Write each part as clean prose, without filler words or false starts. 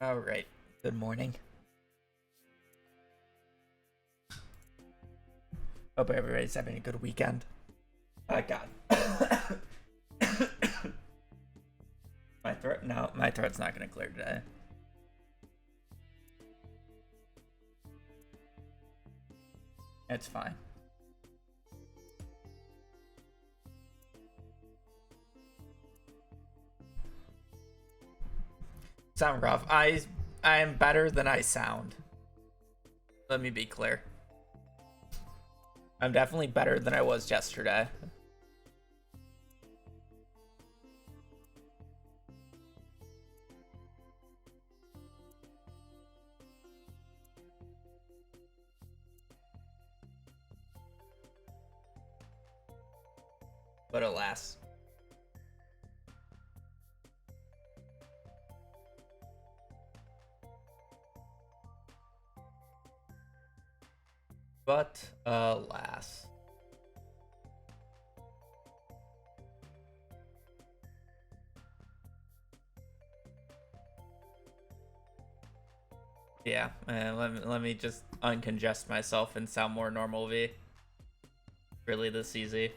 All right. Good morning. Hope everybody's having a good weekend. Oh God. My throat. No, my throat's not gonna clear today. It's fine. Sound rough. I am better than I sound. Let me be clear. I'm definitely better than I was yesterday. But alas. But alas. Yeah, let me just uncongest myself and sound more normal, V. Really this easy.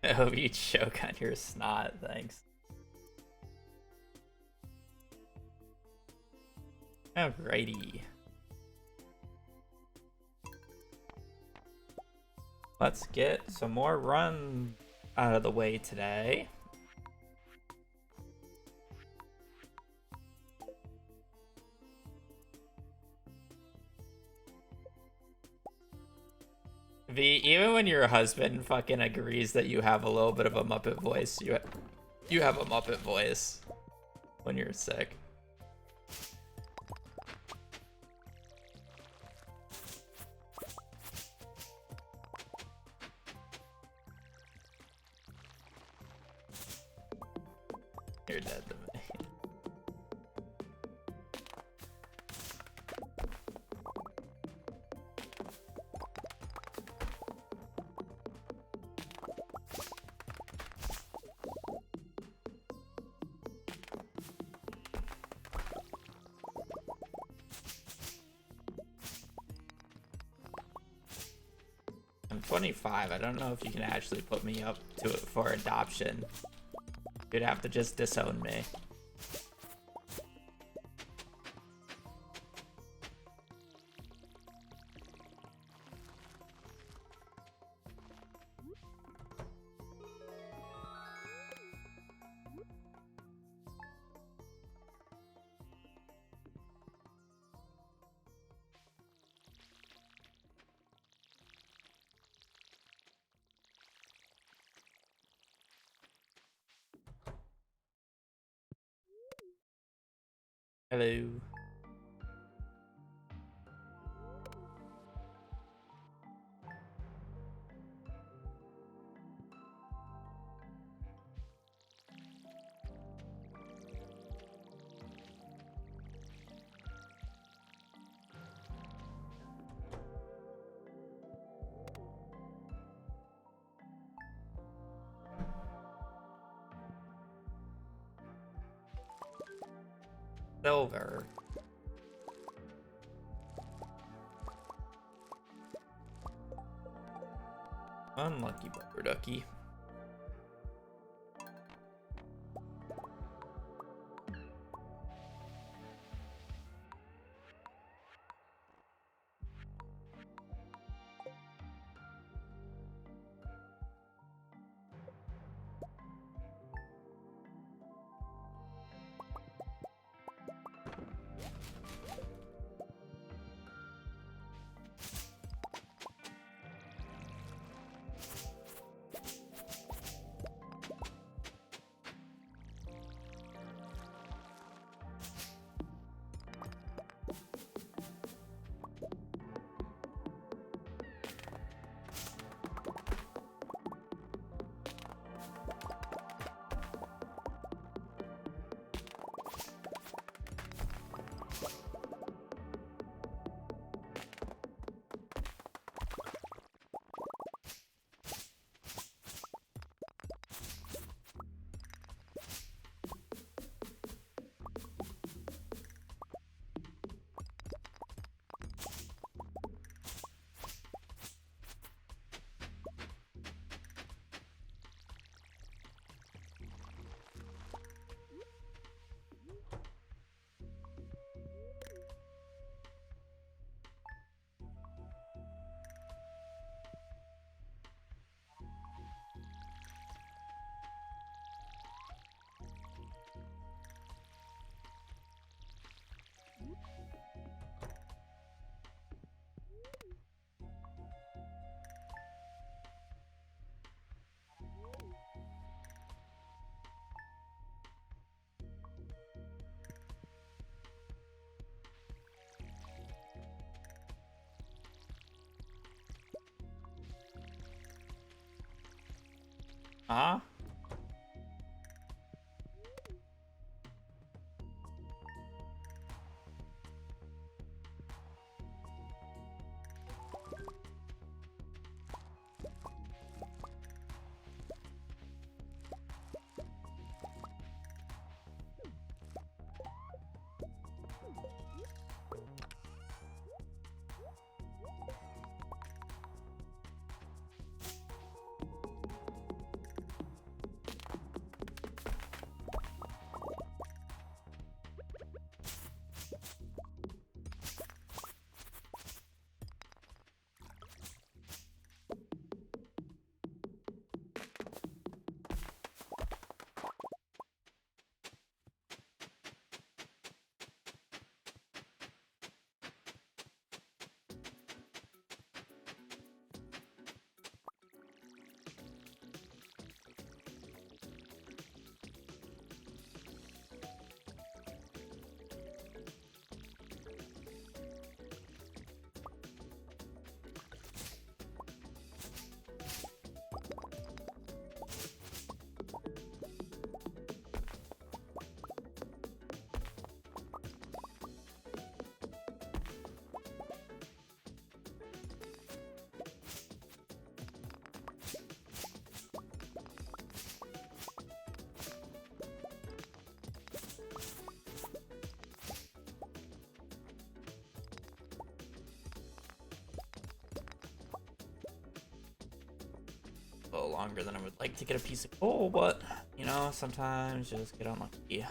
I hope you choke on your snot, thanks. Alrighty. Let's get some more run out of the way today. V, even when your husband fucking agrees that you have a little bit of a Muppet voice, you have a Muppet voice when you're sick. You're dead to me. I'm 25. I don't know if you can actually put me up to it for adoption. You'd have to just disown me. Hello. Silver. Unlucky rubber ducky. Huh? A little longer than I would like to get a piece of coal, but you know, sometimes you just get unlucky.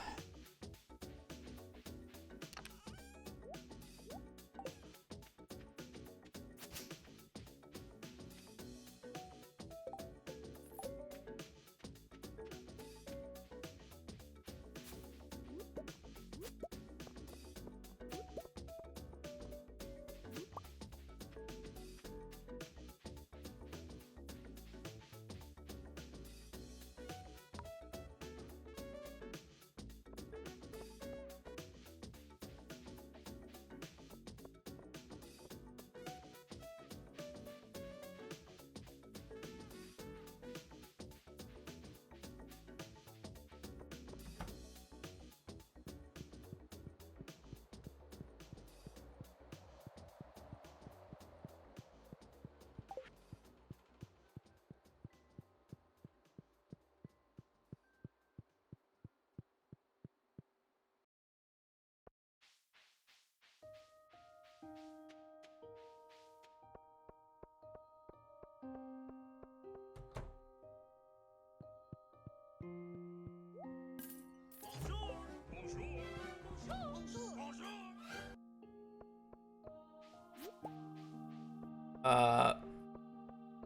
Uh,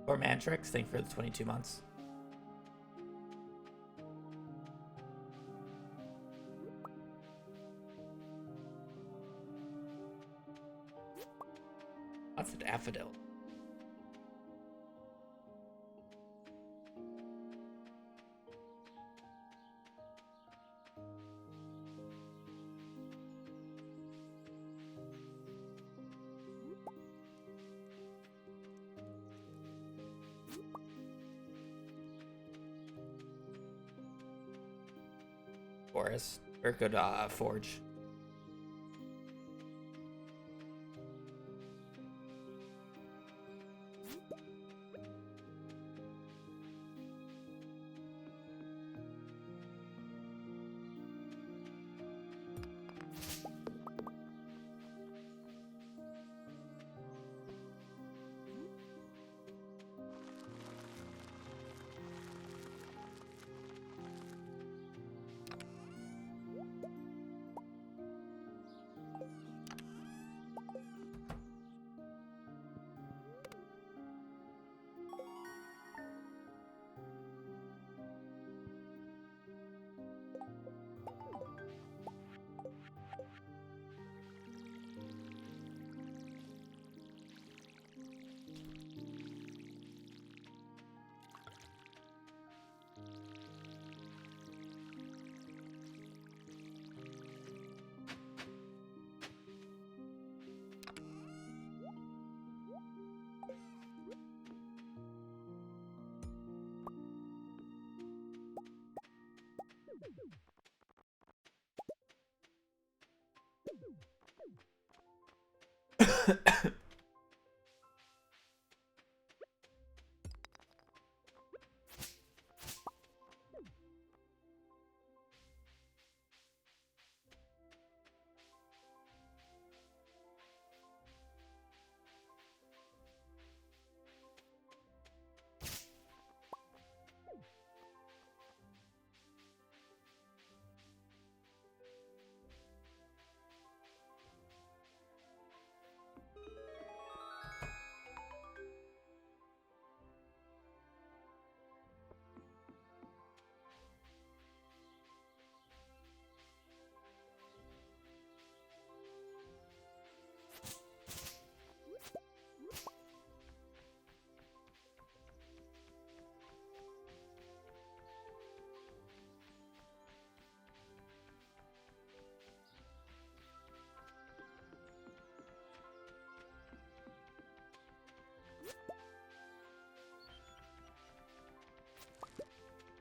or Mantrix, thank you for the 22 months. That's an daffodil. Forest, or good forge.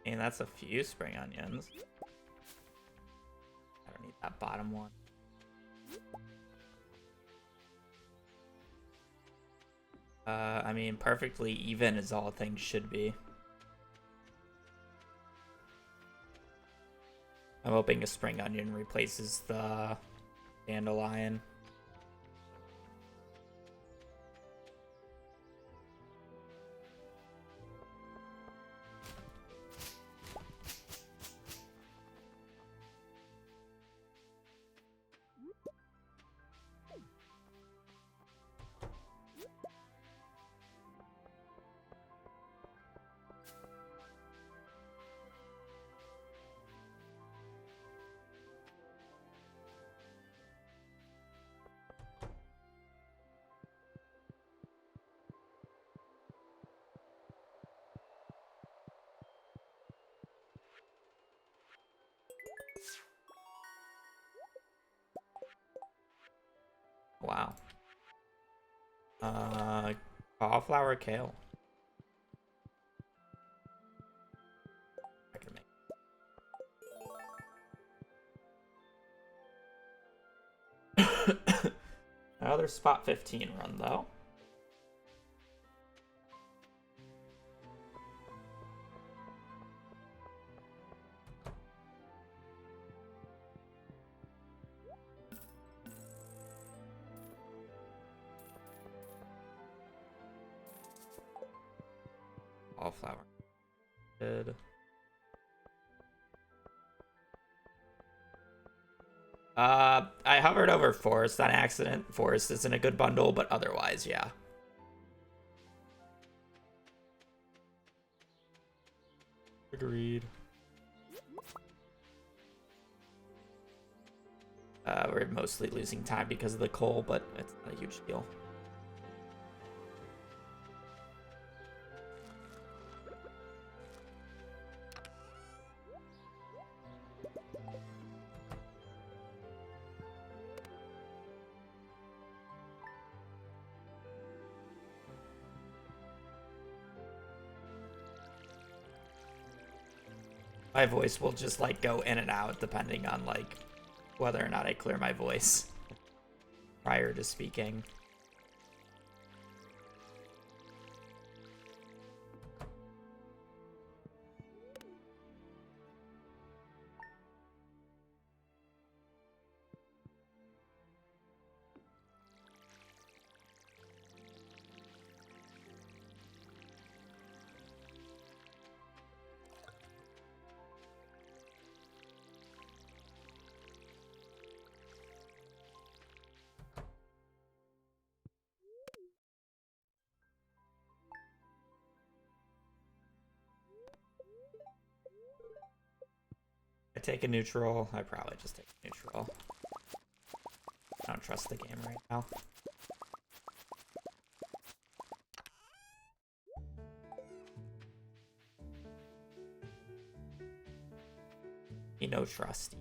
And that's a few spring onions. I don't need that bottom one. I mean, perfectly even is all things should be. I'm hoping a spring onion replaces the dandelion. Wow. Cauliflower, kale. I can make. Another spot 15 run though. Cauliflower. Good. I hovered over Forest on accident. Forest isn't a good bundle, but otherwise, yeah. Agreed. We're mostly losing time because of the coal, but it's not a huge deal. My voice will just like go in and out depending on like whether or not I clear my voice prior to speaking. I take a neutral. I probably just take a neutral. I don't trust the game right now. You know, trusty.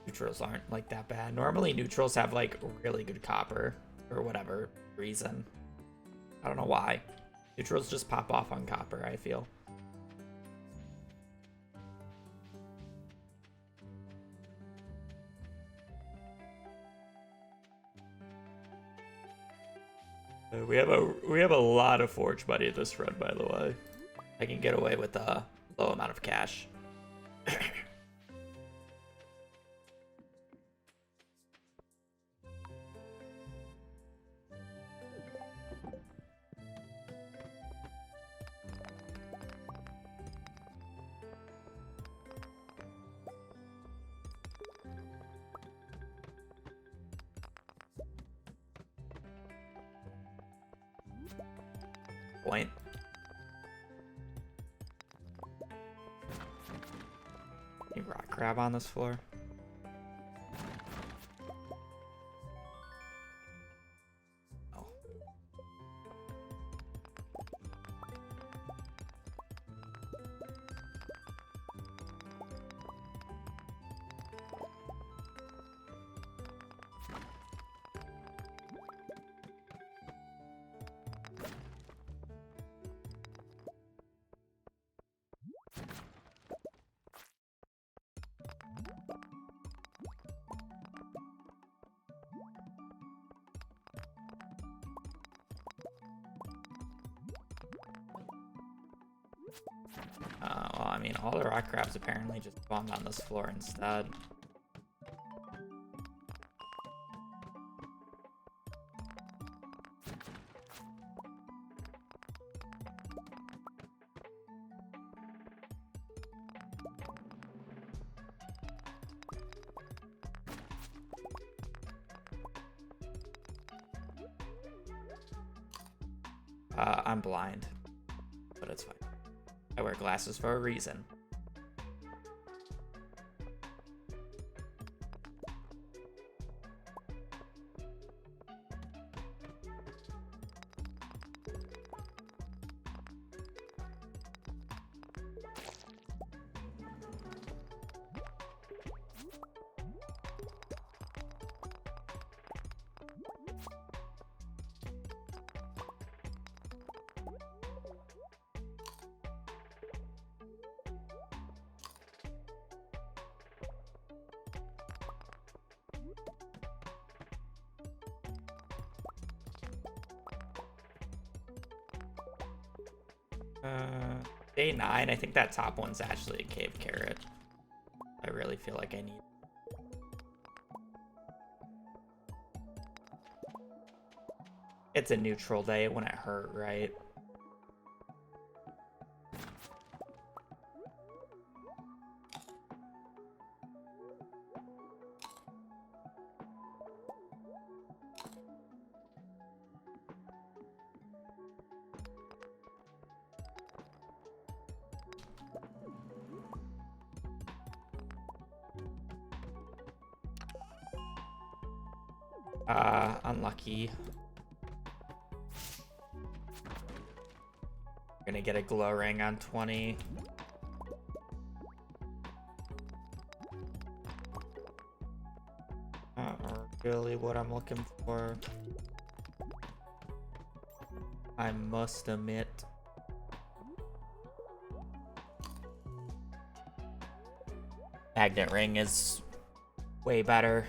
Neutrals aren't like that bad. Normally neutrals have like really good copper for whatever reason. I don't know why. Neutrals just pop off on copper, I feel. We have a lot of forge money this run, by the way. I can get away with a low amount of cash. Point. Any rock crab on this floor? Oh. Well, I mean, all the rock crabs apparently just spawned on this floor instead. I'm blind, but it's fine. I wear glasses for a reason. Day 9, I think that top one's actually a cave carrot. I really feel like I need. It's a neutral day, it wouldn't hurt, right? Unlucky. Gonna get a glow ring on 20. Not really what I'm looking for, I must admit. Magnet ring is way better.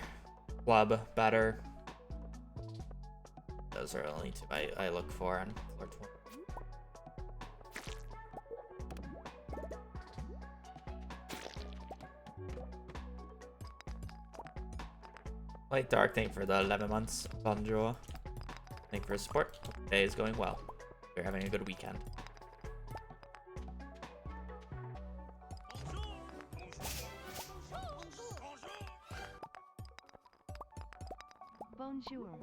Club better. Those are the only two I look for on floor 20. Light Dark, thank you for the 11 months. Bonjour. Thank you for support. Hope today is going well. You're having a good weekend. Bonjour.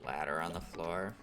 ladder on the floor.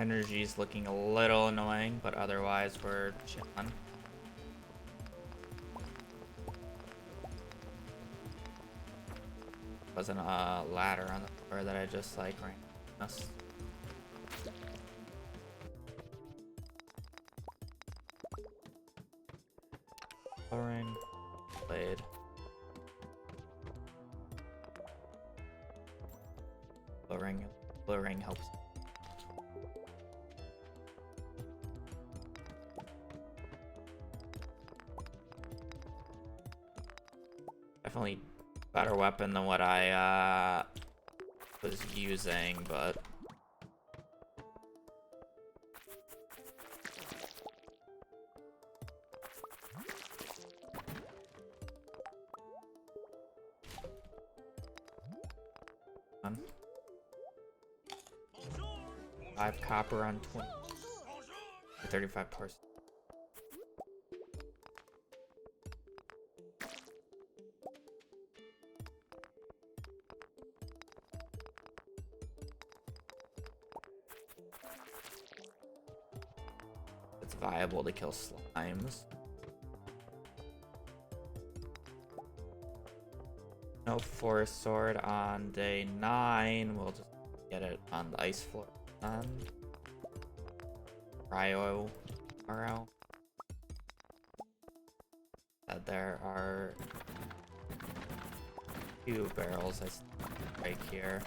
Energy's looking a little annoying, but otherwise we're chilling. Wasn't a ladder on the floor that I just like ran. Ring blade. Blue ring helps. Definitely better weapon than what I was using, but five copper on 20 35 parts. It's viable to kill slimes. No forest sword on day 9. We'll just get it on the ice floor. Cryo tomorrow. There are 2 barrels right here.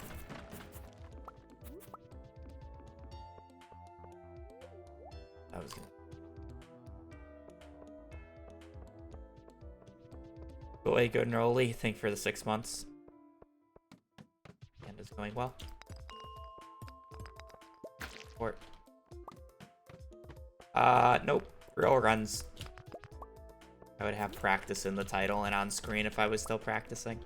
That was good. Boy, good and early. Thank you for the 6 months. And it's going well. Support. Nope. Real runs. I would have practice in the title and on screen if I was still practicing.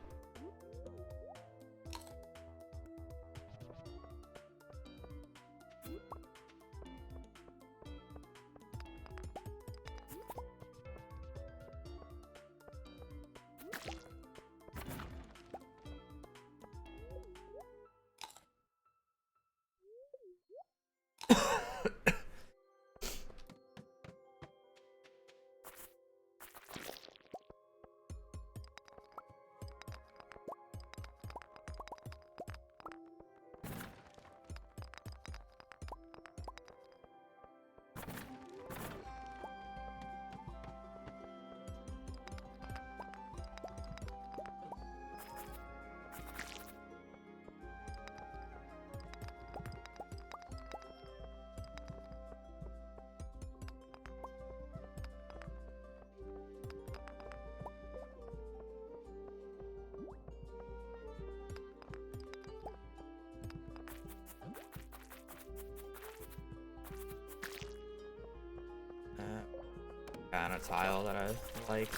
kind of tile that I like.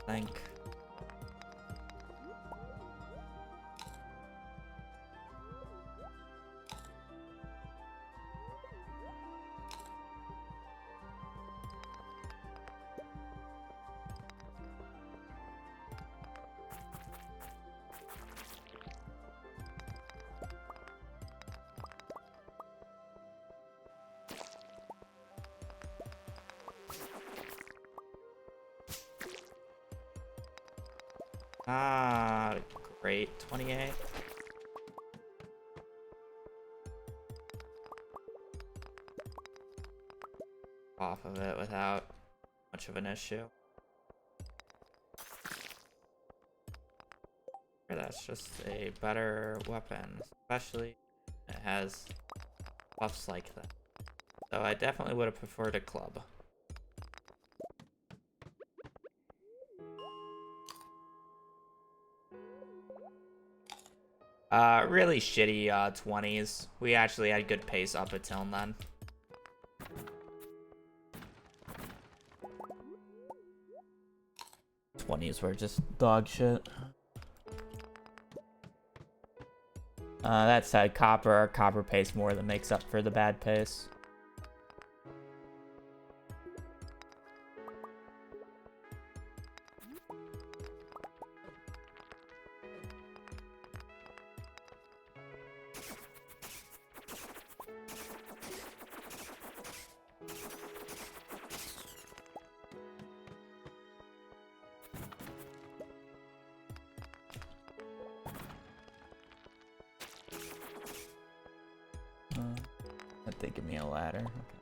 I think. Ah, great. 28. Off of it without much of an issue. That's just a better weapon, especially when it has buffs like that. So I definitely would have preferred a club. Really shitty 20s. We actually had good pace up until then. '20s were just dog shit. That said, copper pace more than makes up for the bad pace. They give me a ladder. Okay.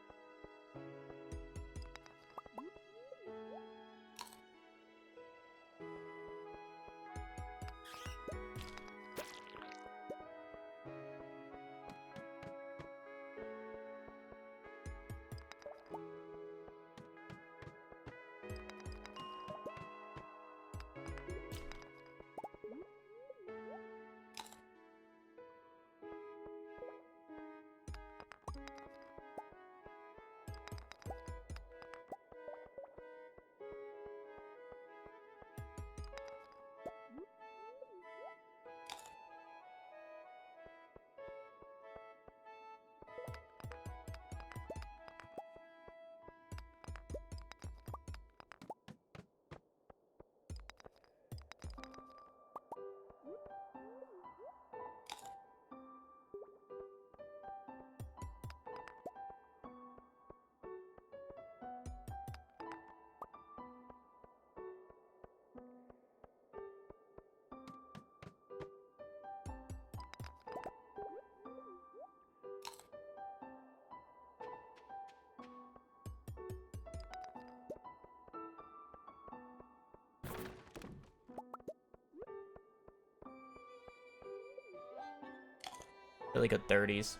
Really good 30s.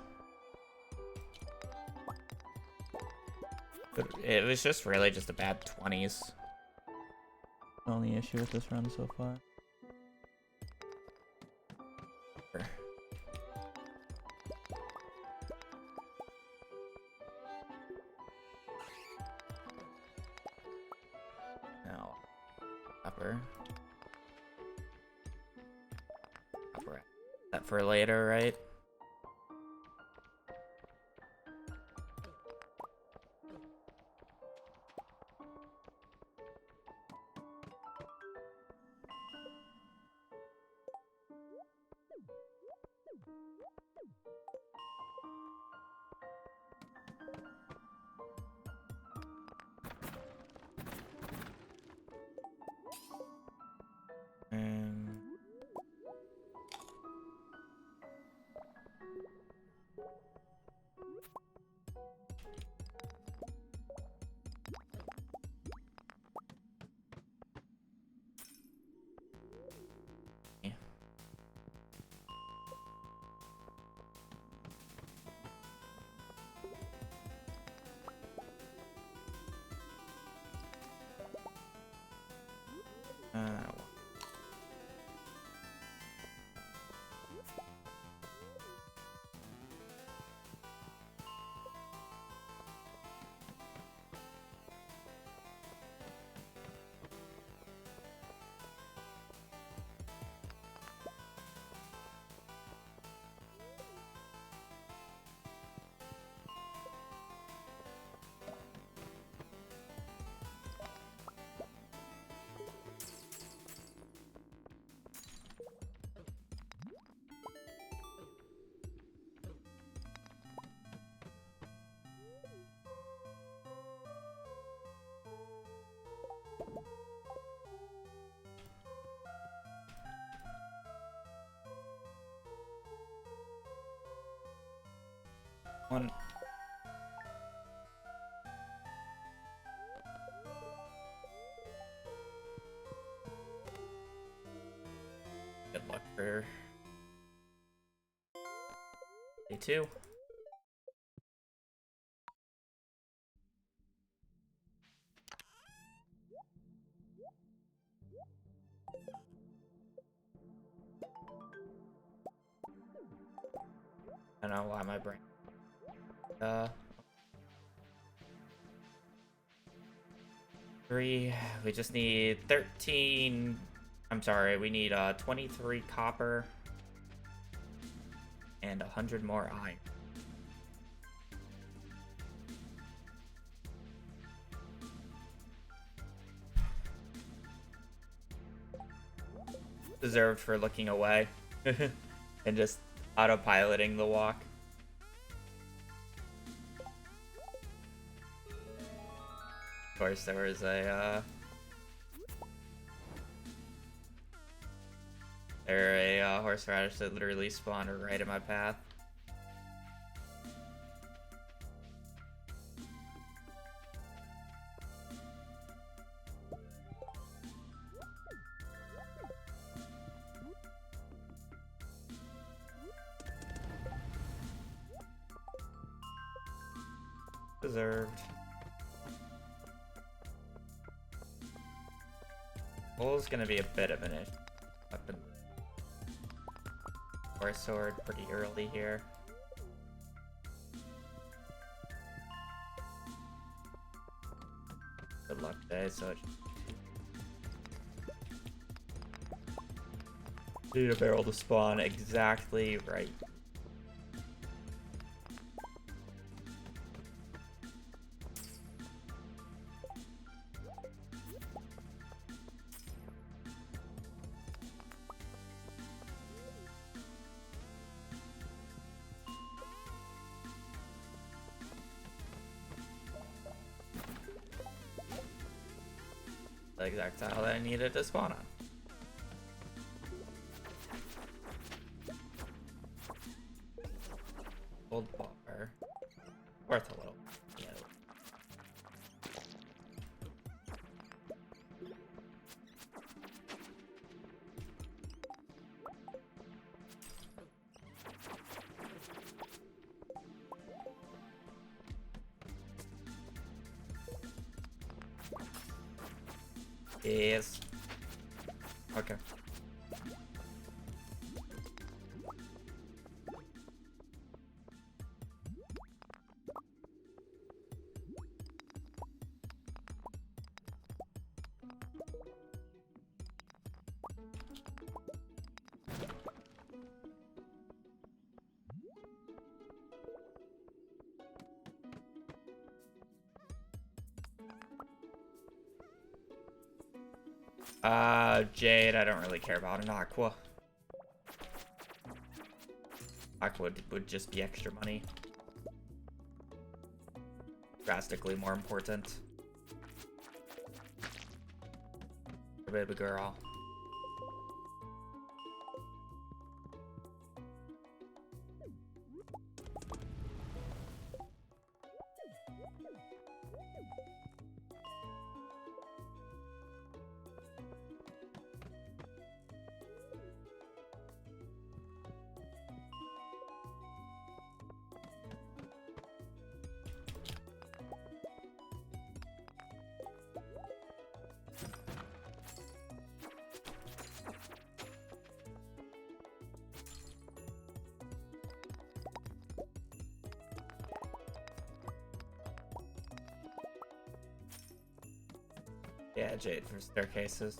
But it was just really just a bad 20s. Only issue with this run so far. No. Upper. That for later, right? One. Good luck for day 2. I don't know why my brain. 3. We just need 13. I'm sorry, we need 23 copper and 100 more iron. Deserved for looking away and just autopiloting the walk. Of course, there was a horseradish that literally spawned right in my path. Deserved. Bull's gonna be a bit of an issue. Weapon. Or sword pretty early here. Good luck day, so need a barrel to spawn exactly right. The exact tile that I needed to spawn on. Gold bar. Worth a little. Yeah. Yes. Okay. Jade, I don't really care about an aqua. Aqua would just be extra money. Drastically more important. Baby girl. Yeah, Jade for staircases.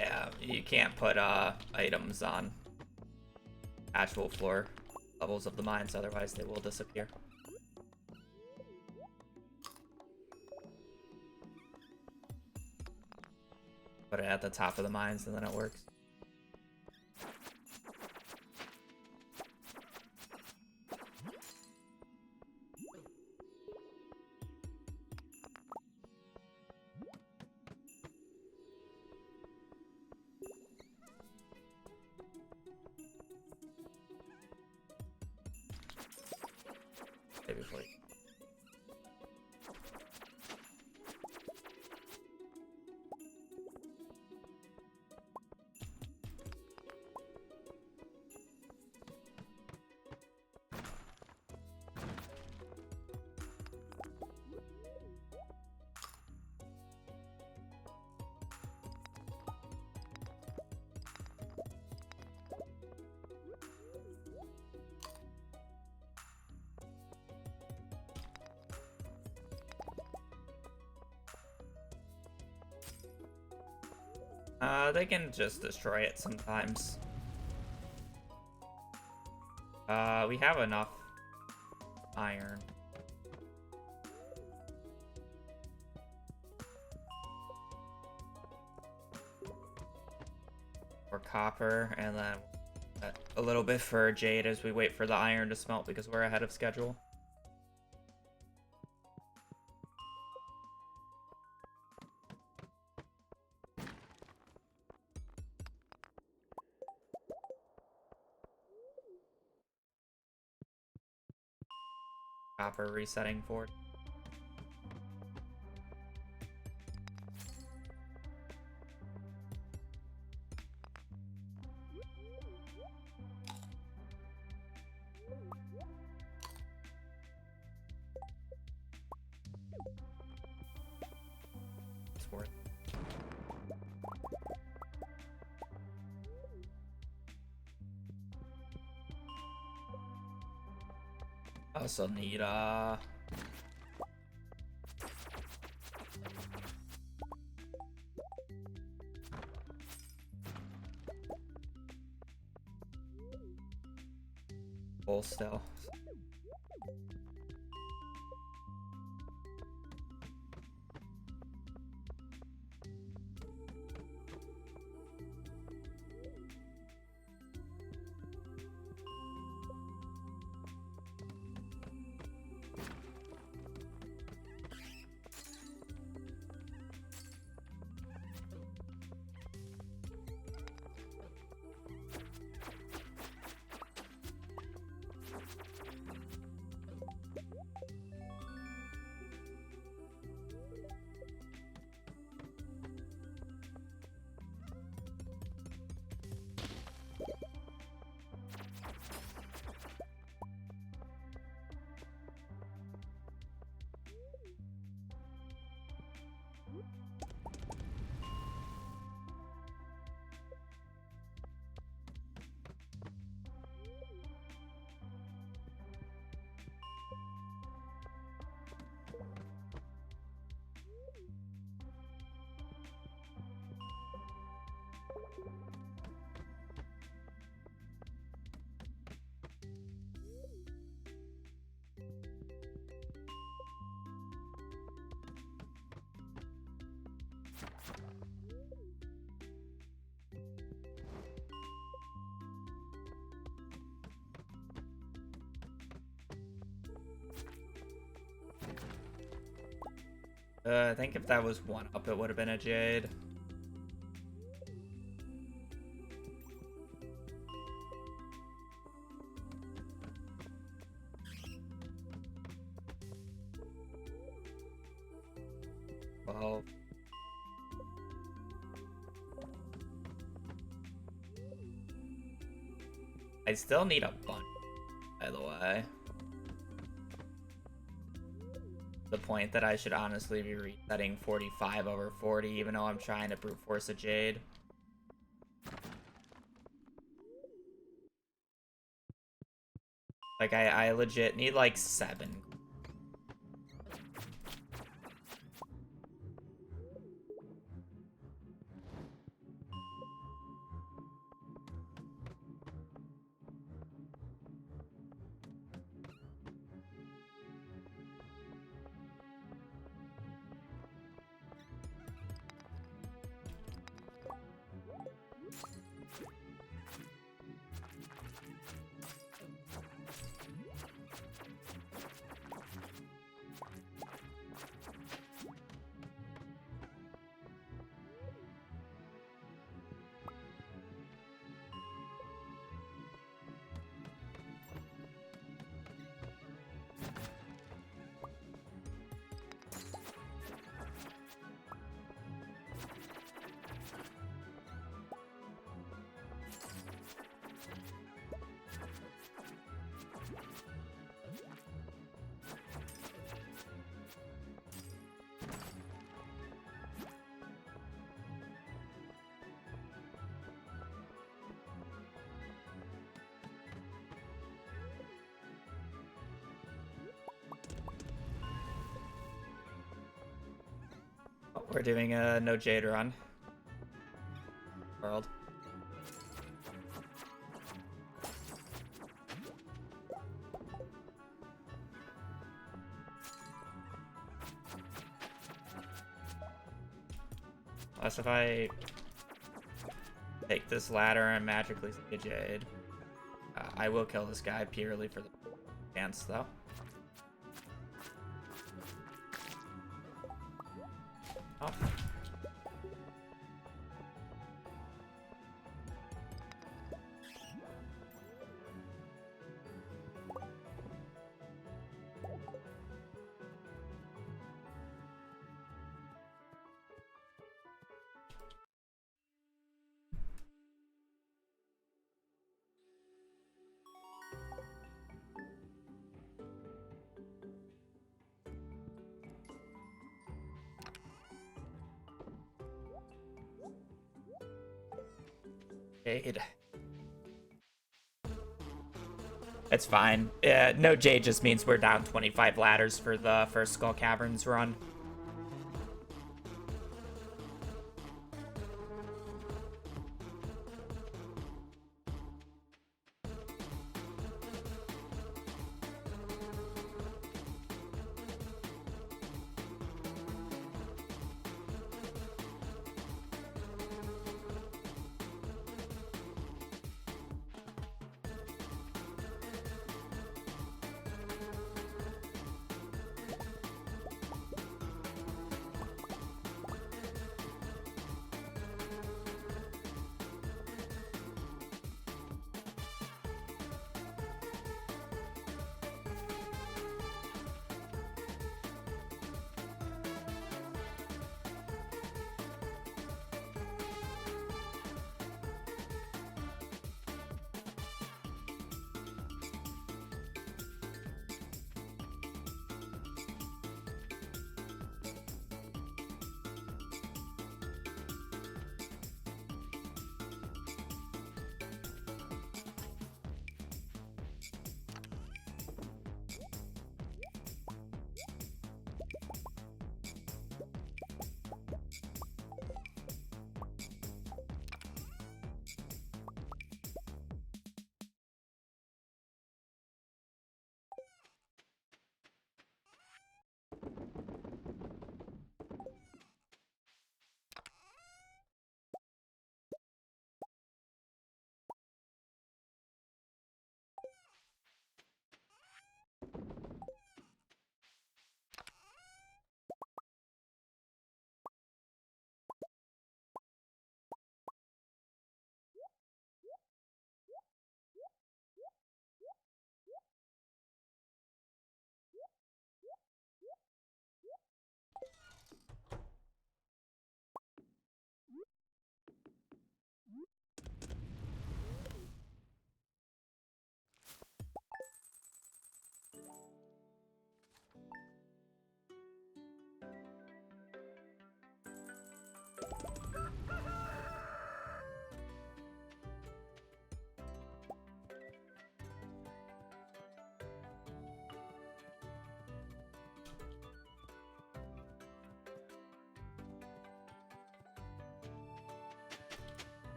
Yeah, you can't put items on actual floor levels of the mines, otherwise they will disappear. Put it at the top of the mines and then it works. Before you... They can just destroy it sometimes. We have enough iron. Or copper, and then a little bit for jade as we wait for the iron to smelt because we're ahead of schedule. Copper resetting forward. It's worth. I also need full still. I think if that was one up, it would have been a jade. Well, I still need a bunch, by the way. The point that I should honestly be resetting 45 over 40, even though I'm trying to brute force a jade. Like, I legit need like 7. We're doing a no Jade run. World. Unless if I take this ladder and magically see a Jade. I will kill this guy purely for the chance, though. Oh. Jade. It's fine. No Jade just means we're down 25 ladders for the first Skull Caverns run.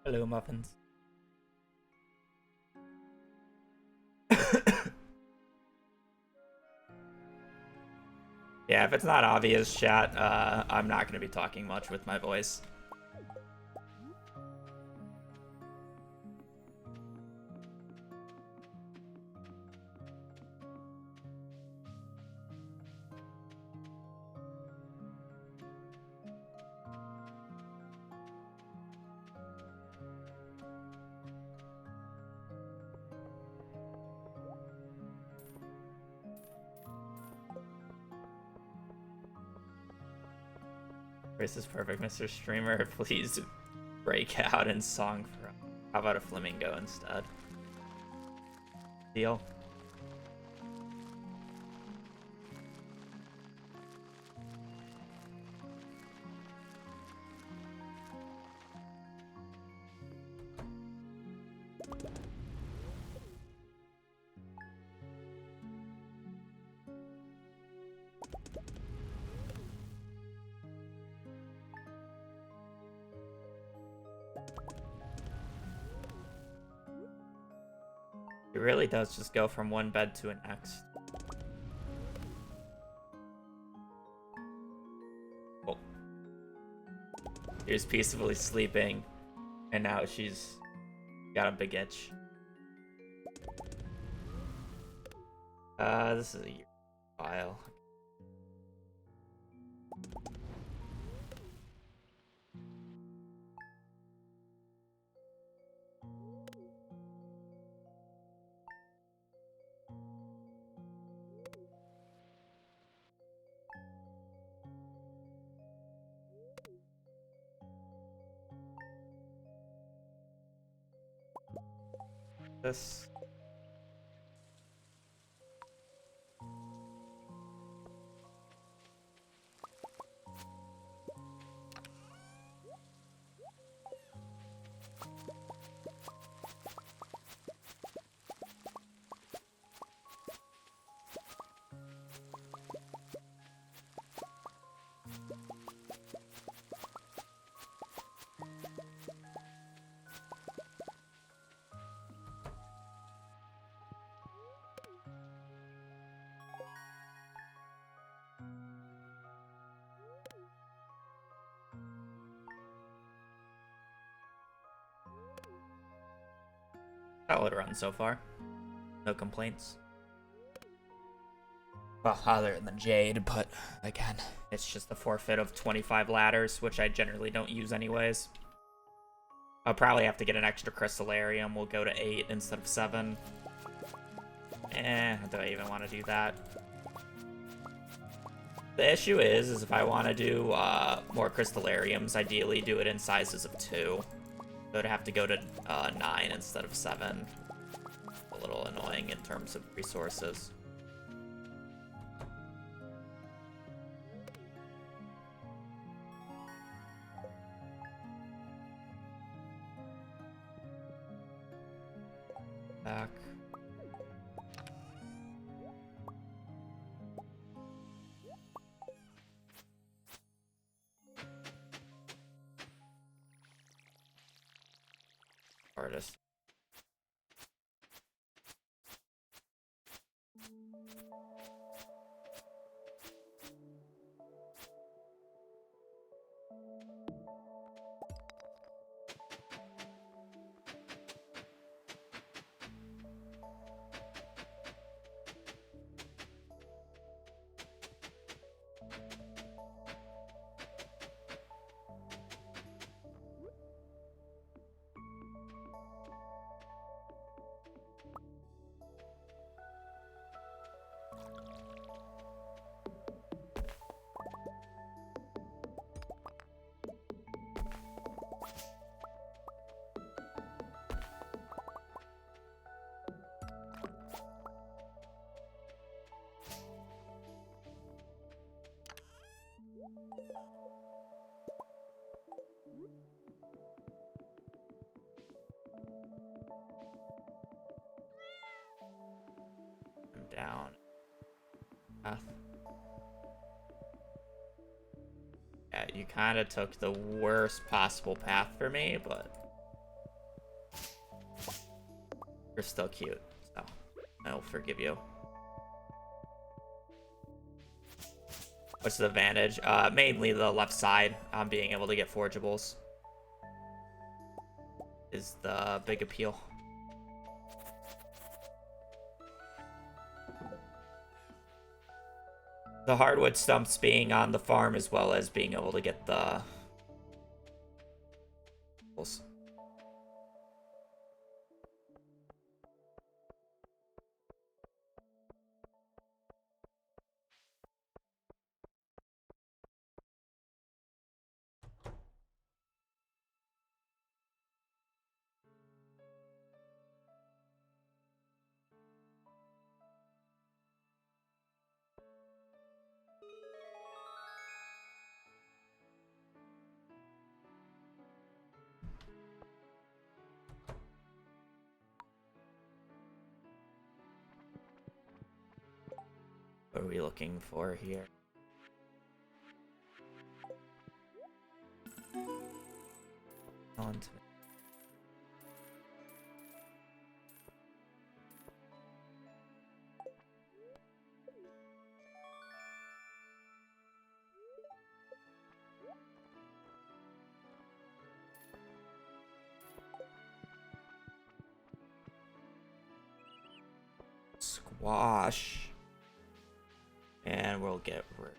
Hello, muffins. Yeah, if it's not obvious, chat, I'm not going to be talking much with my voice. This is perfect, Mr. Streamer. Please break out in song for. How about a flamingo instead? Deal. It really does just go from one bed to an next. Oh. She was peacefully sleeping, and now she's got a big itch. This is a file. This. Solid run so far. No complaints. Well, other than Jade, but again, it's just a forfeit of 25 ladders, which I generally don't use anyways. I'll probably have to get an extra crystallarium. We'll go to 8 instead of 7. Do I even want to do that? The issue is if I want to do more crystallariums, ideally do it in sizes of 2. So I'd have to go to 9 instead of 7. A little annoying in terms of resources. Back. Artist. Down. Yeah, you kind of took the worst possible path for me, but still cute, so I'll forgive you. What's the advantage? Mainly the left side on being able to get forgeables is the big appeal. The hardwood stumps being on the farm as well as being able to get the... What are we looking for here? On to squash. And we'll get rid.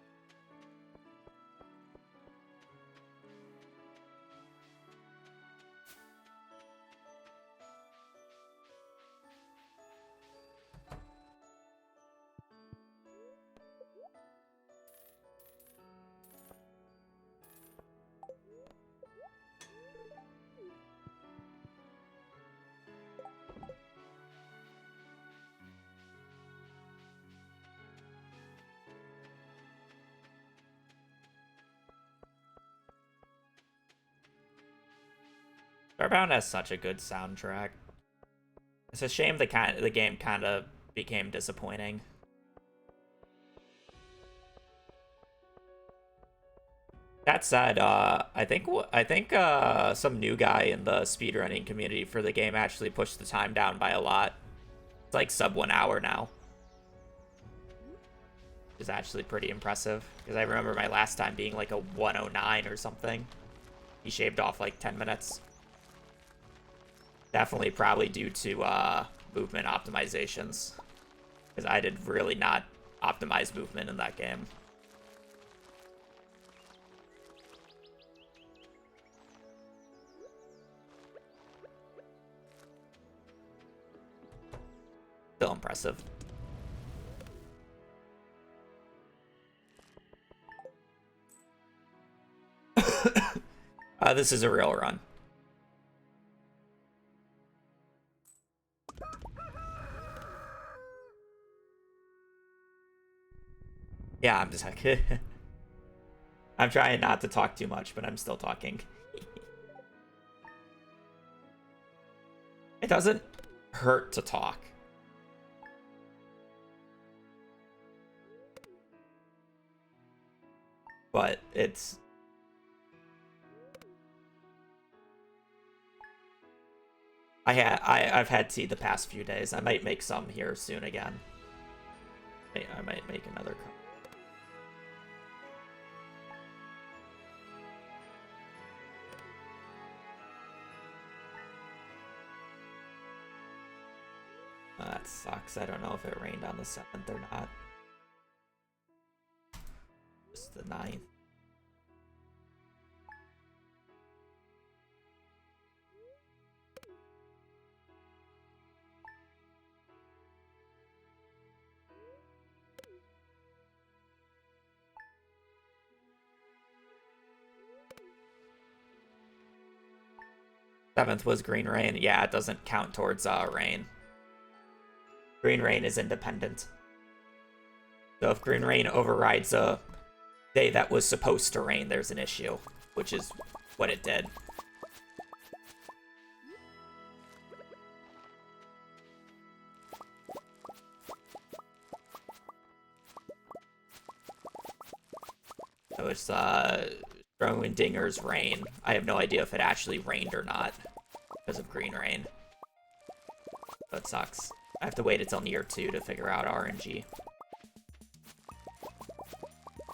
Starbound has such a good soundtrack. It's a shame the game kind of became disappointing. That said, I think some new guy in the speedrunning community for the game actually pushed the time down by a lot. It's like sub 1 hour now. Which is actually pretty impressive. Because I remember my last time being like a 109 or something. He shaved off like 10 minutes. Definitely probably due to movement optimizations. Because I did really not optimize movement in that game. Still impressive. This is a real run. Yeah, I'm just like... I'm trying not to talk too much, but I'm still talking. It doesn't hurt to talk. But it's... I've had tea the past few days. I might make some here soon again. I might make another cup. That sucks. I don't know if it rained on the 7th or not. Just the 9th. Seventh was green rain. Yeah, it doesn't count towards rain. Green rain is independent. So if green rain overrides a day that was supposed to rain, there's an issue, which is what it did. So it's throwing Dinger's rain. I have no idea if it actually rained or not because of green rain. That sucks. I have to wait until near 2 to figure out RNG.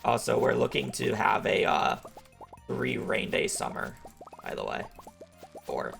Also, we're looking to have a 3 rain day summer, by the way. 4.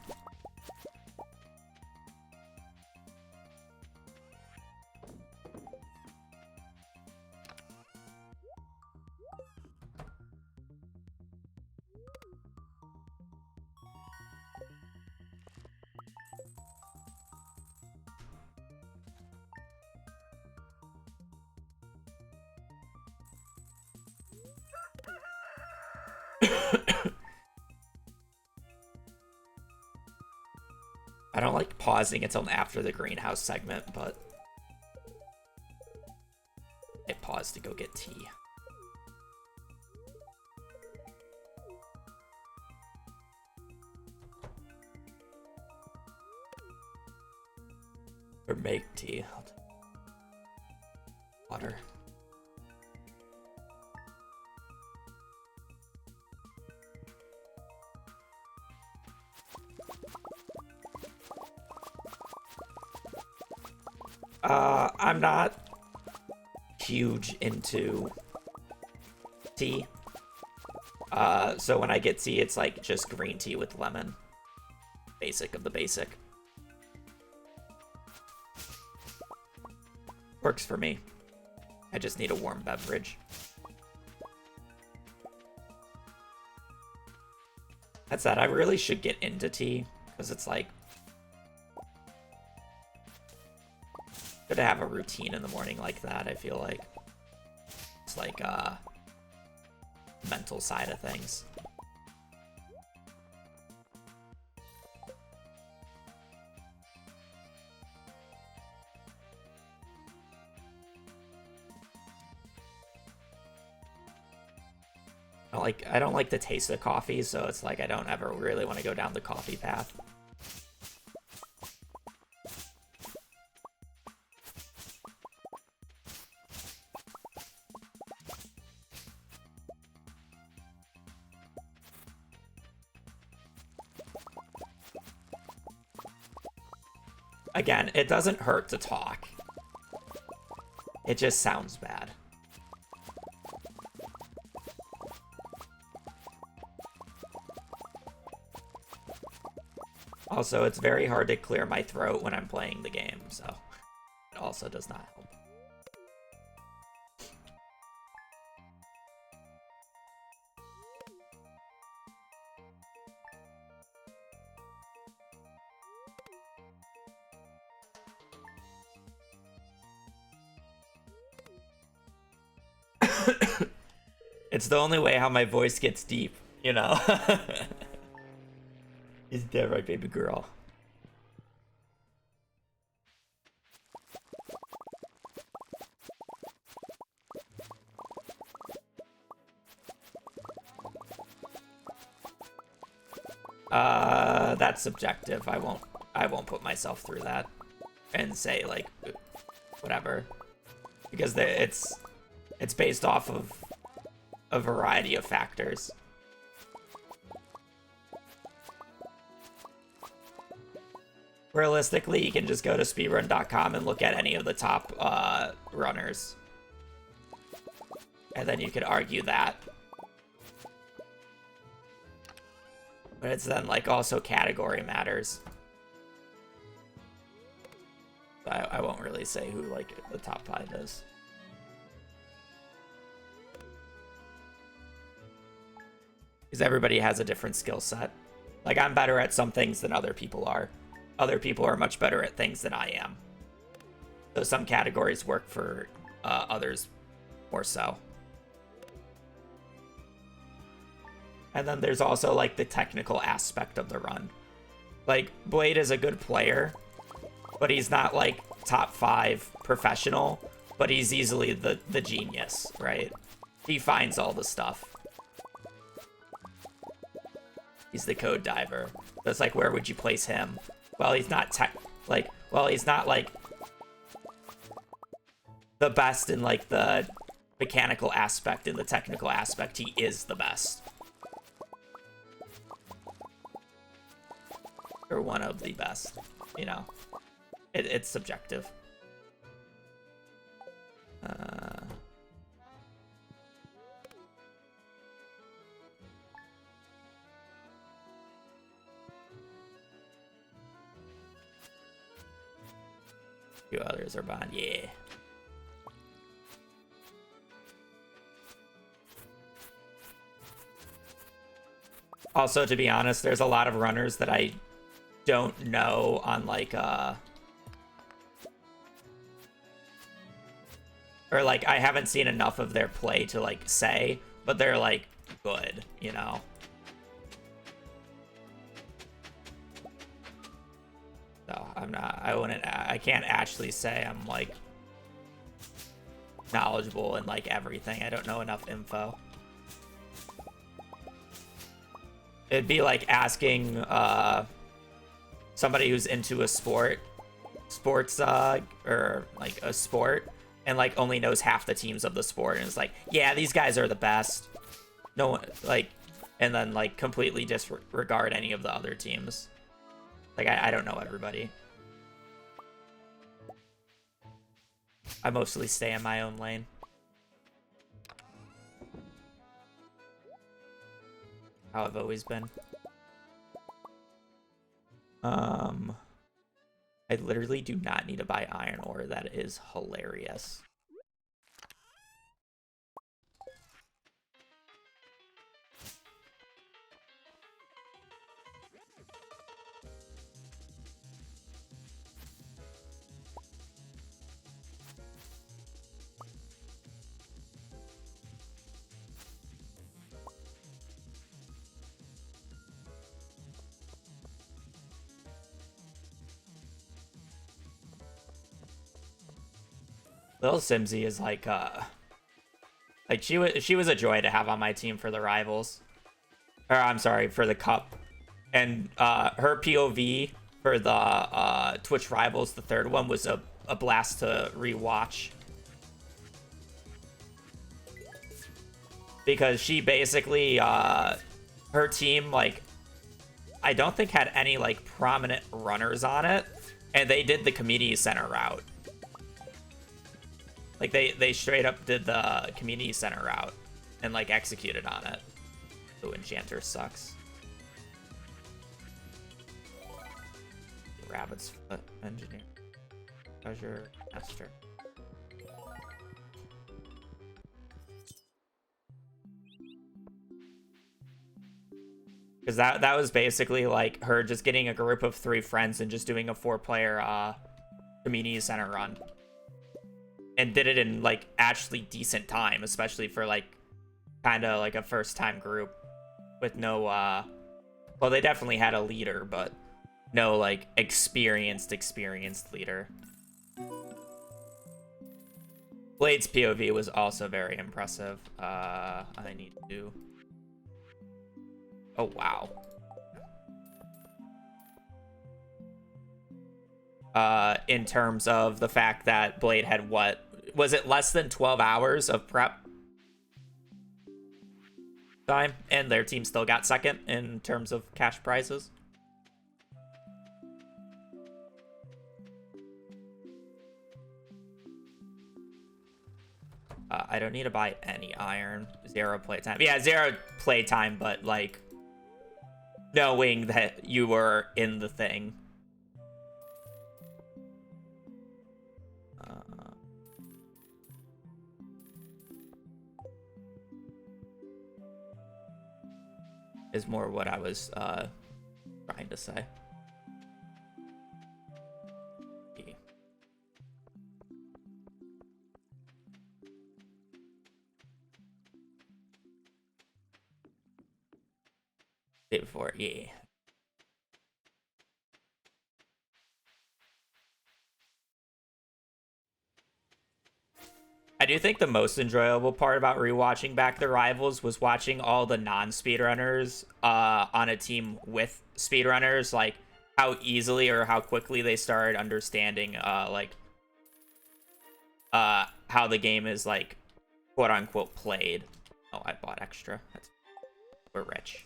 I don't like pausing until after the greenhouse segment, but I paused to go get tea. Or make tea. Water. I'm not huge into tea. So when I get tea, it's like just green tea with lemon. Basic of the basic. Works for me. I just need a warm beverage. That said, I really should get into tea, because it's like good to have a routine in the morning like that, I feel like. It's like mental side of things. I don't like the taste of coffee, so it's like I don't ever really want to go down the coffee path. Again, it doesn't hurt to talk. It just sounds bad. Also, it's very hard to clear my throat when I'm playing the game, so it also does not help. It's the only way how my voice gets deep, you know? Is that right, baby girl? That's subjective. I won't put myself through that and say like whatever, because it's based off of a variety of factors. Realistically, you can just go to speedrun.com and look at any of the top runners. And then you could argue that. But it's then, like, also category matters. I won't really say who, like, the top 5 is. Because everybody has a different skill set. Like, I'm better at some things than other people are. Other people are much better at things than I am. So some categories work for others more so. And then there's also, like, the technical aspect of the run. Like, Blade is a good player, but he's not, like, top 5 professional, but he's easily the genius, right? He finds all the stuff. He's the code diver. So it's like, where would you place him? Well, he's not he's not, like, the best in, like, the mechanical aspect. In the technical aspect, he is the best. Or one of the best, you know? It's subjective. Two others are behind. Yeah. Also, to be honest, there's a lot of runners that I don't know on like or like I haven't seen enough of their play to like say, but they're like good, you know. So I can't actually say I'm like knowledgeable in like everything. I don't know enough info. It'd be like asking somebody who's into a sports or like a sport and like only knows half the teams of the sport and it's like, yeah, these guys are the best. No one like, and then like completely disregard any of the other teams. Like I don't know everybody. I mostly stay in my own lane. How I've always been. I literally do not need to buy iron ore. That is hilarious. Little Simsy is like she was a joy to have on my team for the rivals. Or I'm sorry, for the cup. And her POV for the Twitch rivals, the third one, was a blast to rewatch. Because she basically her team, like, I don't think had any like prominent runners on it, and they did the community center route. Like they straight up did the community center route and like executed on it. Ooh, Enchanter sucks. Rabbit's Foot, Engineer, Treasure, Master. Because that was basically like her just getting a group of 3 friends and just doing a 4-player community center run. And did it in like actually decent time, especially for like kind of like a first time group with no well, they definitely had a leader, but no like experienced leader. Blade's POV was also very impressive. I need to... Oh, wow. In terms of the fact that Blade had what? Was it less than 12 hours of prep time? And their team still got second in terms of cash prizes? I don't need to buy any iron. 0 playtime. Yeah, 0 playtime, but like knowing that you were in the thing. Is more what I was trying to say. Before, yeah. I do think the most enjoyable part about rewatching back the rivals was watching all the non-speedrunners on a team with speedrunners, like how easily or how quickly they started understanding like how the game is like quote unquote played. Oh, I bought extra. We're rich.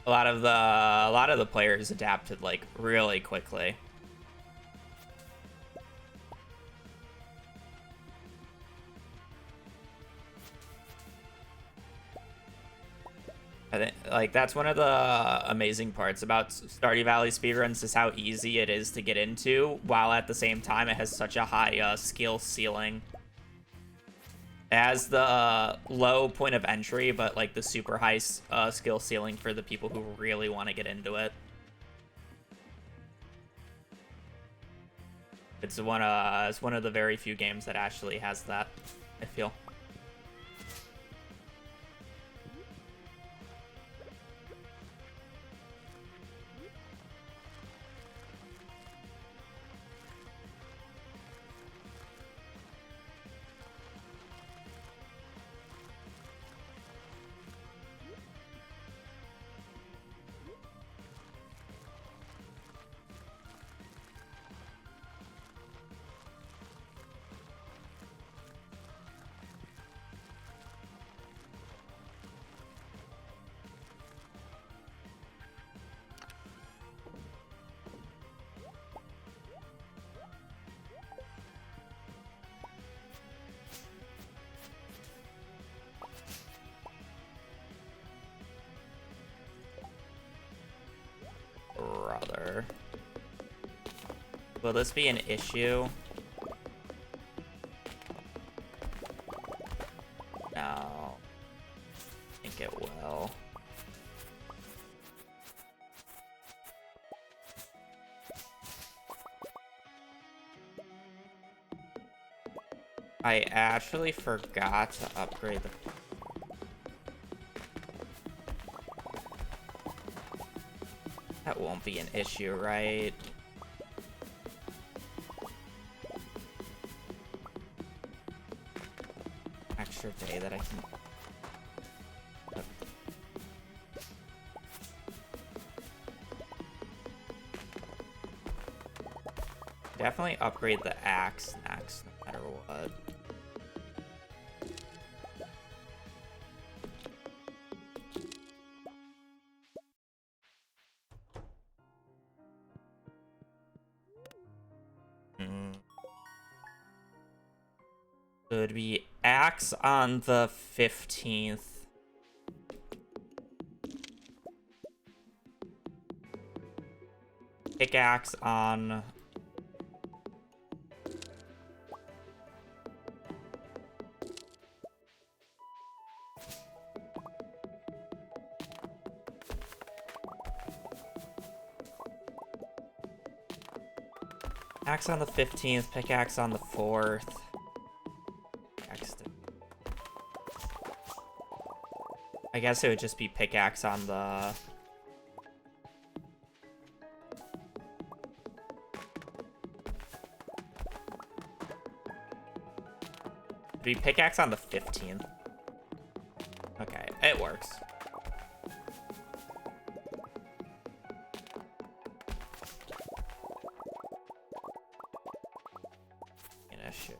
a lot of the players adapted like really quickly. I think like that's one of the amazing parts about Stardew Valley speedruns is how easy it is to get into, while at the same time it has such a high skill ceiling. It has the low point of entry, but like the super high skill ceiling for the people who really want to get into it. It's one of the very few games that actually has that, I feel. Brother. Will this be an issue? No. I think it will. I actually forgot to upgrade the... That won't be an issue, right? Extra day that I can... Definitely upgrade the axe next, no matter what. So it'd be axe on the 15th. Pickaxe on... Axe on the 15th, pickaxe on the 4th. I guess it would just be pickaxe on the... It'd be pickaxe on the 15th. Okay, it works. An issue.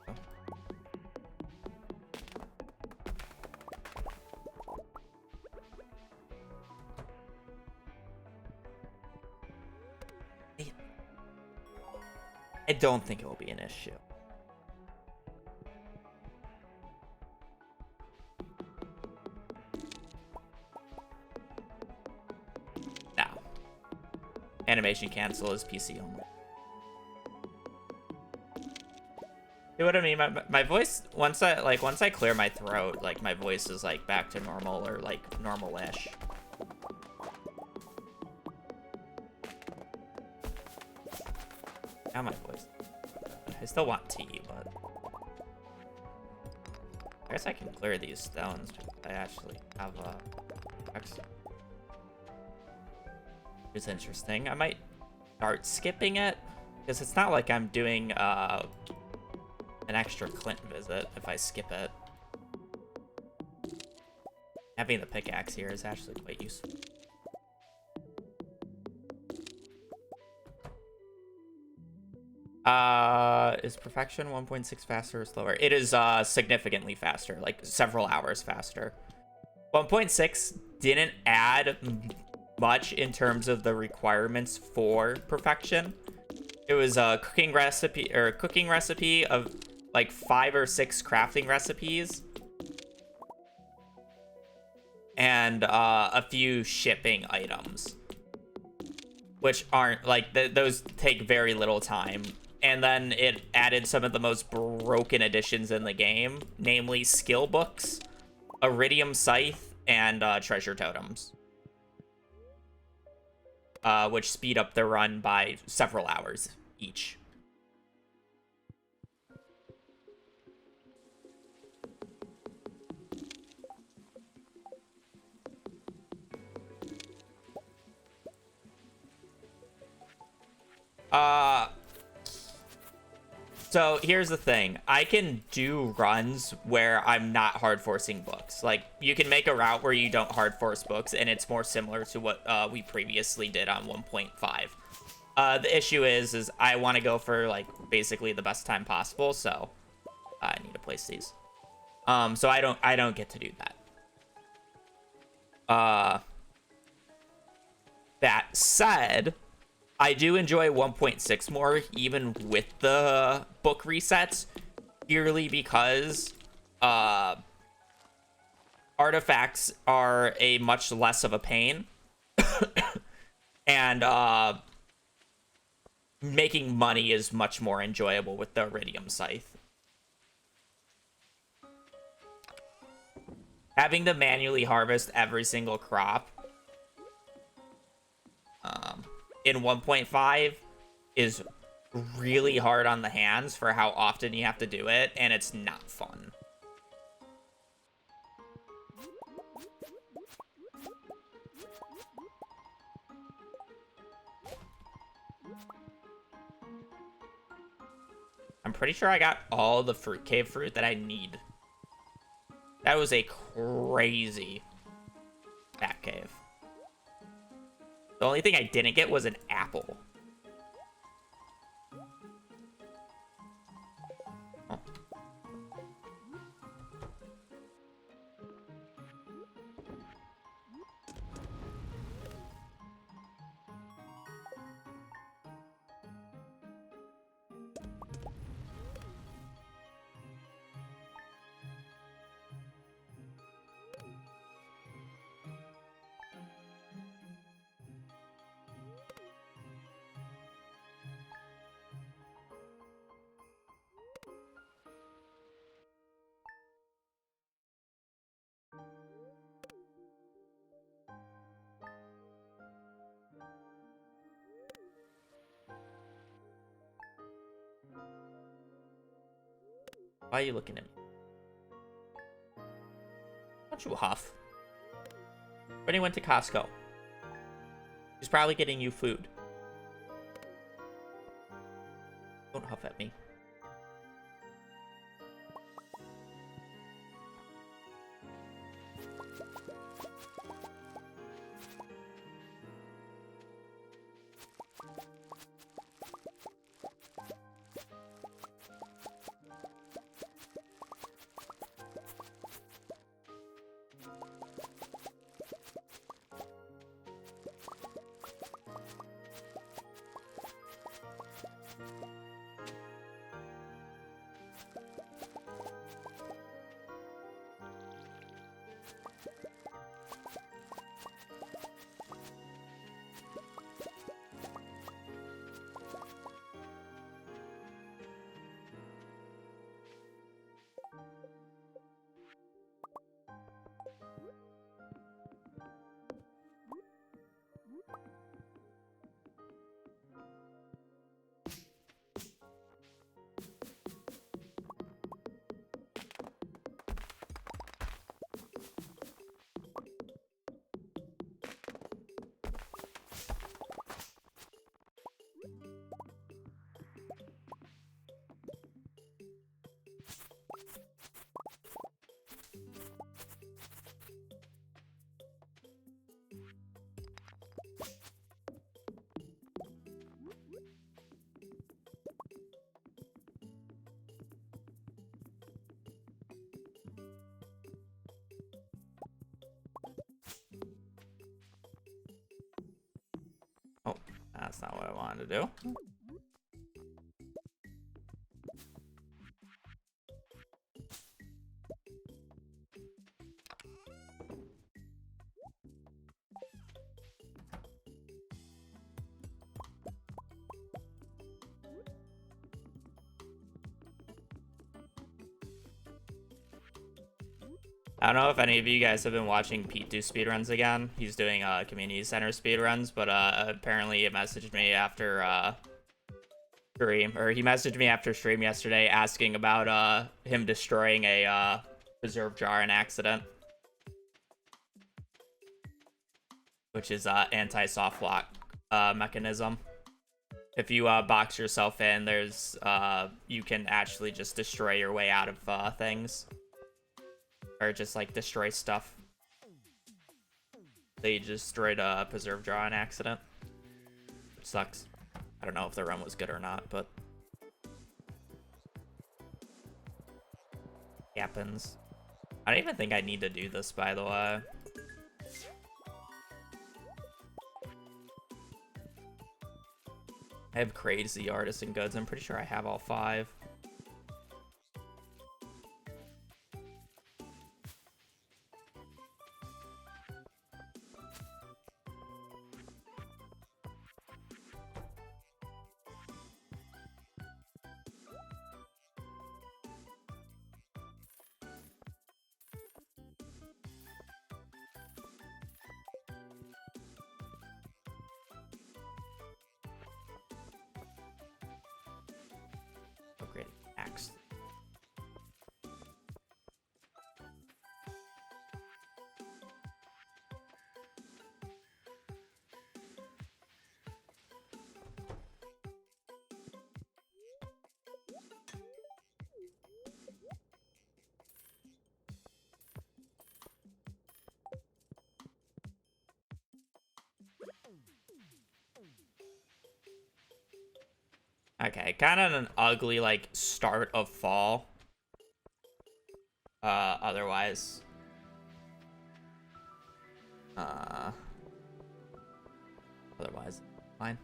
I don't think it will be an issue. No. Animation cancel is PC only. See what I mean? My voice, once I clear my throat, like my voice is like back to normal or like normal-ish. Now my voice. I still want tea, but I guess I can clear these stones because I actually have a X. It's interesting. I might start skipping it because it's not like I'm doing an extra Clint visit if I skip it. Having the pickaxe here is actually quite useful. Is perfection 1.6 faster or slower? It is significantly faster, like several hours faster. 1.6 didn't add much in terms of the requirements for perfection. It was a cooking recipe of like 5 or 6 crafting recipes, and a few shipping items, which aren't like those take very little time. And then it added some of the most broken additions in the game, namely skill books, iridium scythe, and treasure totems, which speed up the run by several hours each. So here's the thing. I can do runs where I'm not hard forcing books. Like, you can make a route where you don't hard force books, and it's more similar to what we previously did on 1.5. The issue is I want to go for like basically the best time possible, so I need to place these. So I don't get to do that. That said, I do enjoy 1.6 more, even with the book resets, purely because artifacts are a much less of a pain, and making money is much more enjoyable with the iridium scythe. Having to manually harvest every single crop in 1.5 is really hard on the hands for how often you have to do it, and it's not fun. I'm pretty sure I got all the cave fruit that I need. That was a crazy bat cave. The only thing I didn't get was an apple. Oh. Why are you looking at me? Don't you huff. Brittany went to Costco. She's probably getting you food. Don't huff at me. That's not what I wanted to do. I don't know if any of you guys have been watching Pete do speedruns again. He's doing community center speedruns, but apparently he messaged me after stream, or he messaged me after stream yesterday asking about him destroying a preserve jar in accident, which is anti-soft lock mechanism. If you box yourself in, there's you can actually just destroy your way out of things. Or just like destroy stuff. They just destroyed a preserve jar on accident. Which sucks. I don't know if the run was good or not, but it happens. I don't even think I need to do this, by the way. I have crazy artisan goods. I'm pretty sure I have all 5. Great axe. Okay, kind of an ugly, like, start of fall. Otherwise. Otherwise, fine.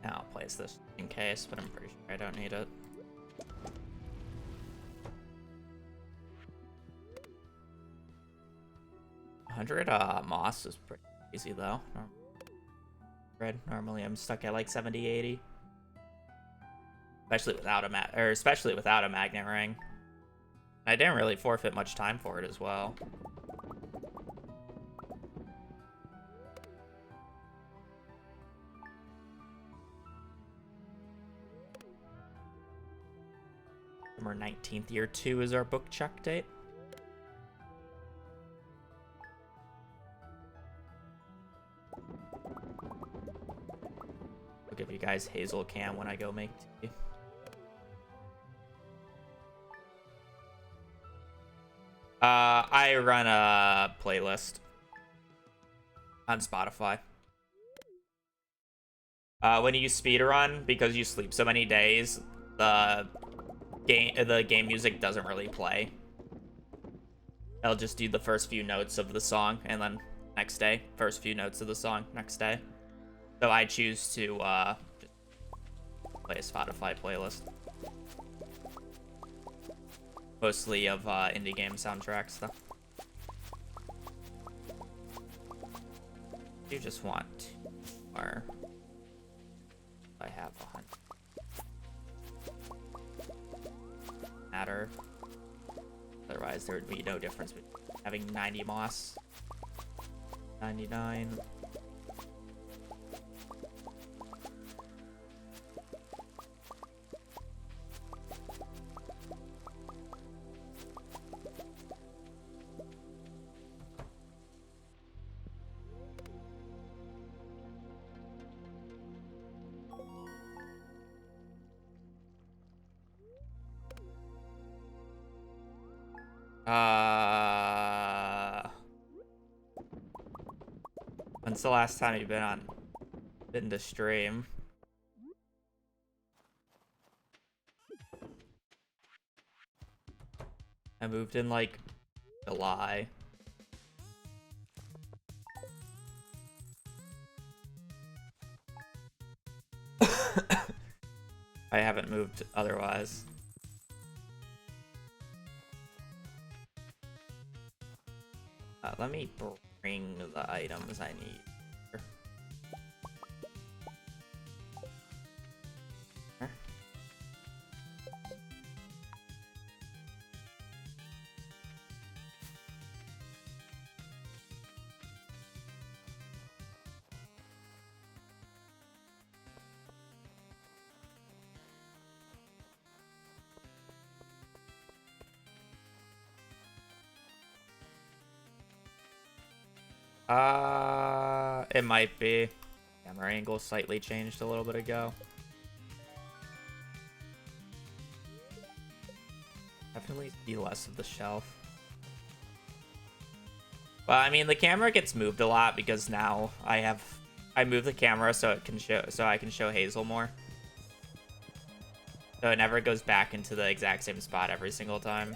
I'll place this in case, but I'm pretty sure I don't need it. Moss is pretty easy though. Normally I'm stuck at like 70, 80. Especially without a magnet ring. I didn't really forfeit much time for it as well. September 19th, year 2 is our book check date. I'll give you guys Hazel Cam when I go make tea. I run a playlist on Spotify. When you speedrun, because you sleep so many days, the game music doesn't really play. I'll just do the first few notes of the song, and then next day, first few notes of the song, next day. So I choose to just play a Spotify playlist. Mostly of indie game soundtracks, though. You just want 2 more. I have 100. Matter. Otherwise, there would be no difference between having 90 moss, 99. When's the last time you've been to stream? I moved in like July. I haven't moved otherwise. Let me bring the items I need. It might be. Camera angle slightly changed a little bit ago. Definitely see less of the shelf. Well, I mean, the camera gets moved a lot because now I move the camera so I can show Hazel more. So it never goes back into the exact same spot every single time.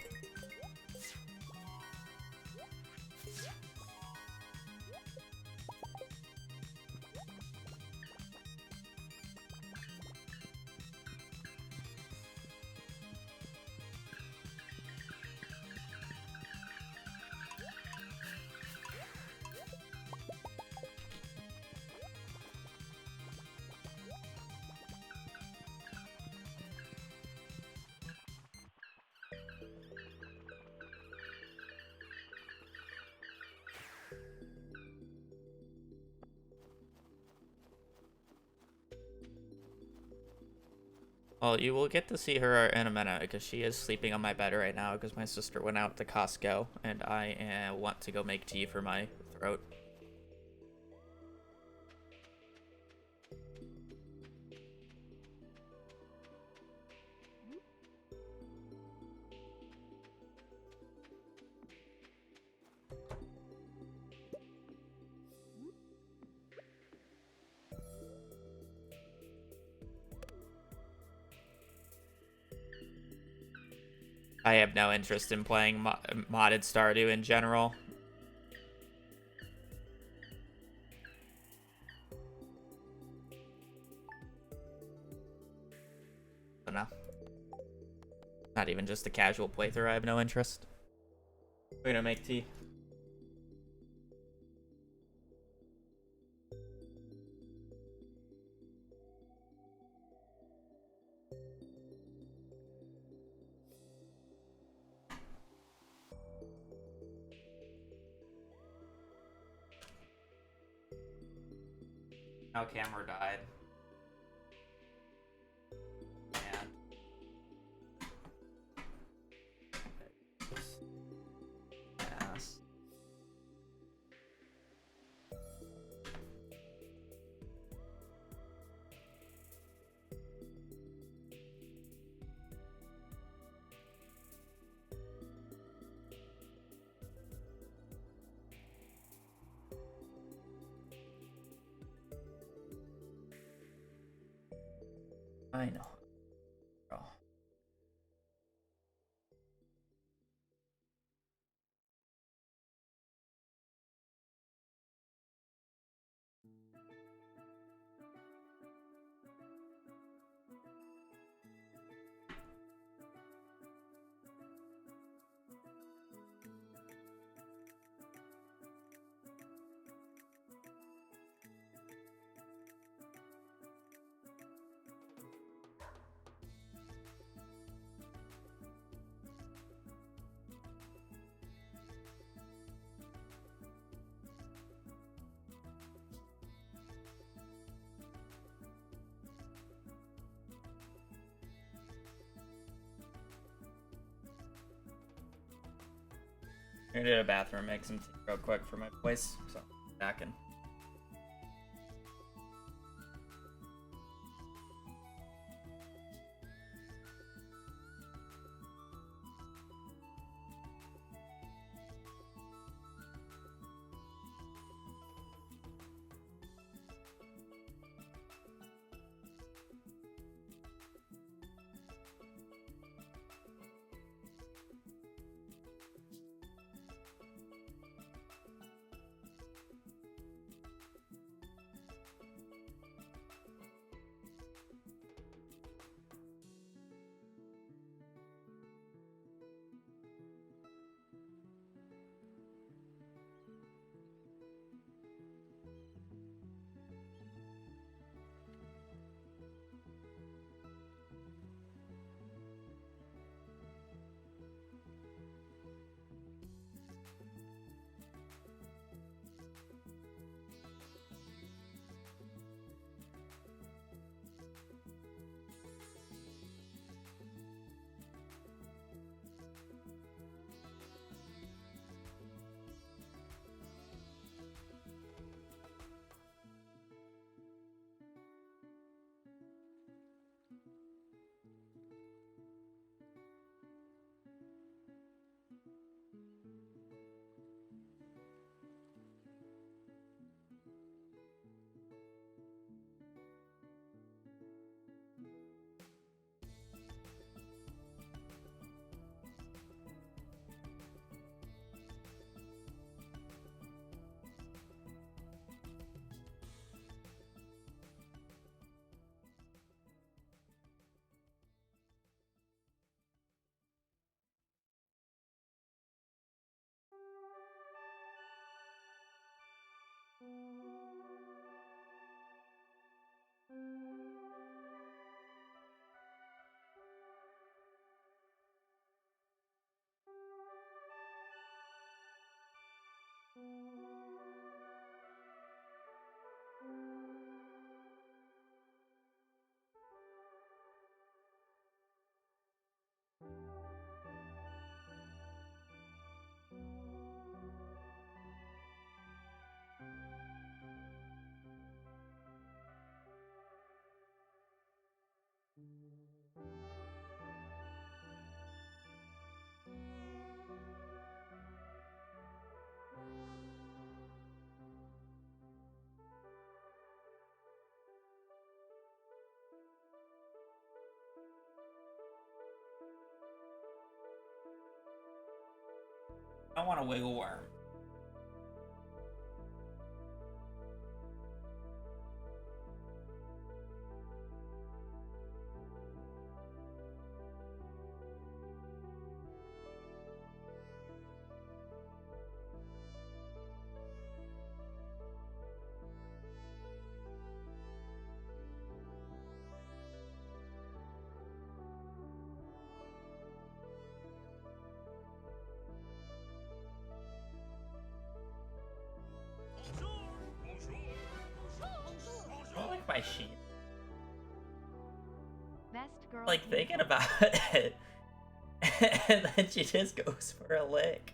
Well, you will get to see her in a minute because she is sleeping on my bed right now because my sister went out to Costco and I want to go make tea for my throat. I have no interest in playing modded Stardew in general. So no. Not even just a casual playthrough, I have no interest. We're gonna make tea. Now camera died. And yes. I know. Oh. gonna go to the bathroom, make some tea real quick for my voice, so back in. I want a wiggle worm. I don't like my sheet. Best girl Like thinking about it, and then she just goes for a lick.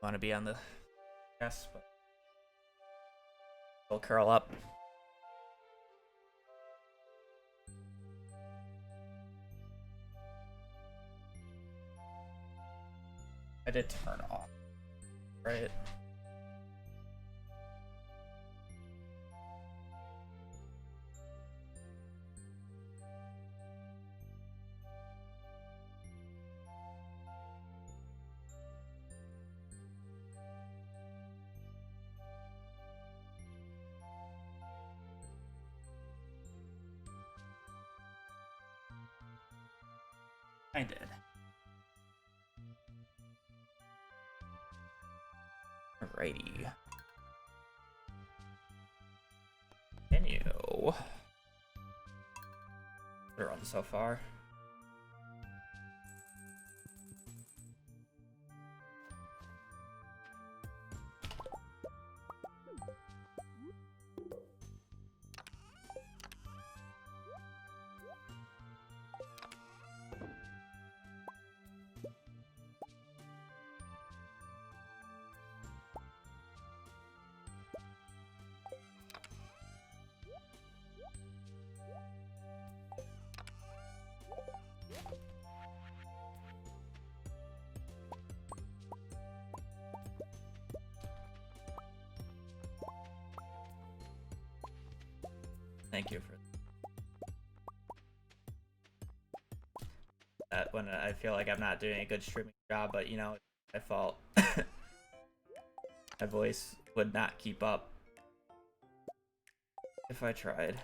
want to be on the yes, but we'll curl up. I did turn off, right? I did. Alrighty. Continue. Good run so far. Thank you for that. When I feel like I'm not doing a good streaming job, but you know, it's my fault. My voice would not keep up if I tried.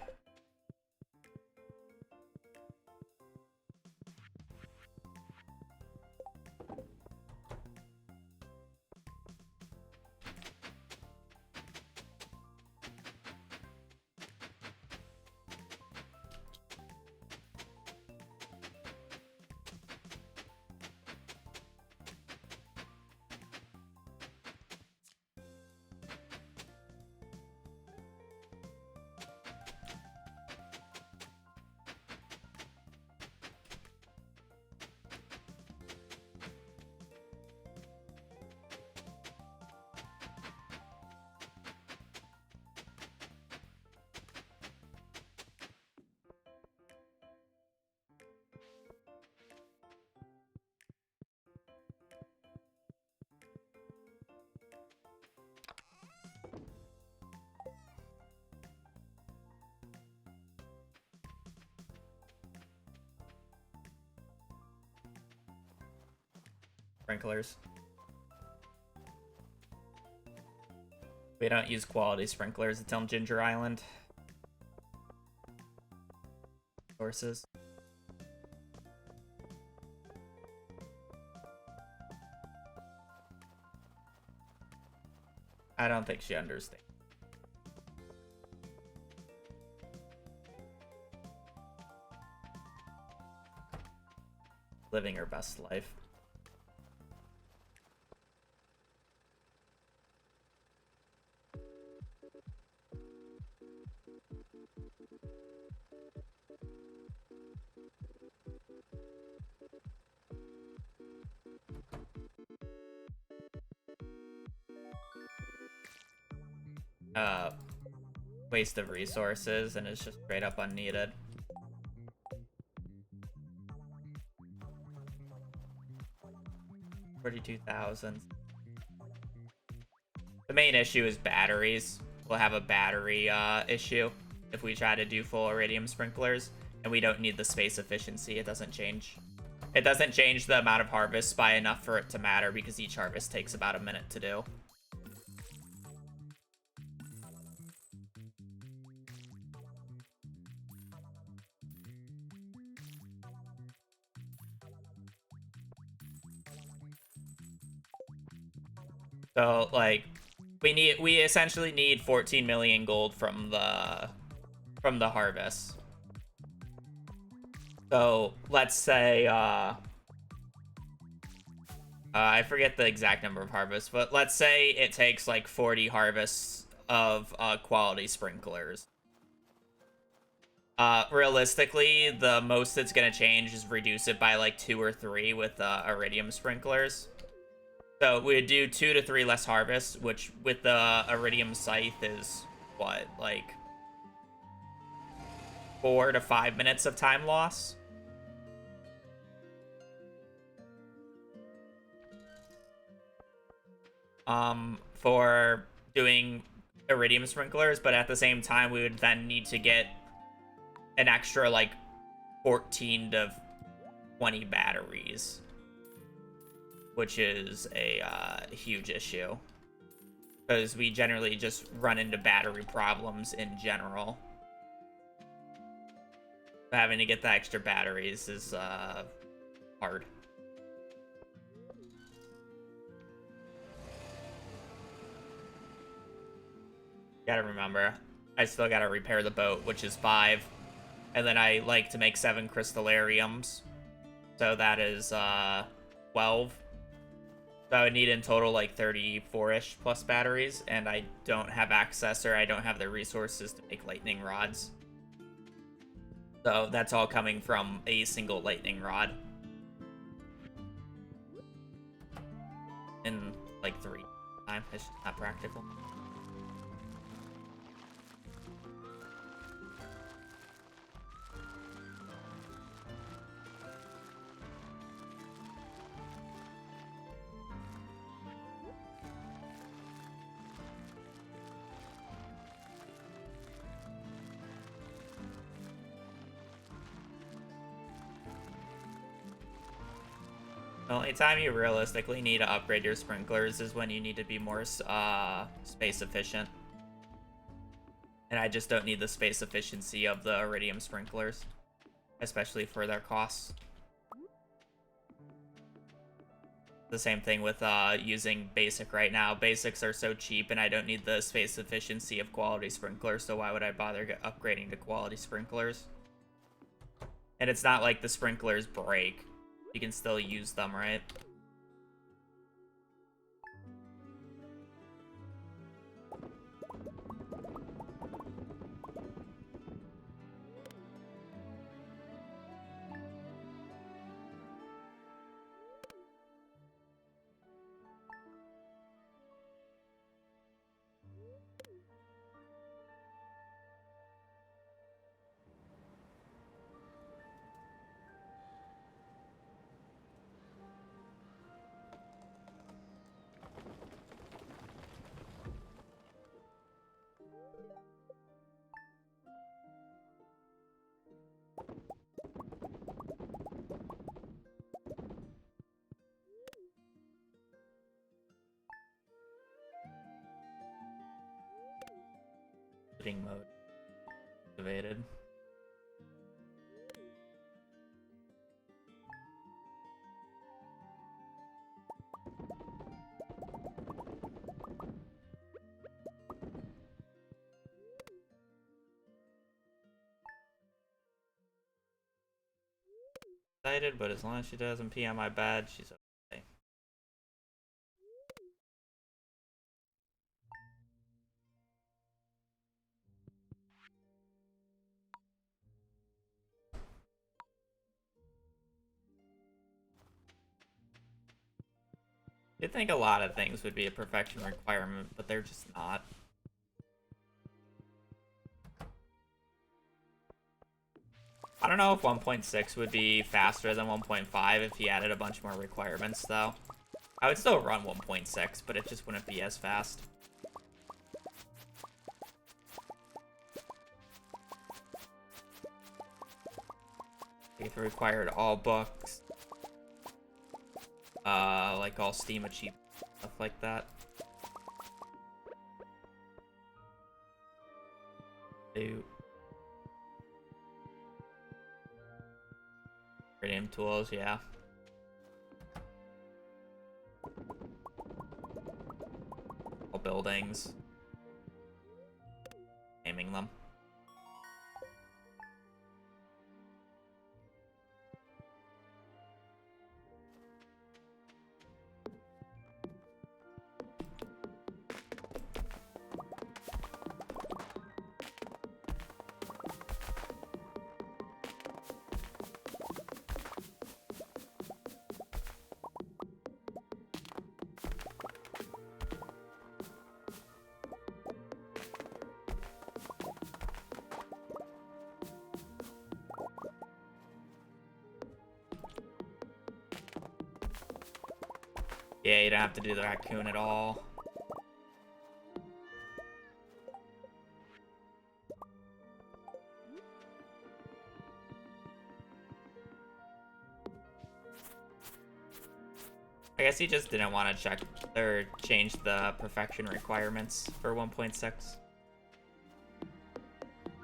Sprinklers. We don't use quality sprinklers. It's on Ginger Island. Sources. I don't think she understands. Living her best life. Waste of resources, and it's just straight up unneeded. $42,000. The main issue is batteries. We'll have a battery issue if we try to do full iridium sprinklers, and we don't need the space efficiency. It doesn't change. It doesn't change the amount of harvests by enough for it to matter, because each harvest takes about a minute to do. So, like, we essentially need 14 million gold from the harvest. So, let's say, I forget the exact number of harvests, but let's say it takes, like, 40 harvests of, quality sprinklers. Realistically, the most that's gonna change is reduce it by, like, 2 or 3 with, iridium sprinklers. So we would do 2 to 3 less harvests, which with the Iridium Scythe is what, like 4 to 5 minutes of time loss. For doing Iridium sprinklers, but at the same time we would then need to get an extra like 14 to 20 batteries, which is a huge issue because we generally just run into battery problems in general. Having to get the extra batteries is hard. Gotta remember, I still gotta repair the boat, which is 5. And then I like to make 7 crystallariums. So that is 12. So I would need in total like 34-ish plus batteries. And I don't have access, or I don't have the resources to make lightning rods. So that's all coming from a single lightning rod. In like 3 time. It's not practical. The only time you realistically need to upgrade your sprinklers is when you need to be more space efficient. And I just don't need the space efficiency of the Iridium sprinklers, especially for their costs. The same thing with using basic right now. Basics are so cheap and I don't need the space efficiency of quality sprinklers, so why would I bother upgrading to quality sprinklers? And it's not like the sprinklers break. You can still use them, right? Mode activated. Excited, but as long as she doesn't pee on my bed, she's okay. You'd think a lot of things would be a perfection requirement, but they're just not. I don't know if 1.6 would be faster than 1.5 if he added a bunch more requirements, though. I would still run 1.6, but it just wouldn't be as fast. If it required all books, like all Steam achievements, stuff like that. Iridium tools, yeah. All buildings. Naming them. Yeah, you don't have to do the raccoon at all. I guess he just didn't want to check or change the perfection requirements for 1.6.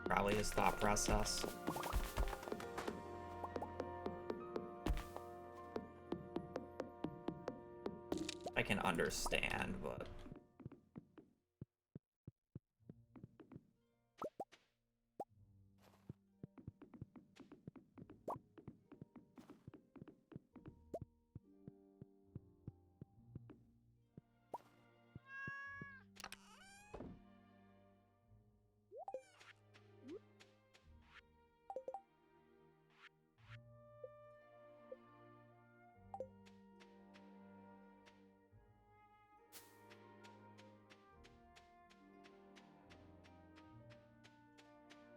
Probably his thought process. I can understand, but...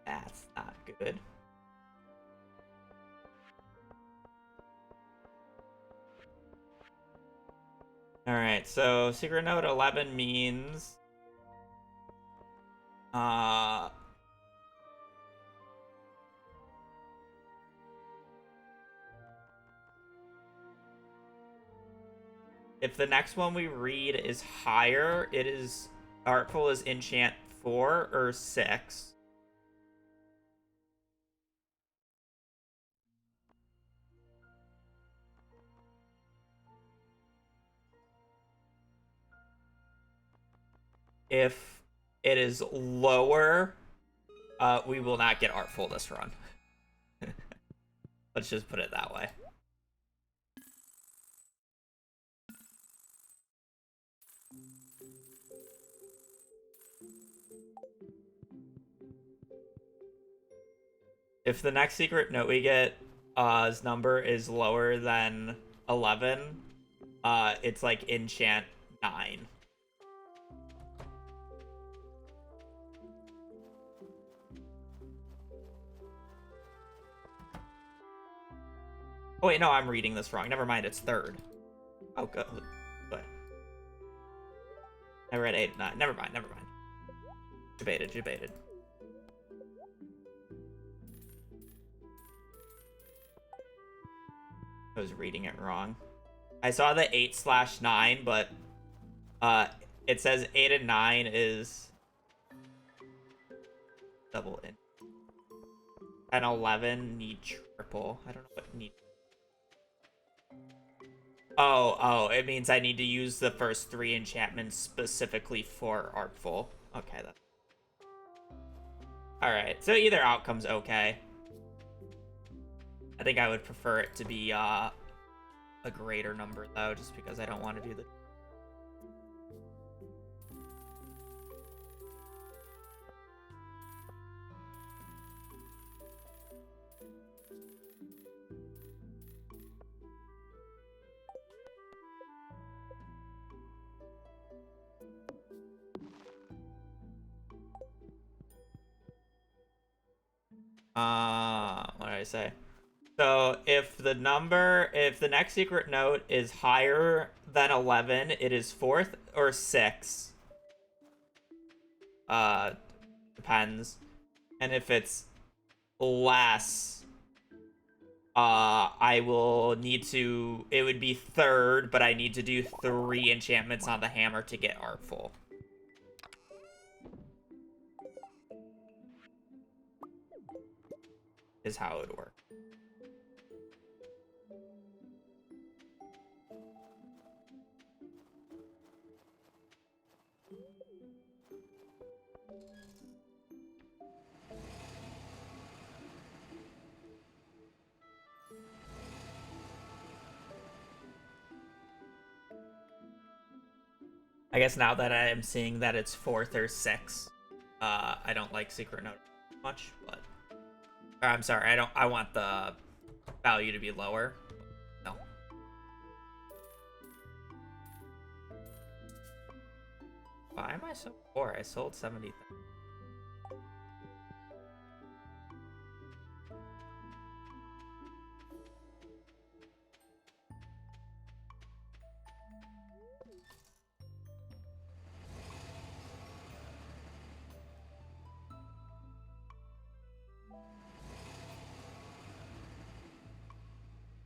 That's not good. Alright, so secret note 11 means... if the next one we read is higher, it is... Artful is enchant 4 or 6. If it is lower, we will not get Artful this run. Let's just put it that way. If the next secret note we get, his number is lower than 11, it's like enchant 9. Oh wait, no, I'm reading this wrong. Never mind, it's 3rd. Oh, good. But I read 8, 9. Never mind, never mind. Debated. I was reading it wrong. I saw the 8/9, but it says 8 and 9 is double in. And 11 need triple. I don't know what need. Oh, it means I need to use the first 3 enchantments specifically for Artful. Okay, then. Alright, so either outcome's okay. I think I would prefer it to be a greater number, though, just because I don't want to do the... what did I say? So if the next secret note is higher than 11, it is 4th or 6th. Depends. And if it's less, I will need to, it would be 3rd, but I need to do 3 enchantments on the hammer to get Artful. Is how it would work. I guess now that I am seeing that it's 4th or 6th, I don't like secret note much, but... Or, I'm sorry, I want the value to be lower. No. Why am I so poor? I sold 70,000.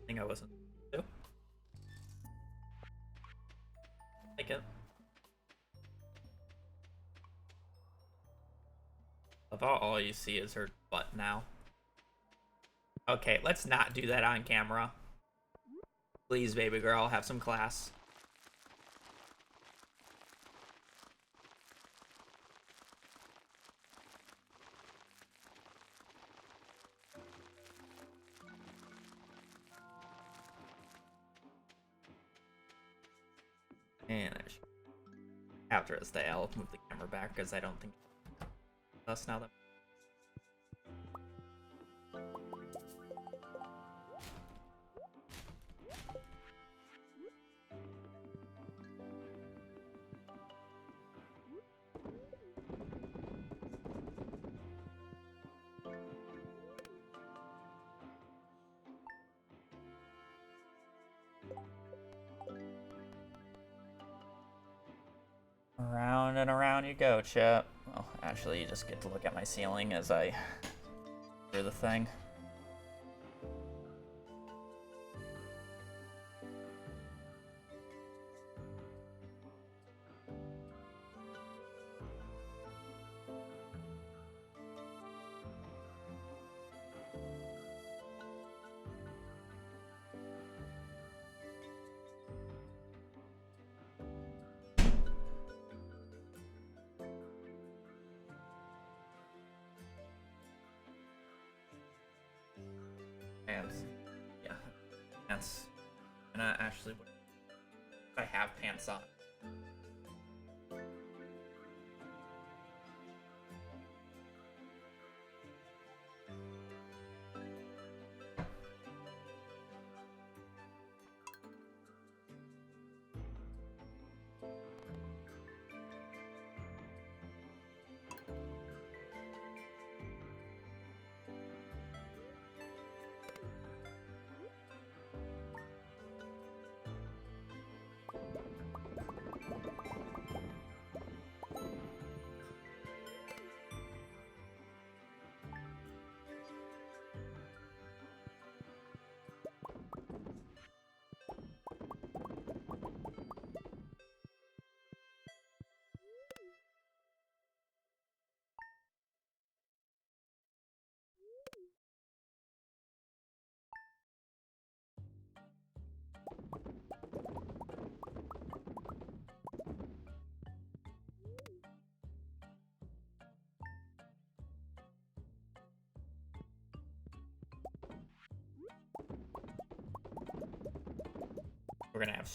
think I wasn't. Like it. About all you see is her butt now. Okay, let's not do that on camera. Please, baby girl, have some class. And after this day, I'll move the camera back because I don't think us now that. Around and around you go, Chip. Well, actually, you just get to look at my ceiling as I do the thing. Pants. Yeah, pants. And I actually would. I have pants on. We're gonna have.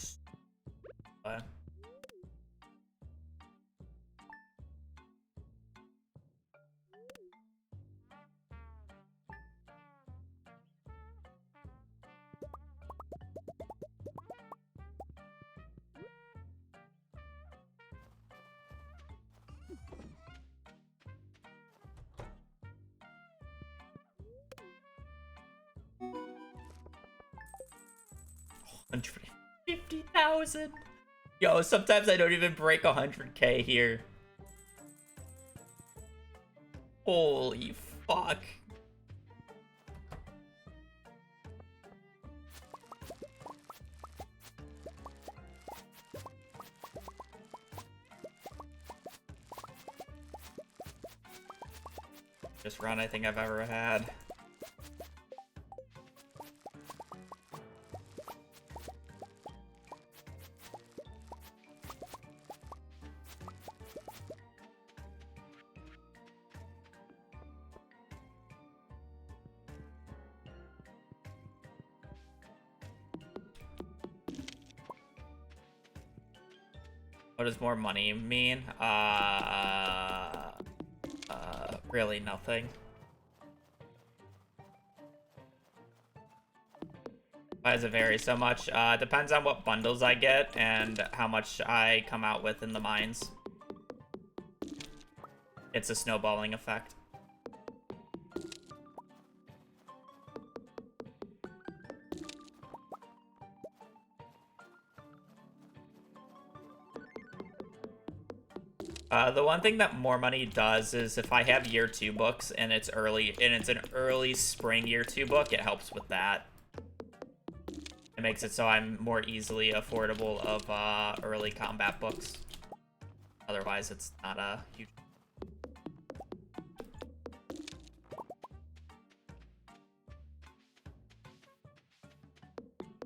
$150,000. Yo, sometimes I don't even break 100K here. Holy fuck. Just run I think I've ever had. What does more money mean? Really nothing. Why does it vary so much? Depends on what bundles I get and how much I come out with in the mines. It's a snowballing effect. The one thing that more money does is if I have year 2 books and it's early and it's an early spring year 2 book, it helps with that. It makes it so I'm more easily affordable of early combat books. Otherwise, it's not a huge...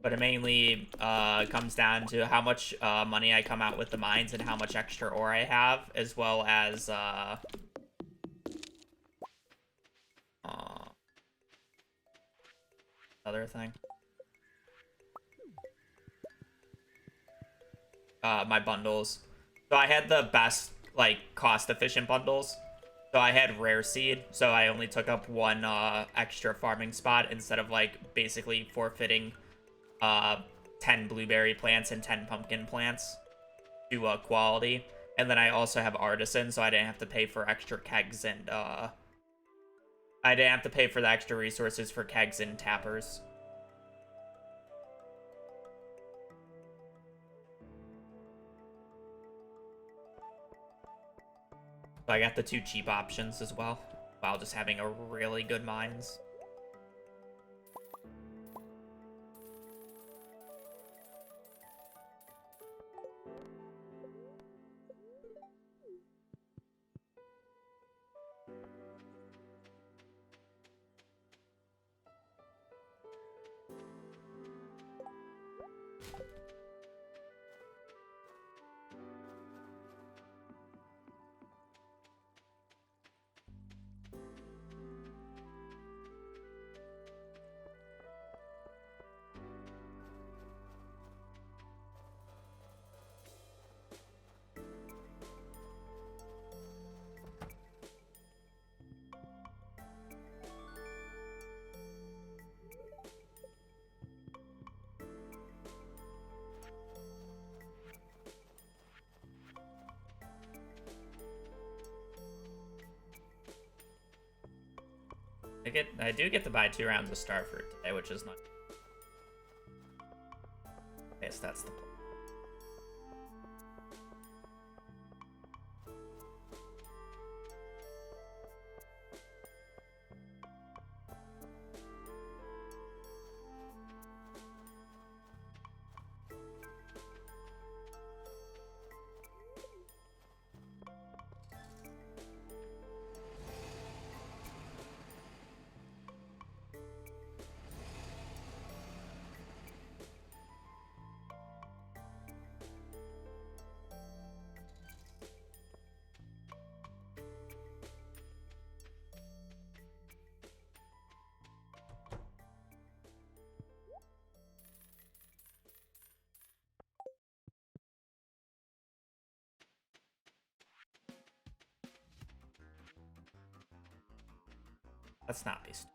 But it mainly comes down to how much money I come out with the mines and how much extra ore I have, as well as other thing. My bundles. So I had the best, like, cost-efficient bundles. So I had rare seed, so I only took up one extra farming spot instead of, like, basically forfeiting 10 blueberry plants and 10 pumpkin plants to quality. And then I also have artisan, so I didn't have to pay for extra kegs and I didn't have to pay for the extra resources for kegs and tappers. So I got the 2 cheap options as well, while just having a really good mines. I do get to buy 2 rounds of starfruit today, which is not... I guess that's the plan. Let's not be stupid.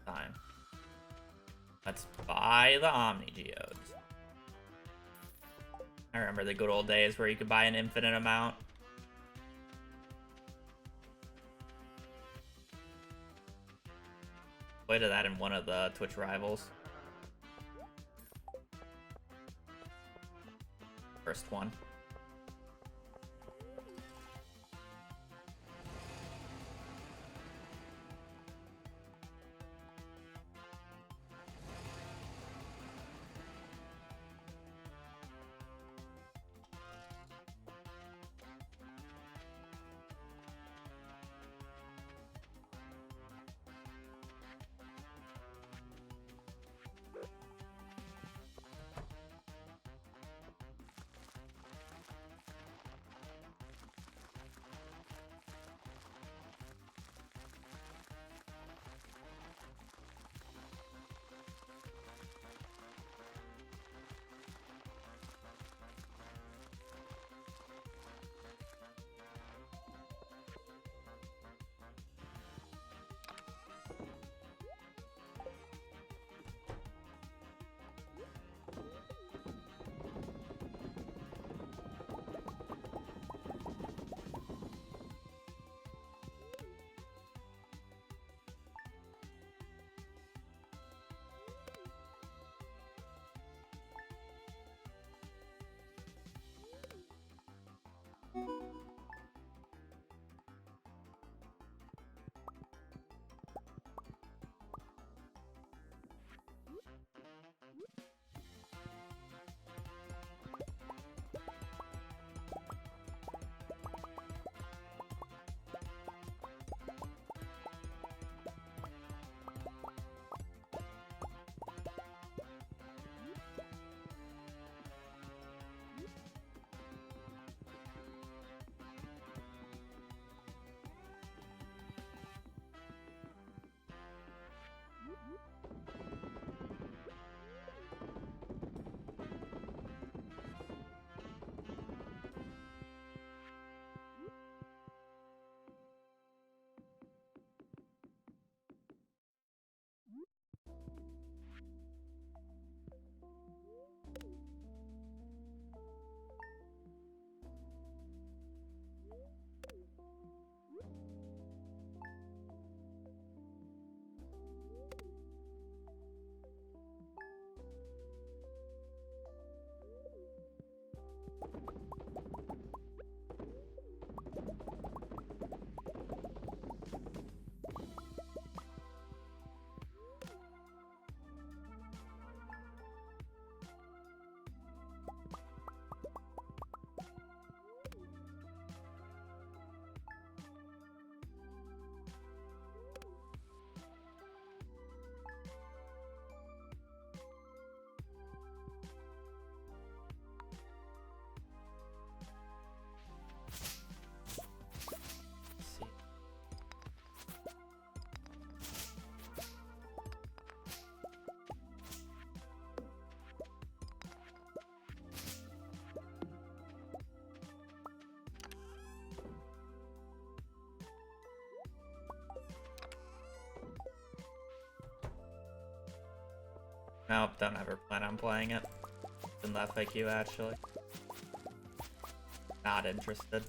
Fine. Let's buy the Omni Geodes. I remember the good old days where you could buy an infinite amount. Played that in one of the Twitch rivals. First one. Nope, don't ever plan on playing it. In that FAQ, actually. Not interested.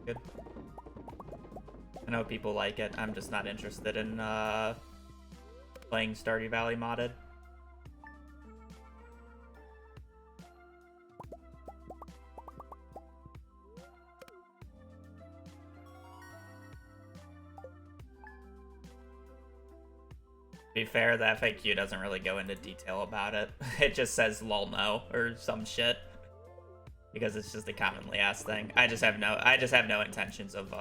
Good. I know people like it. I'm just not interested in playing Stardew Valley modded. To be fair, the FAQ doesn't really go into detail about it. It just says lol no or some shit. Because it's just a commonly asked thing. I just have no intentions of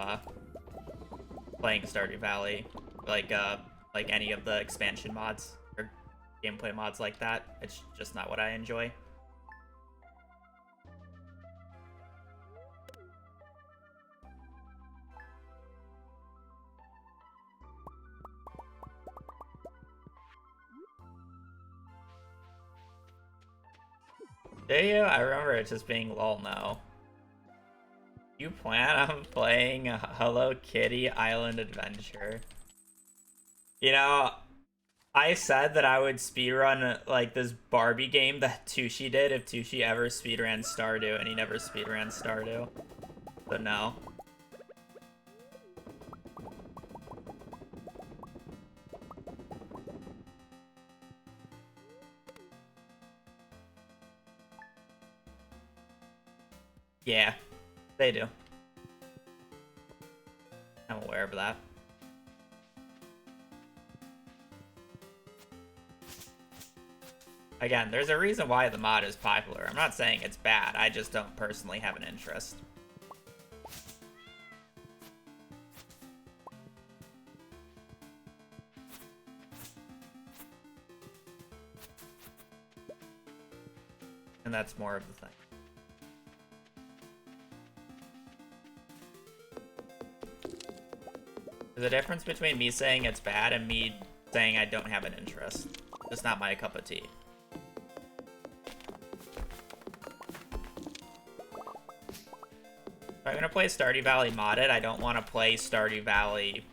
playing Stardew Valley, like any of the expansion mods or gameplay mods like that. It's just not what I enjoy. Do you? I remember it just being lol no. You plan on playing Hello Kitty Island Adventure? You know, I said that I would speedrun like this Barbie game that Tushi did if Tushi ever speedran Stardew, and he never speedran Stardew. But no. Yeah, they do. I'm aware of that. Again, there's a reason why the mod is popular. I'm not saying it's bad, I just don't personally have an interest. And that's more of the thing. There's a difference between me saying it's bad and me saying I don't have an interest. It's not my cup of tea. If I'm gonna play Stardew Valley modded, I don't want to play Stardew Valley,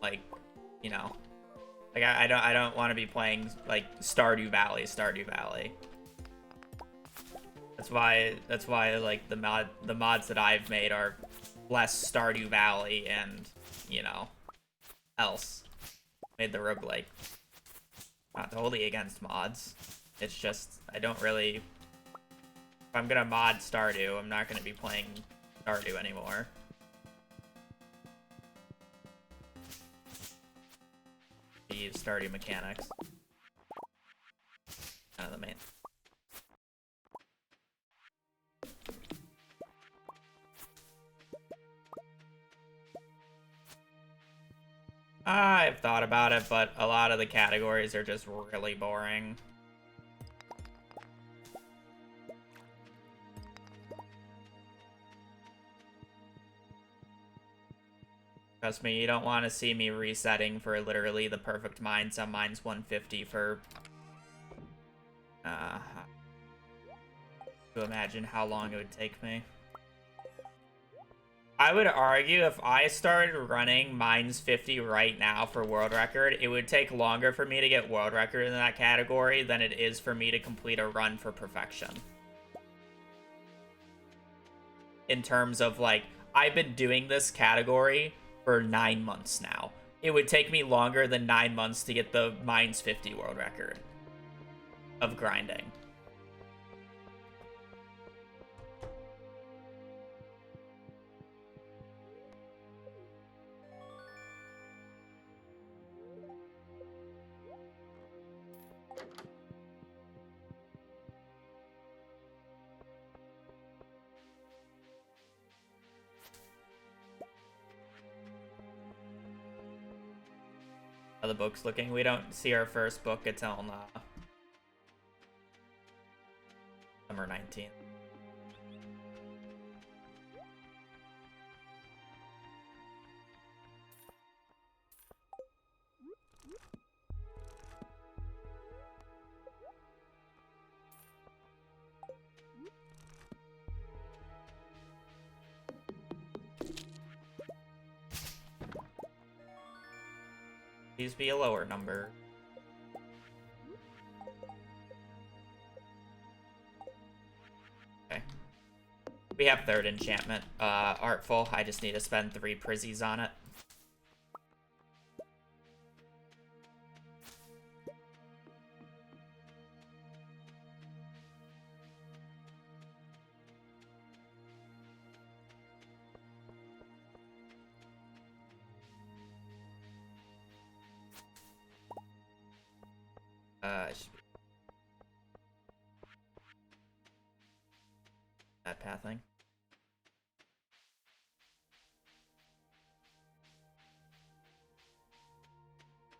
like, you know, like I don't want to be playing like Stardew Valley. That's why like the mods that I've made are less Stardew Valley and, you know, else. Made the roguelike. Not totally against mods. It's just, I don't really... If I'm gonna mod Stardew, I'm not gonna be playing Stardew anymore. Use Stardew mechanics. Kind of the main. I've thought about it, but a lot of the categories are just really boring. Trust me, you don't want to see me resetting for literally the perfect mines on mines 150 for... to imagine how long it would take me. I would argue if I started running mines 50 right now for world record, it would take longer for me to get world record in that category than it is for me to complete a run for perfection. In terms of, like, I've been doing this category for 9 months now. It would take me longer than 9 months to get the mines 50 world record of grinding. How the book's looking. We don't see our first book until summer 19th. Please be a lower number. Okay. We have third enchantment. Artful. I just need to spend 3 prizzies on it. Should be that pathing.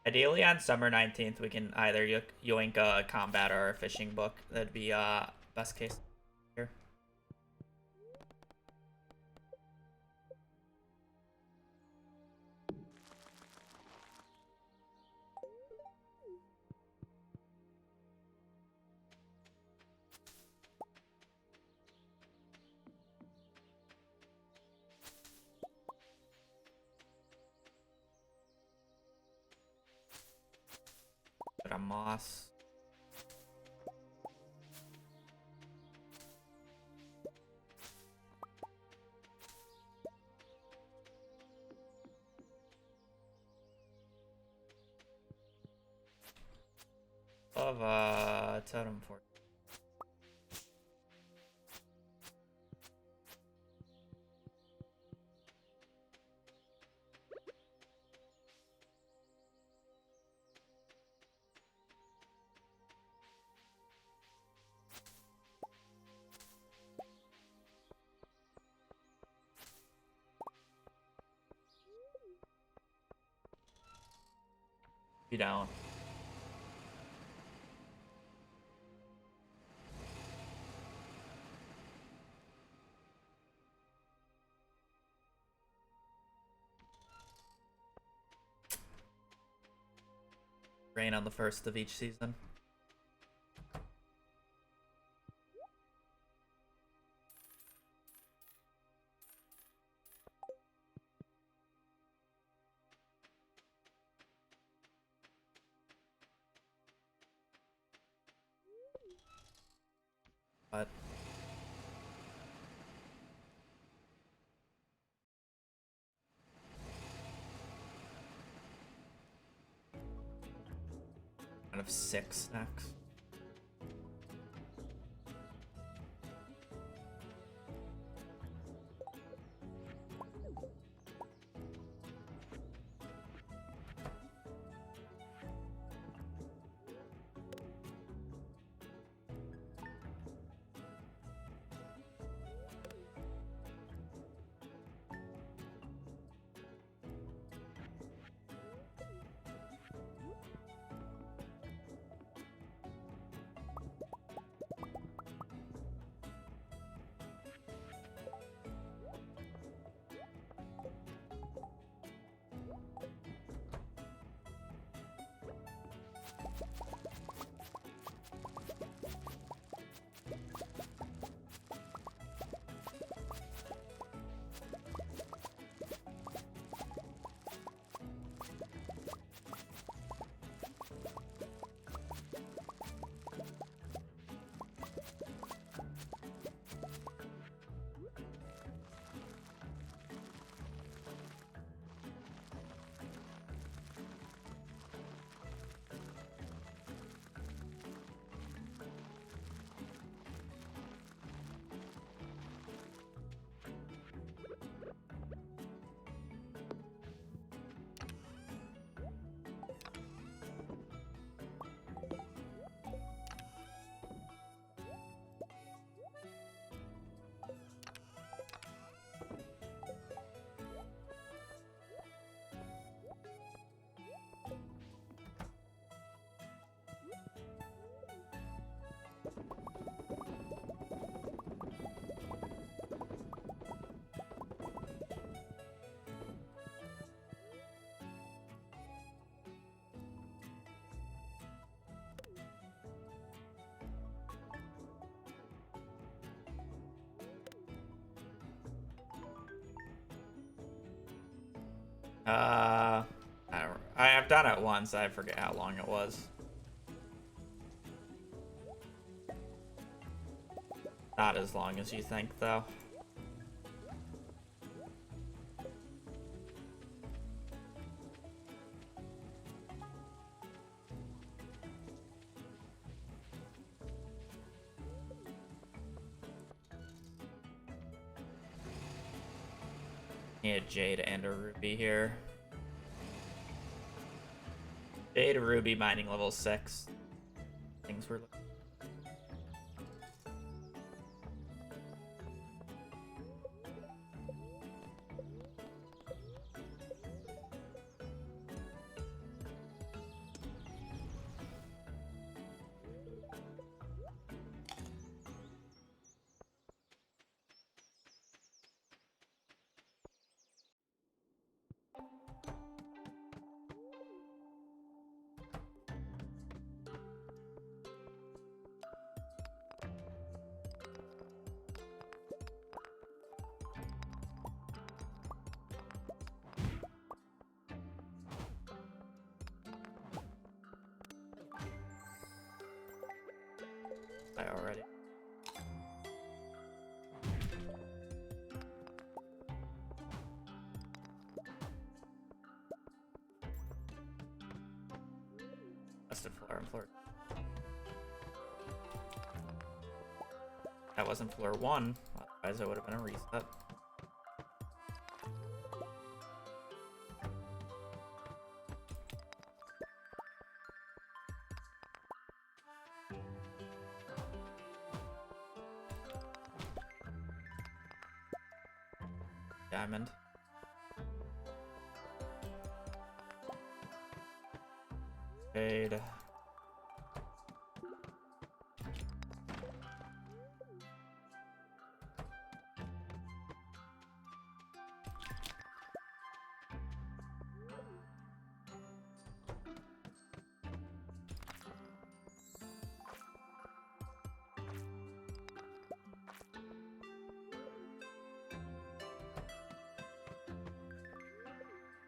Ideally on summer 19th we can either yoink a combat or a fishing book. That'd be best case here. A moss. Of totem fort. You don't. Rain on the first of each season. But kind of 6 next. I've done it once. I forget how long it was. Not as long as you think, though. Need a Jade and a Ruby here. Jade, Ruby, mining level 6. Things were. Already. Busted floor and floor. That wasn't floor 1, otherwise it would have been a reset. Diamond. Jade.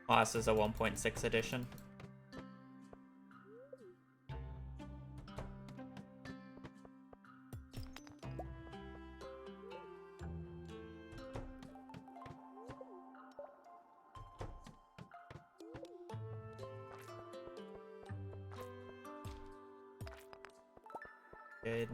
Moss is a 1.6 edition. Good.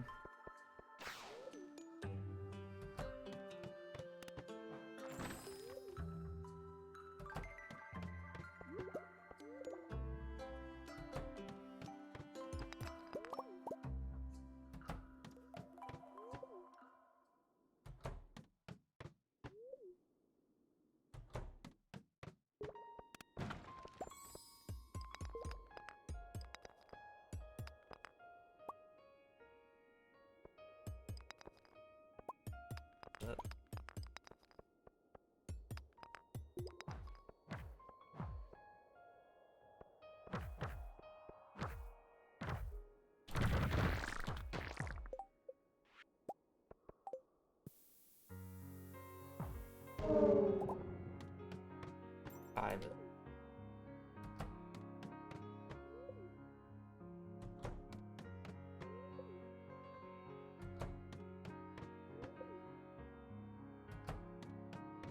Five.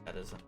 That isn't.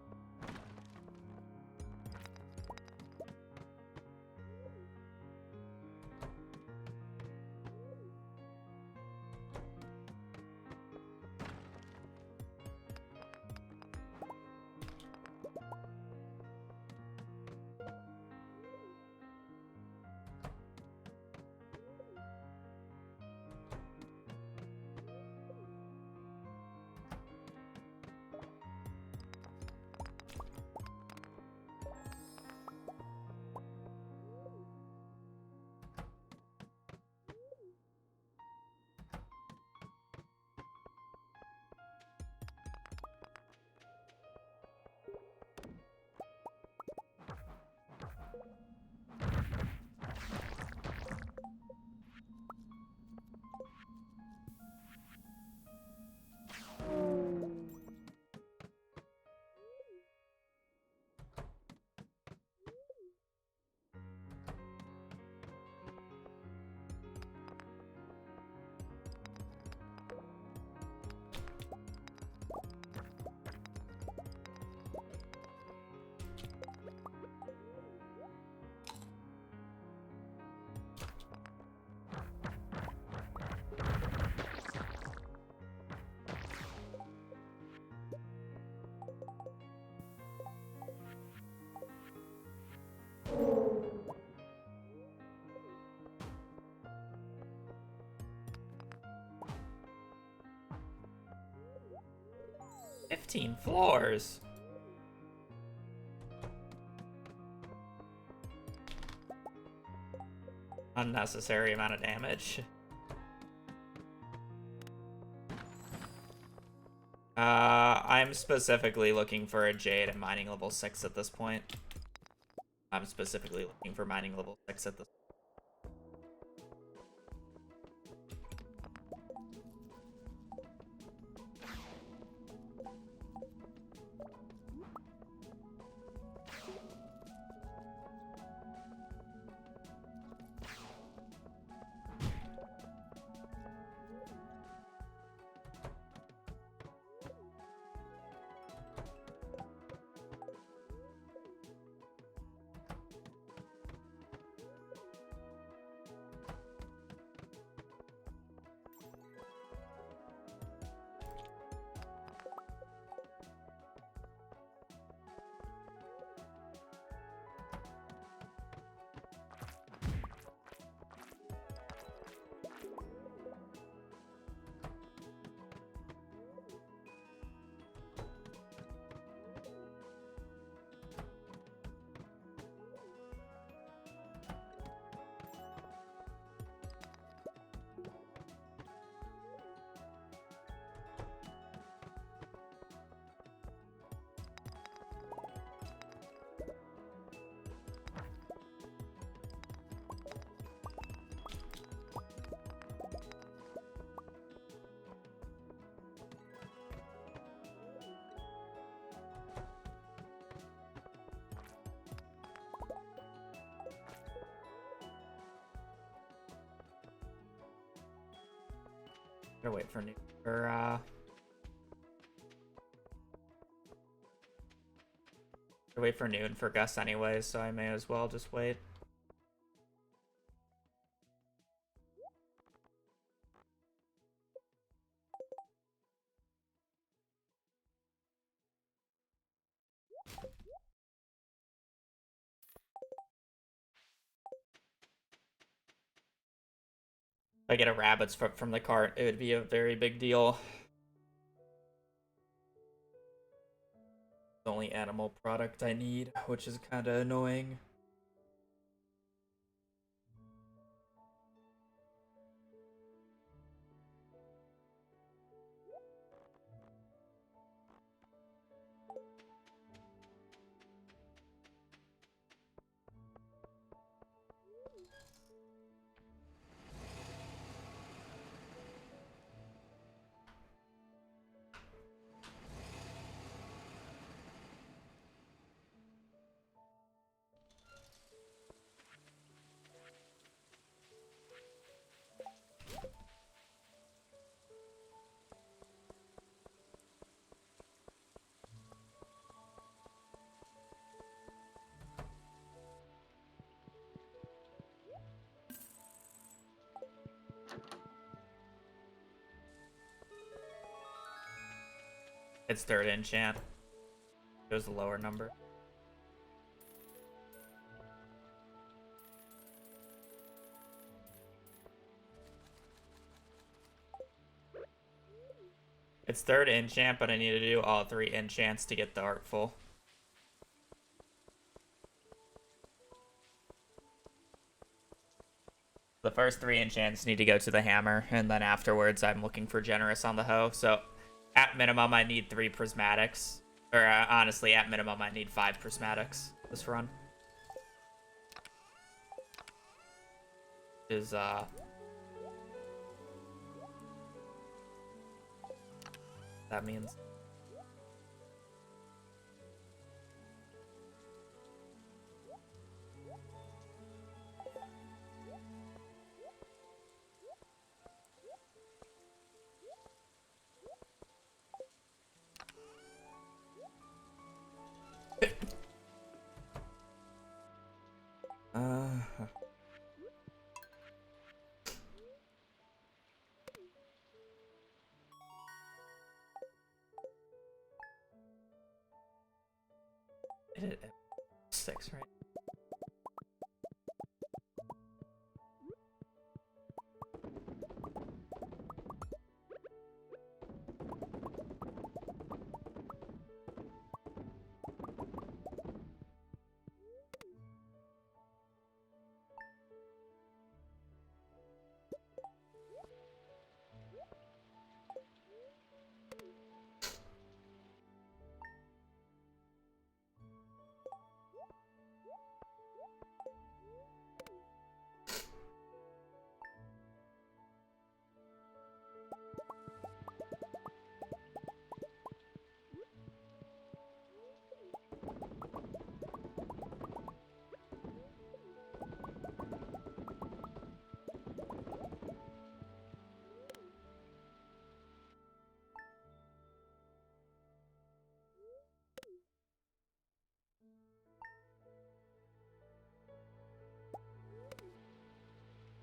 15 floors. Unnecessary amount of damage. I'm specifically looking for a Jade at mining level 6 at this point. I'm specifically looking for mining level 6 at this point. Gotta wait for noon for Gus anyways, so I may as well just wait. If I get a rabbit's foot from the cart, it would be a very big deal. The only animal product I need, which is kind of annoying. It's third enchant. It was the lower number. It's third enchant, but I need to do all 3 enchants to get the Artful. The first 3 enchants need to go to the hammer, and then afterwards I'm looking for Generous on the hoe. So at minimum I need 3 prismatics. Or honestly, at minimum I need 5 prismatics this run. Is that means it 6, right?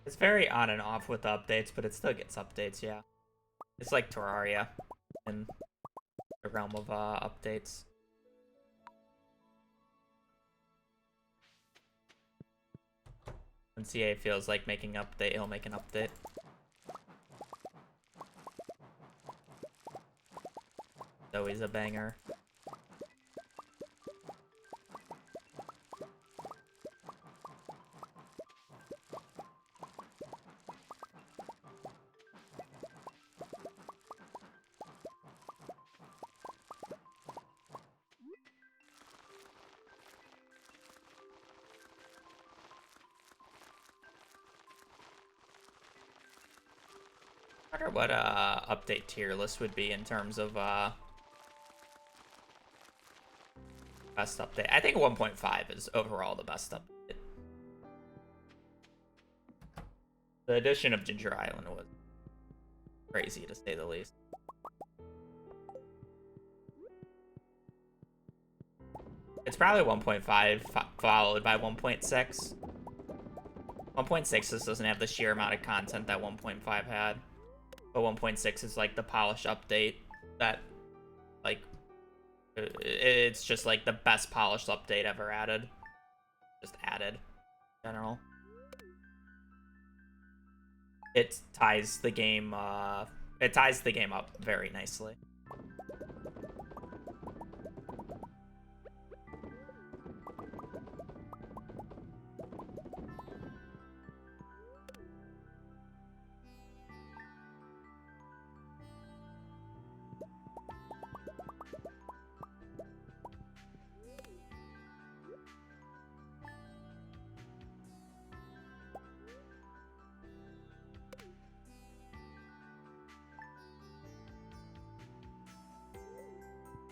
It's very on and off with updates, but it still gets updates, yeah. It's like Terraria in the realm of updates. When CA feels like making an update, he'll make an update. It's always a banger. I wonder what update tier list would be in terms of best update. I think 1.5 is overall the best update. The addition of Ginger Island was crazy to say the least. It's probably 1.5 followed by 1.6. 1.6 just doesn't have the sheer amount of content that 1.5 had. But 1.6 is like the polished update that, like, it's just like the best polished update ever added. Just added in general. It ties the game up very nicely.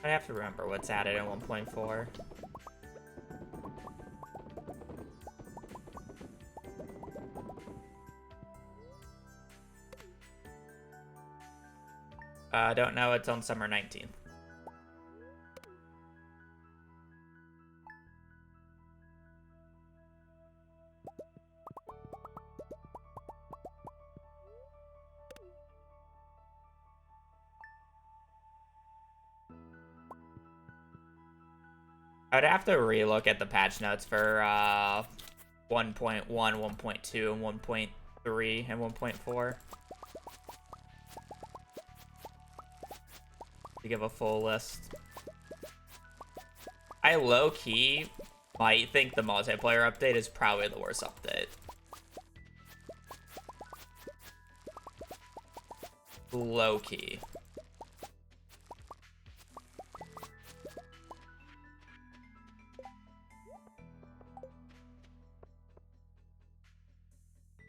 I have to remember what's added in 1.4. I don't know. It's on summer 19th. I'd have to relook at the patch notes for 1.1, 1.2, and 1.3, and 1.4 to give a full list. I low-key might think the multiplayer update is probably the worst update. Low-key.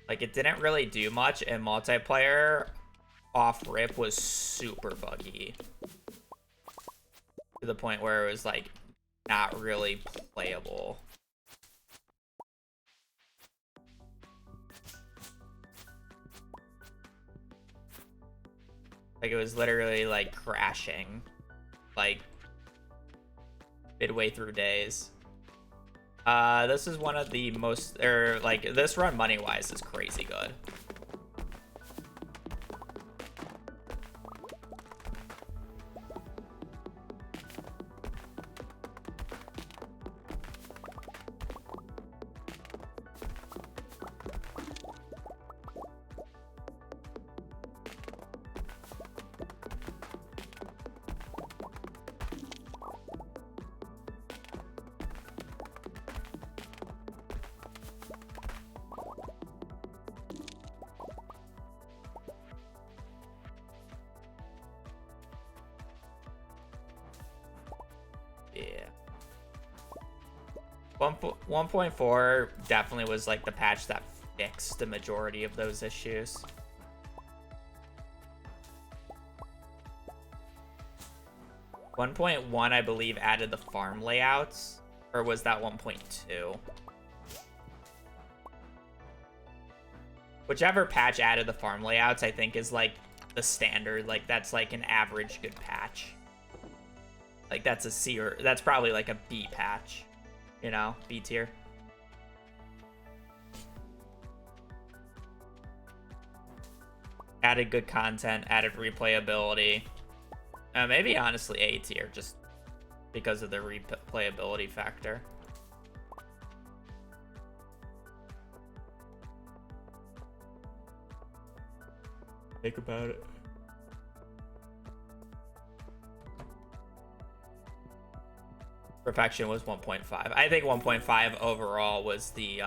Like, it didn't really do much, and multiplayer off-rip was super buggy. To the point where it was, like, not really playable. Like, it was literally, like, crashing. Like, midway through days. This is one of the most, like, this run money-wise is crazy good. Yeah. 1.4 definitely was like the patch that fixed the majority of those issues. One 1.1, I believe, added the farm layouts, or was that 1.2? Whichever patch added the farm layouts, I think, is like the standard. Like, that's like an average good patch. Like, that's a C, or that's probably like a B patch, you know, B tier. Added good content, added replayability. Maybe honestly A tier, just because of the replayability factor. Think about it. Perfection was 1.5. I think 1.5 overall was the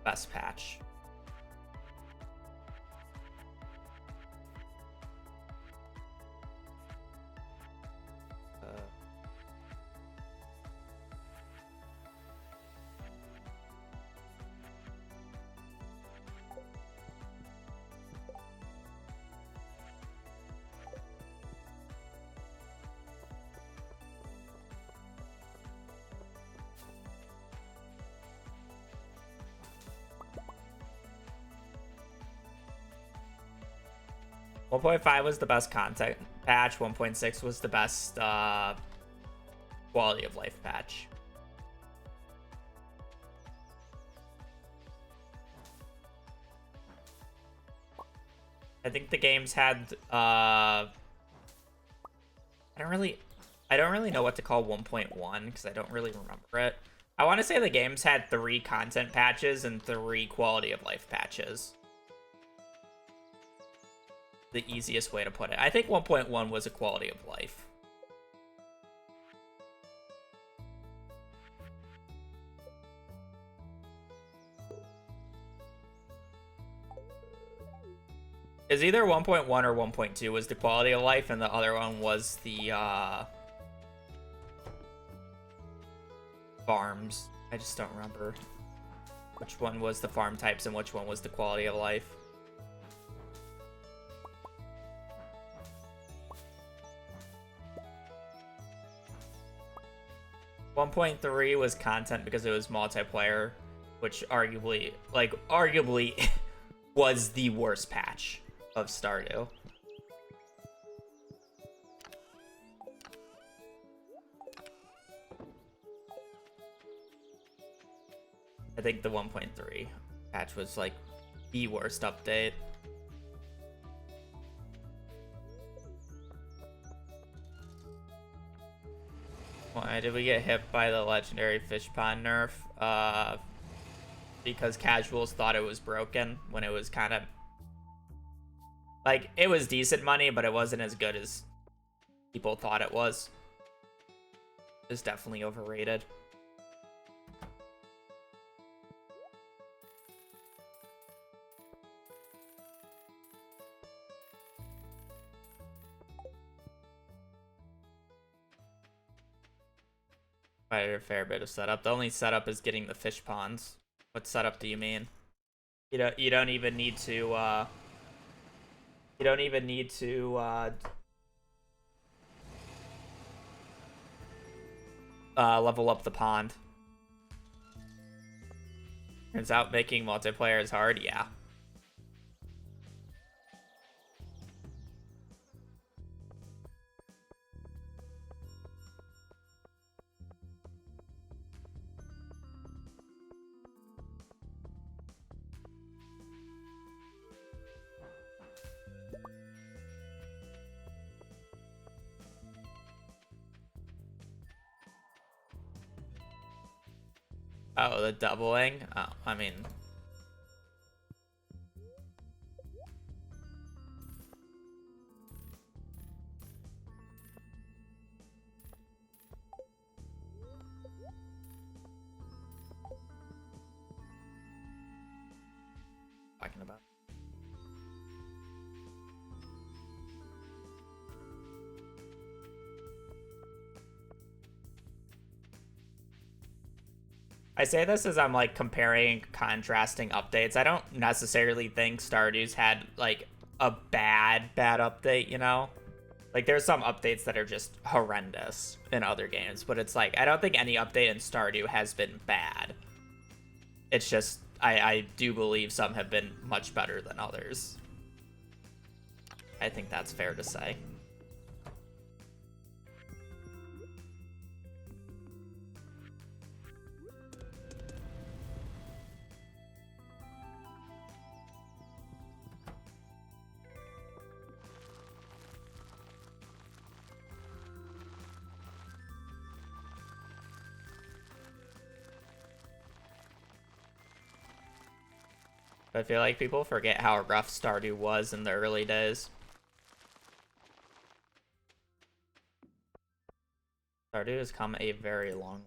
best patch. One 1.5 was the best content patch. 1.6 was the best quality of life patch. I think the games had I don't really know what to call 1.1 because I don't really remember it. I want to say the games had 3 content patches and 3 quality of life patches. The easiest way to put it. I think 1.1 was a quality of life. Is either 1.1 or 1.2 was the quality of life, and the other one was the farms. I just don't remember which one was the farm types and which one was the quality of life. 1.3 was content because it was multiplayer, which arguably was the worst patch of Stardew. I think the 1.3 patch was like the worst update. Why did we get hit by the legendary fish pond nerf? Because casuals thought it was broken when it was kind of like, it was decent money, but it wasn't as good as people thought it was. It was definitely overrated. I did a fair bit of setup. The only setup is getting the fish ponds. What setup do you mean? You don't even need to level up the pond. Turns out making multiplayer is hard, yeah. Oh, the doubling? Oh, I mean... talking about. I say this as I'm like comparing, contrasting updates. I don't necessarily think Stardew's had like a bad update, you know? Like there's some updates that are just horrendous in other games, but it's like I don't think any update in Stardew has been bad. It's just I do believe some have been much better than others. I think that's fair to say. I feel like people forget how rough Stardew was in the early days. Stardew has come a very long way.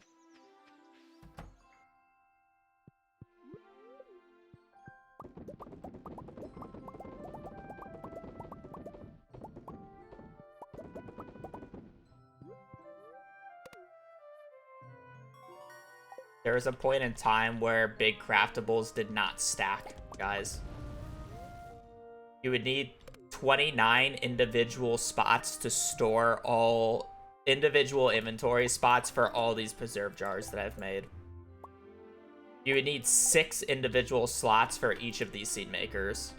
There was a point in time where big craftables did not stack, guys. You would need 29 individual spots to store all individual inventory spots for all these preserve jars that I've made. You would need 6 individual slots for each of these seed makers.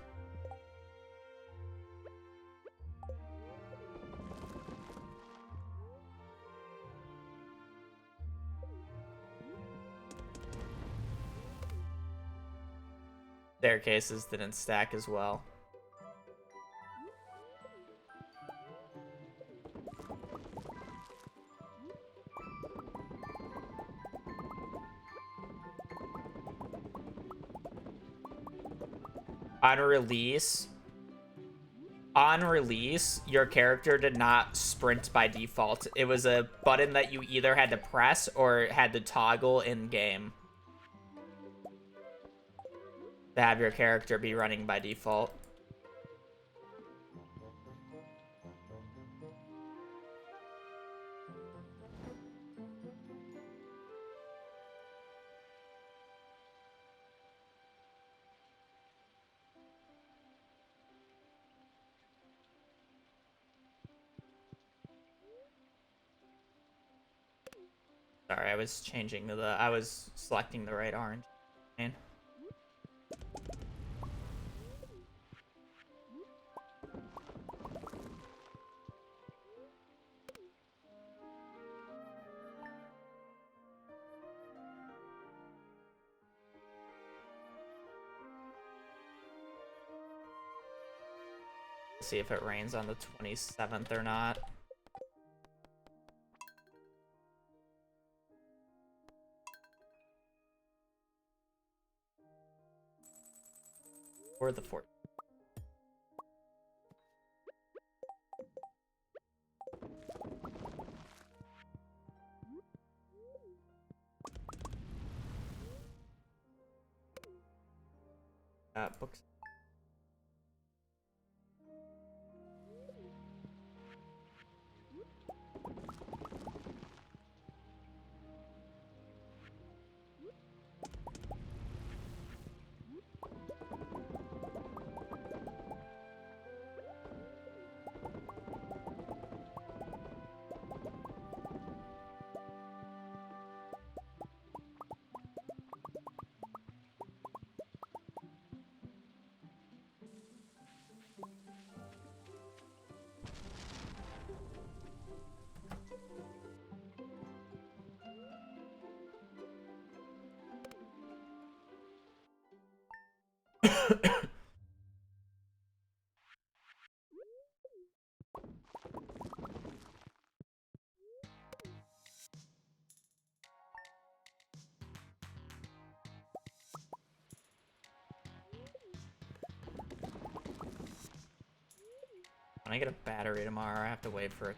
Staircases didn't stack as well. On release, your character did not sprint by default. It was a button that you either had to press or had to toggle in game to have your character be running by default. Sorry, I was changing I was selecting the right orange. See if it rains on the 27th or not. Or the 4th. Books. When I get a battery tomorrow, I have to wait for it.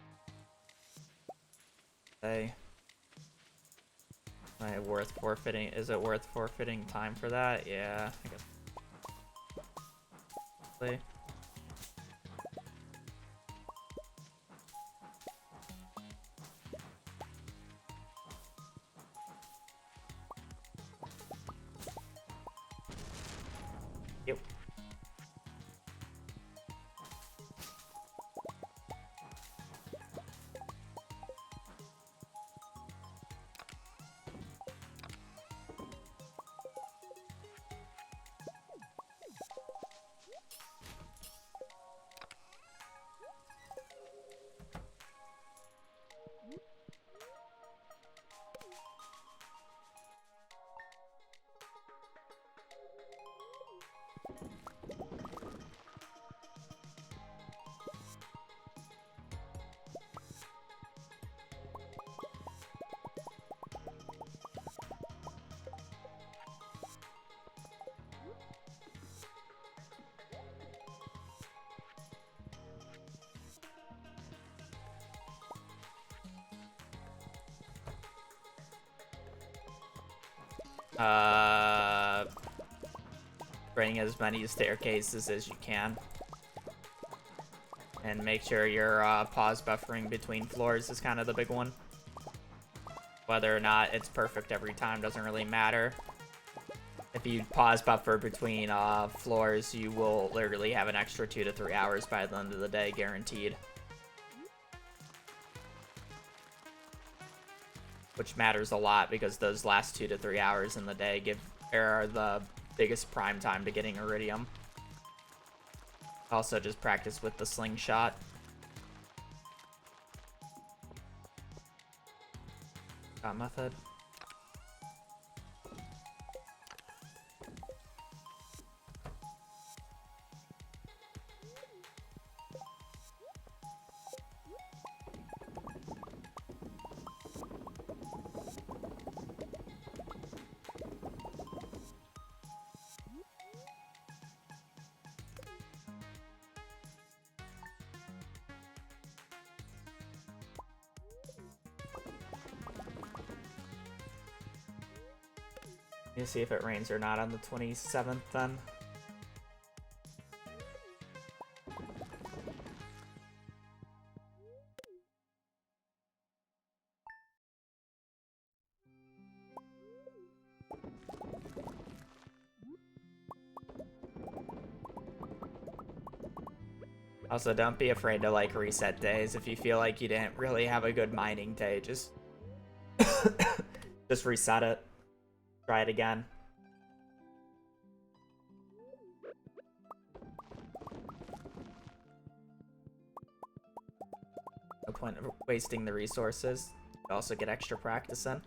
Say, am I worth forfeiting? Is it worth forfeiting time for that? Yeah, I guess. Play. Yep. Bring as many staircases as you can. And make sure your pause buffering between floors is kind of the big one. Whether or not it's perfect every time doesn't really matter. If you pause buffer between floors, you will literally have an extra 2 to 3 hours by the end of the day, guaranteed. Which matters a lot because those last 2 to 3 hours in the day are the biggest prime time to getting iridium. Also, just practice with the slingshot. Method. You see if it rains or not on the 27th then. Also, don't be afraid to like reset days. If you feel like you didn't really have a good mining day, just just reset it. Try it again. No point of wasting the resources. You also get extra practice in.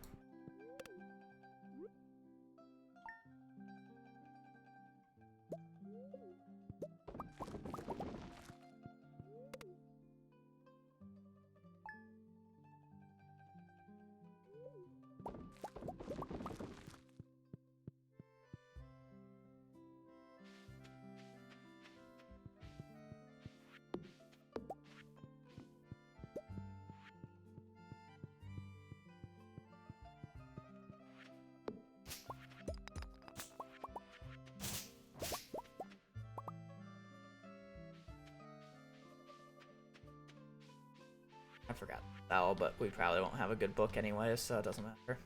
I forgot that, but we probably won't have a good book anyway, so it doesn't matter.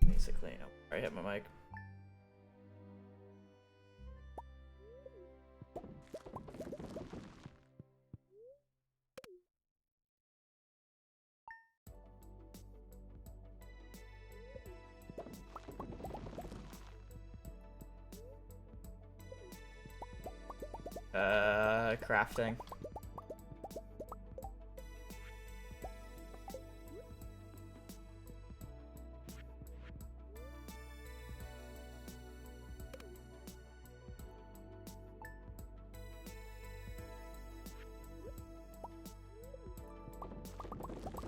Basically, I hit my mic. Crafting.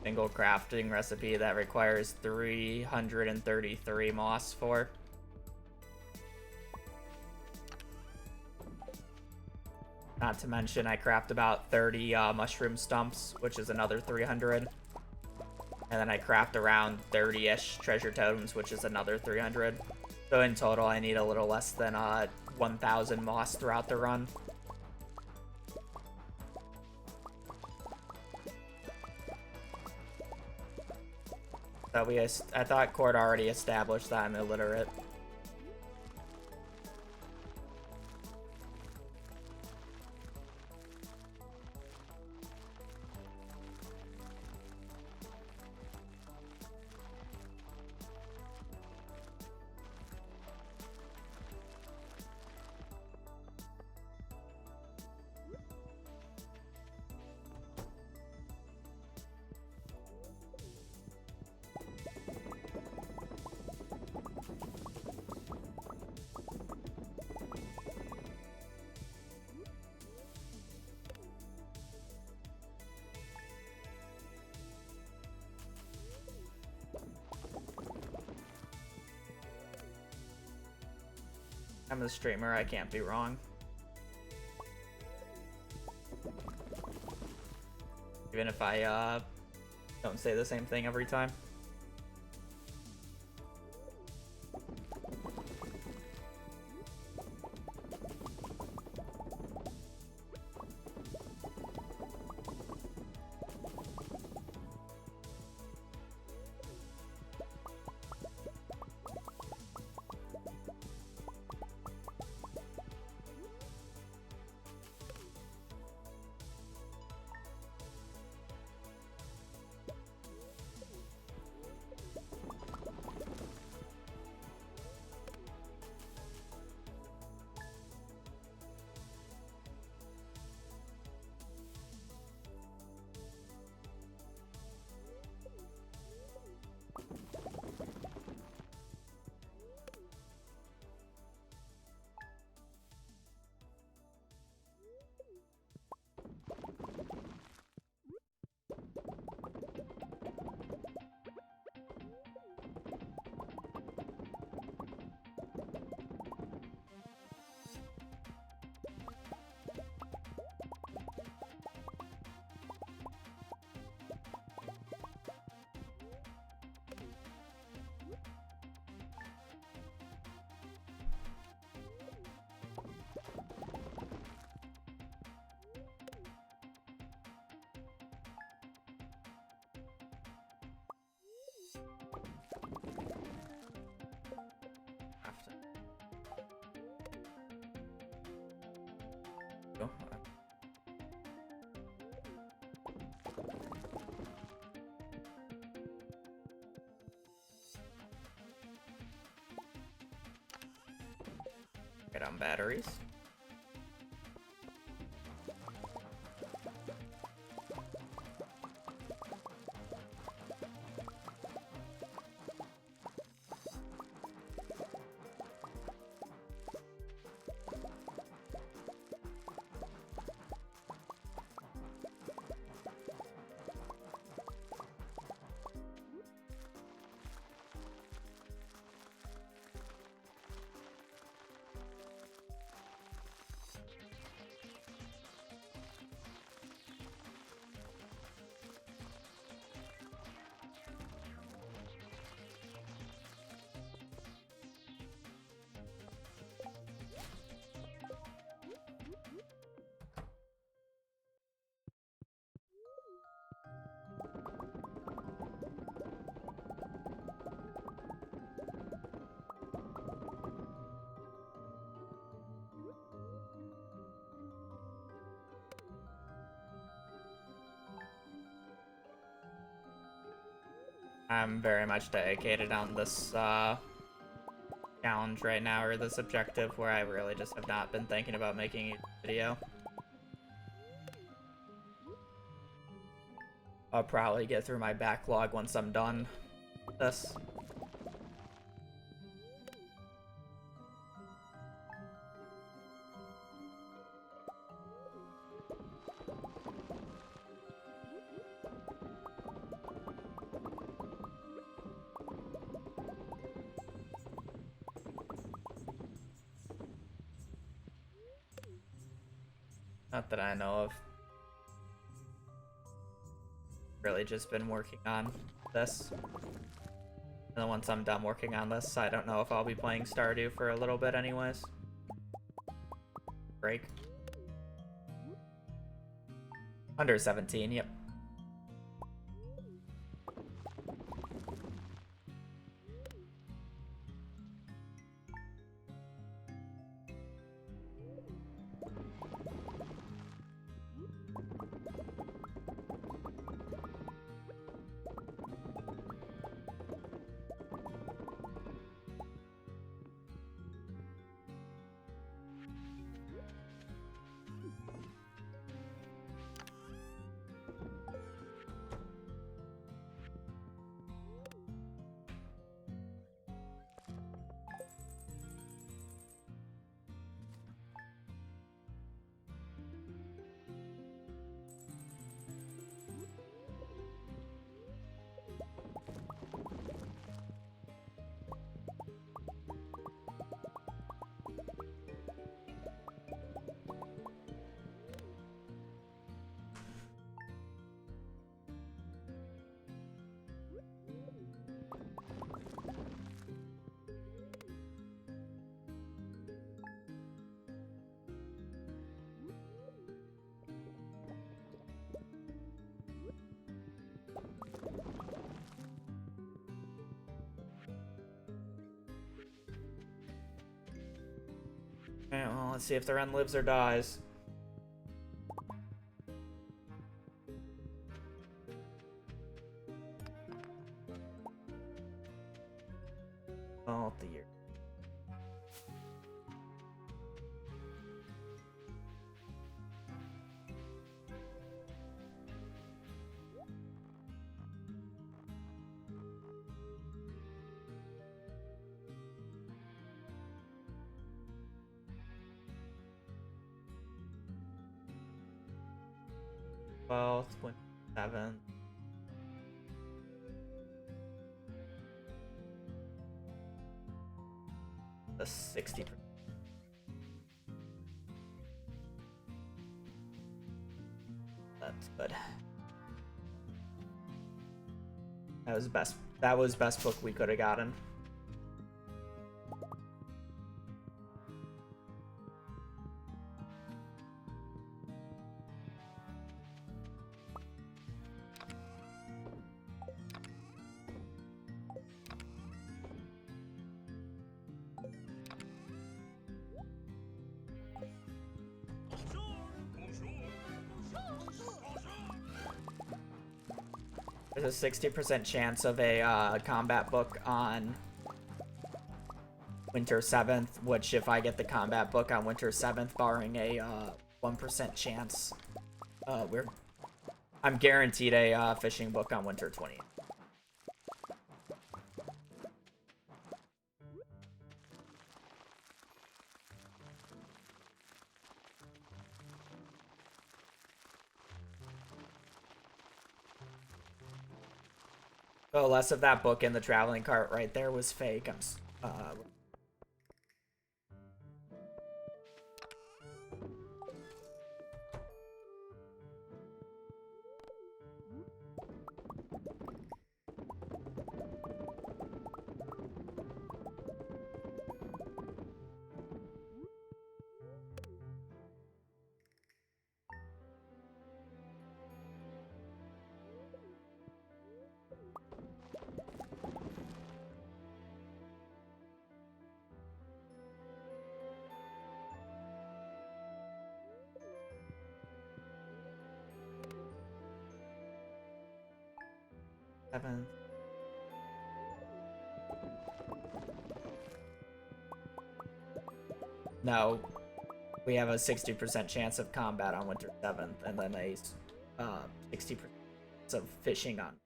Single crafting recipe that requires 333 moss for. Not to mention I craft about 30 mushroom stumps, which is another 300. And then I craft around 30-ish treasure totems, which is another 300. So in total I need a little less than 1,000 moss throughout the run. I thought Cord already established that I'm illiterate. I'm a streamer, I can't be wrong. Even if I don't say the same thing every time. Go. Get on batteries. I'm very much dedicated on this challenge right now, or this objective, where I really just have not been thinking about making a video. I'll probably get through my backlog once I'm done with this. Not that I know of. Really just been working on this. And then once I'm done working on this, I don't know if I'll be playing Stardew for a little bit anyways. Break. Under 17, yep. Alright, well, let's see if the Ren lives or dies. Oh, the year. Well, 27. The 60%. That's good. That was best book we could have gotten. There's a 60% chance of a combat book on Winter 7th, which if I get the combat book on Winter 7th, barring a 1% chance, I'm guaranteed a fishing book on Winter 20th. So less of that book in the traveling cart right there was fake. No, we have a 60% chance of combat on Winter 7th, and then a 60% of fishing on.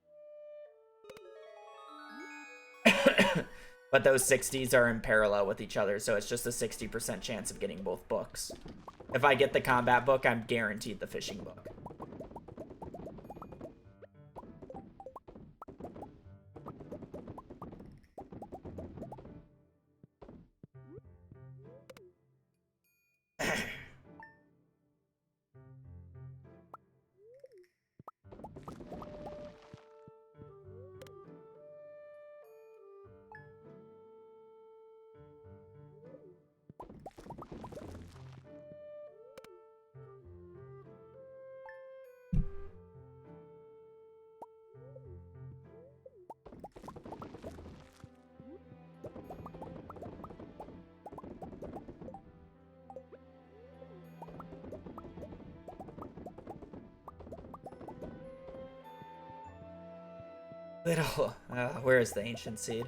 But those 60s are in parallel with each other, so it's just a 60% chance of getting both books. If I get the combat book, I'm guaranteed the fishing book. Little, where is the ancient seed?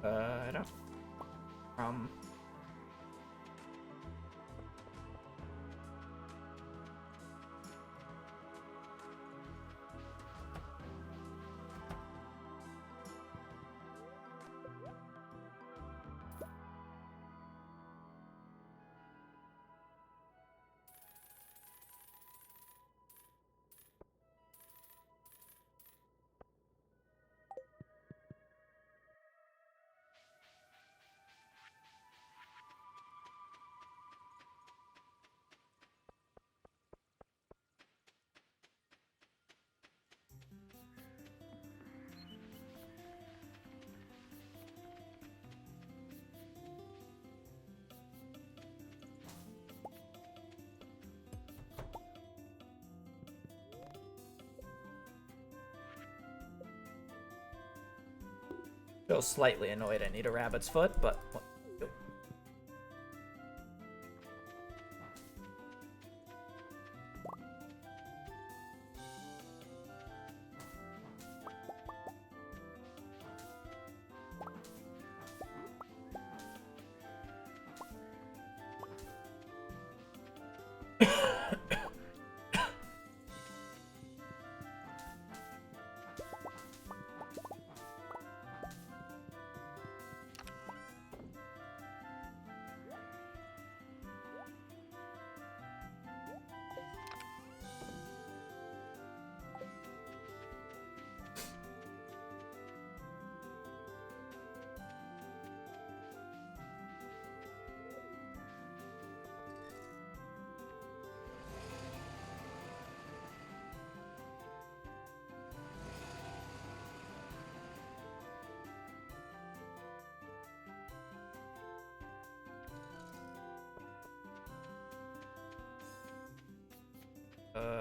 I don't. Still slightly annoyed I need a rabbit's foot, but what can you do?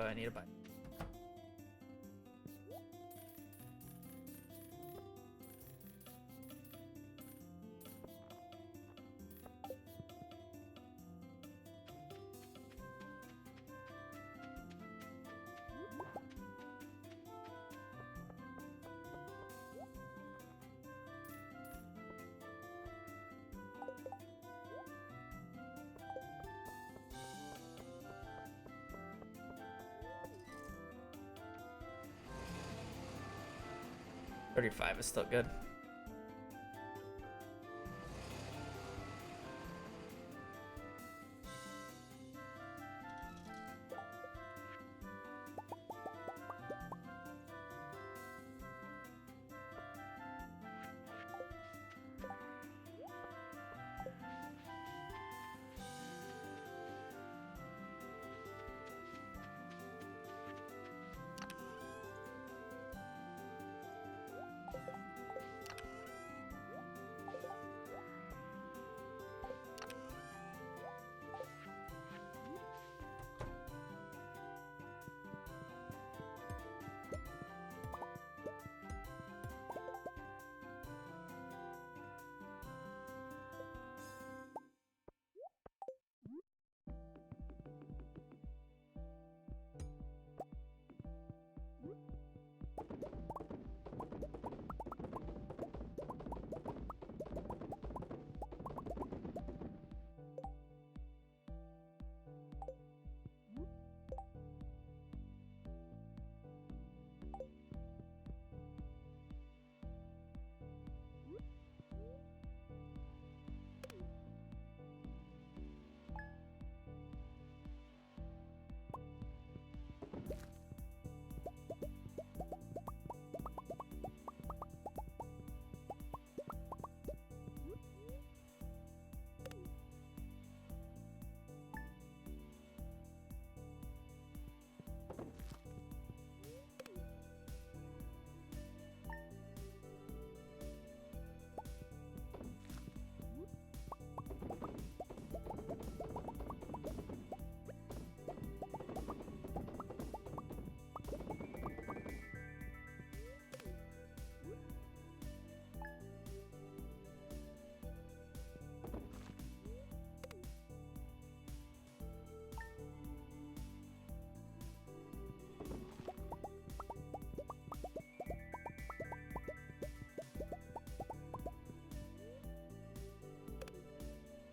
I need a bite. $35 is still good.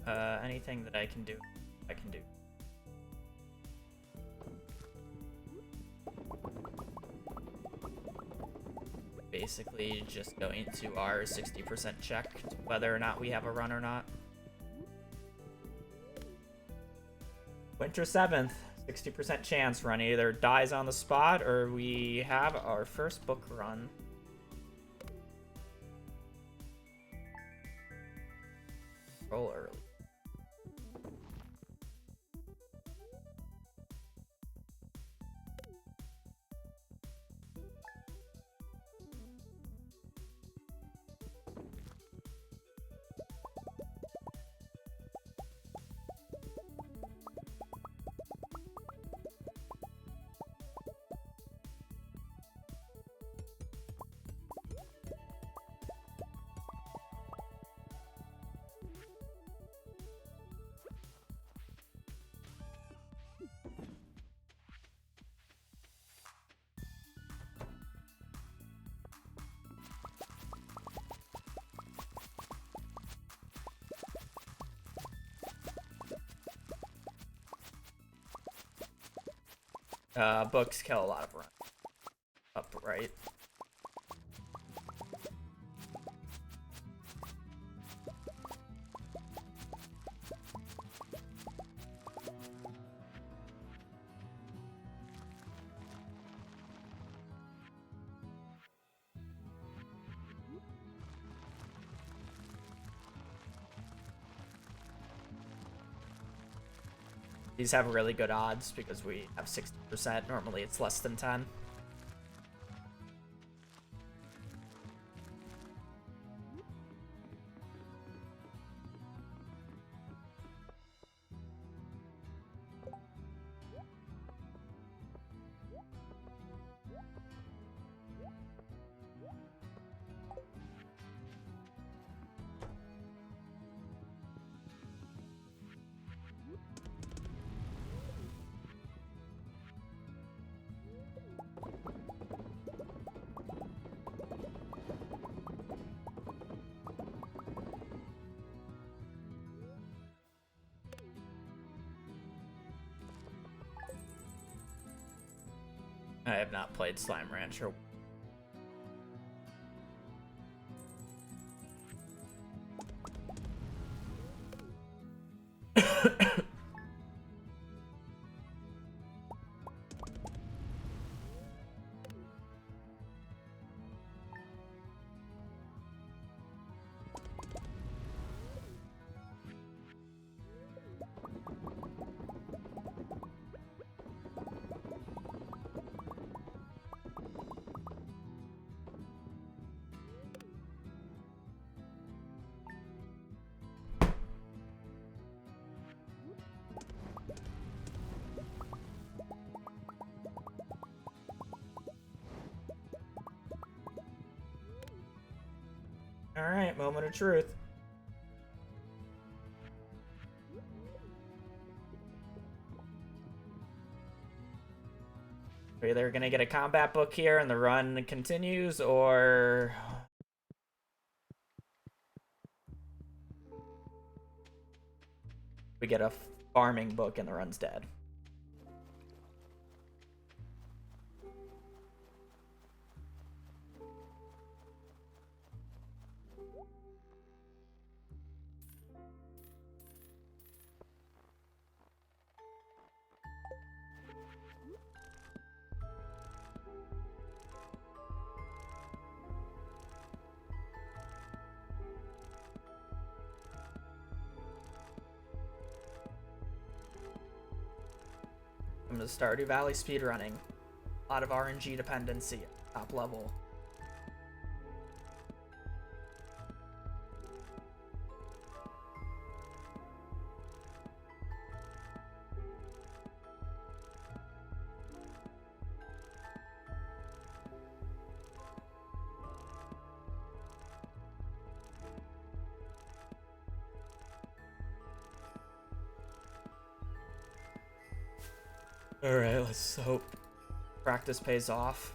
Anything that I can do, I can do. Basically just going to our 60% check whether or not we have a run or not. Winter 7th, 60% chance run either dies on the spot or we have our first book run. Roll early. Books kill a lot of runs. Upright. These have really good odds because we have 60%. Normally it's less than 10. I have not played Slime Rancher. Alright, moment of truth. We're either gonna get a combat book here and the run continues, or we get a farming book and the run's dead. I'm gonna Stardew Valley speedrunning. A lot of RNG dependency at top level. Alright, let's hope practice pays off.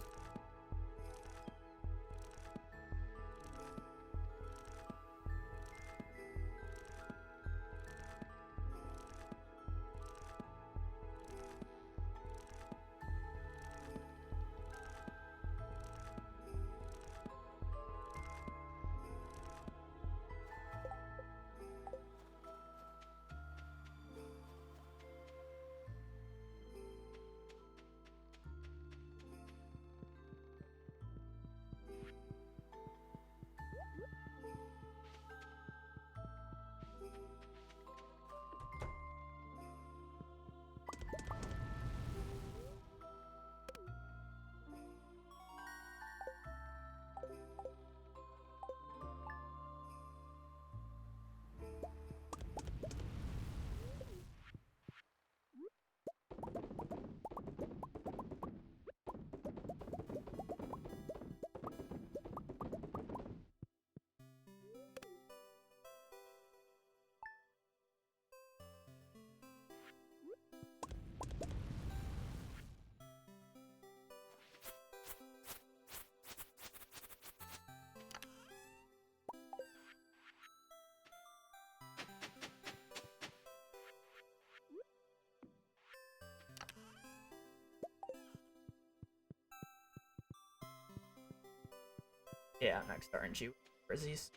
Yeah, next RNG Frizzies.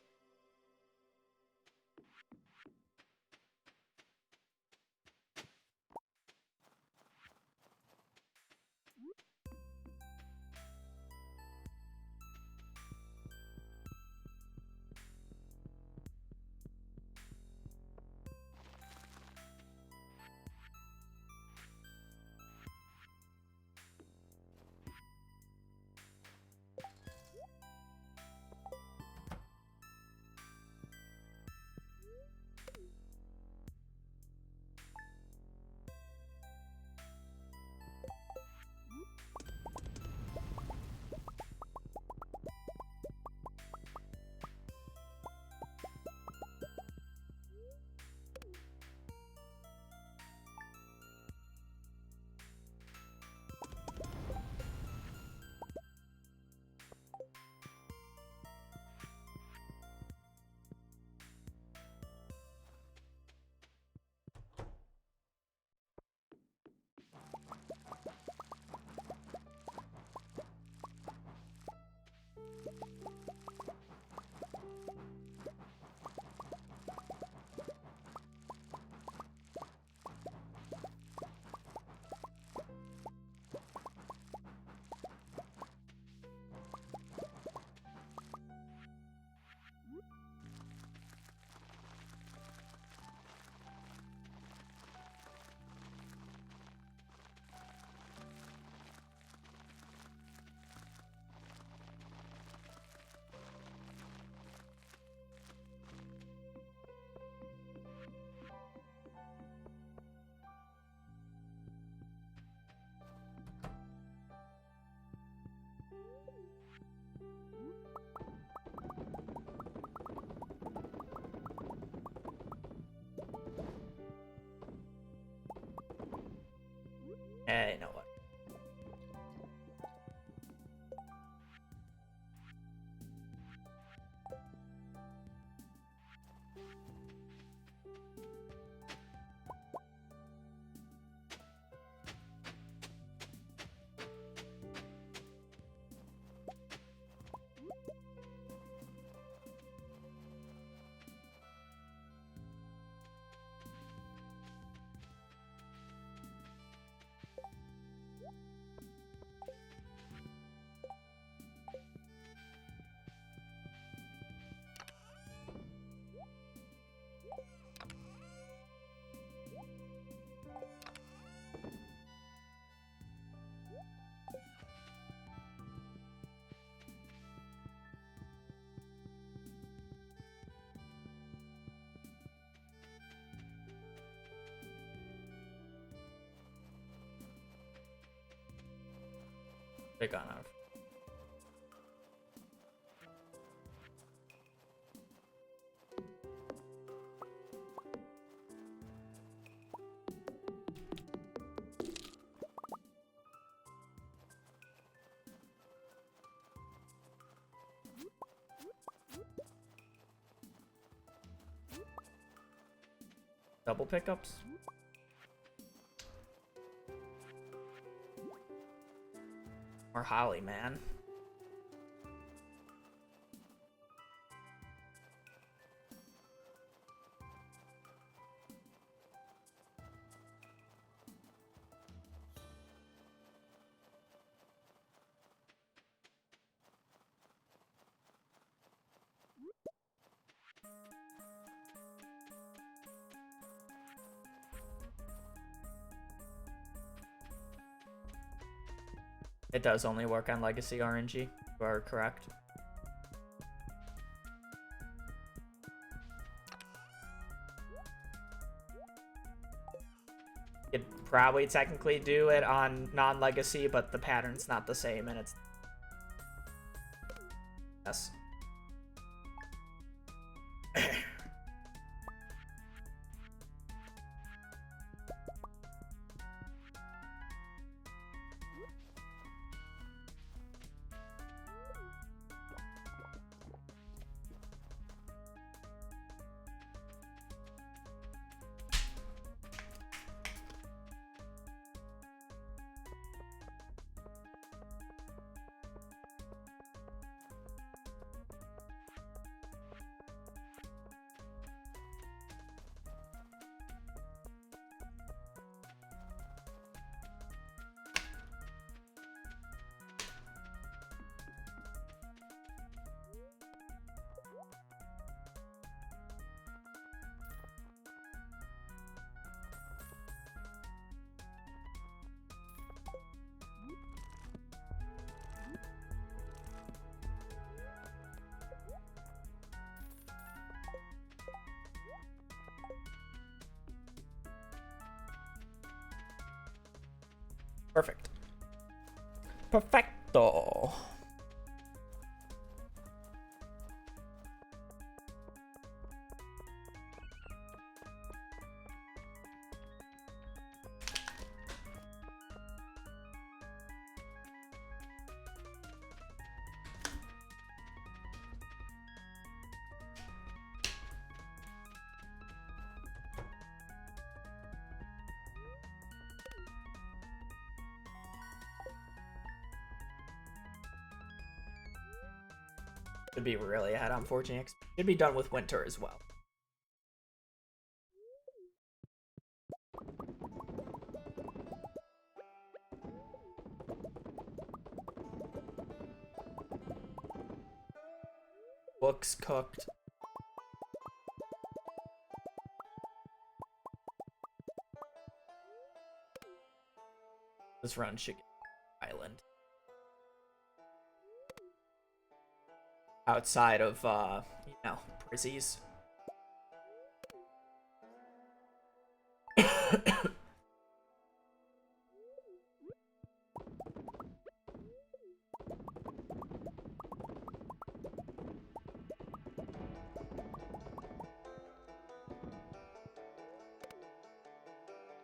Hey, you know what? They're gone out. Double pickups? Or Holly, man. It does only work on Legacy RNG. You are correct. You could probably technically do it on non-Legacy, but the pattern's not the same, and it's... Yes. Perfect. Perfecto. Should be really ahead on Forging X. Should be done with winter as well. Books cooked. This run should get island. Outside of, you know, Prizzies.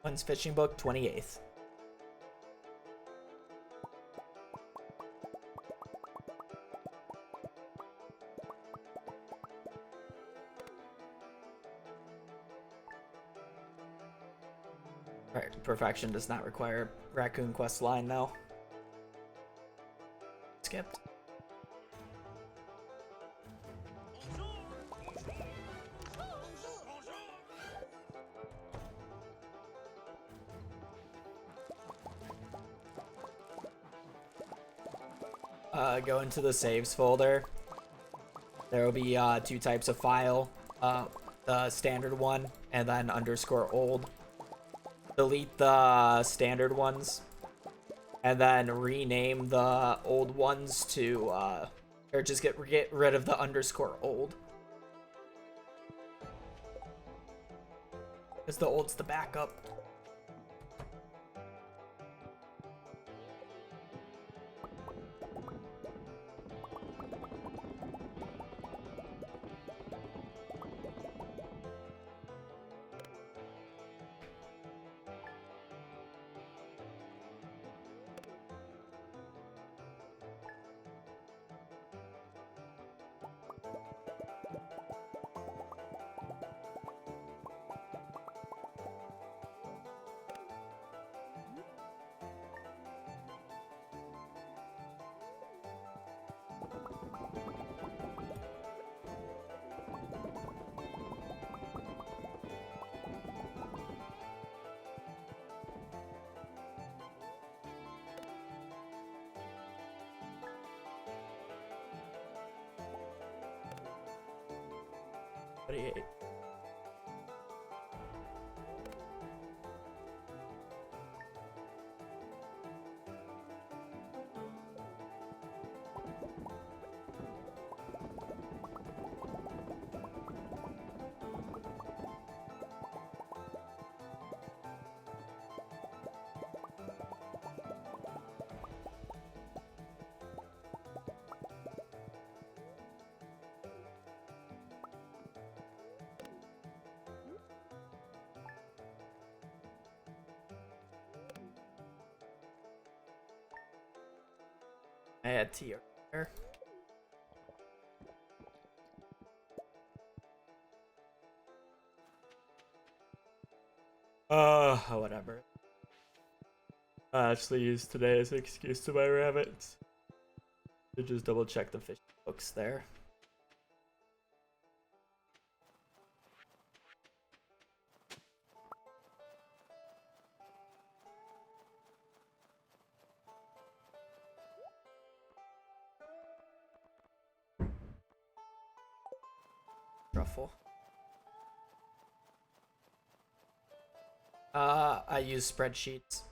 When's fishing book? 28th. Perfection does not require raccoon quest line though. Skipped. Go into the saves folder. There will be 2 types of file. The standard one and then _old. Delete the standard ones and then rename the old ones to or just get rid of the _old, because the old's the backup. I had tea earlier. Whatever. I actually used today as an excuse to buy rabbits. To just double check the fish books there. Truffle. I use spreadsheets.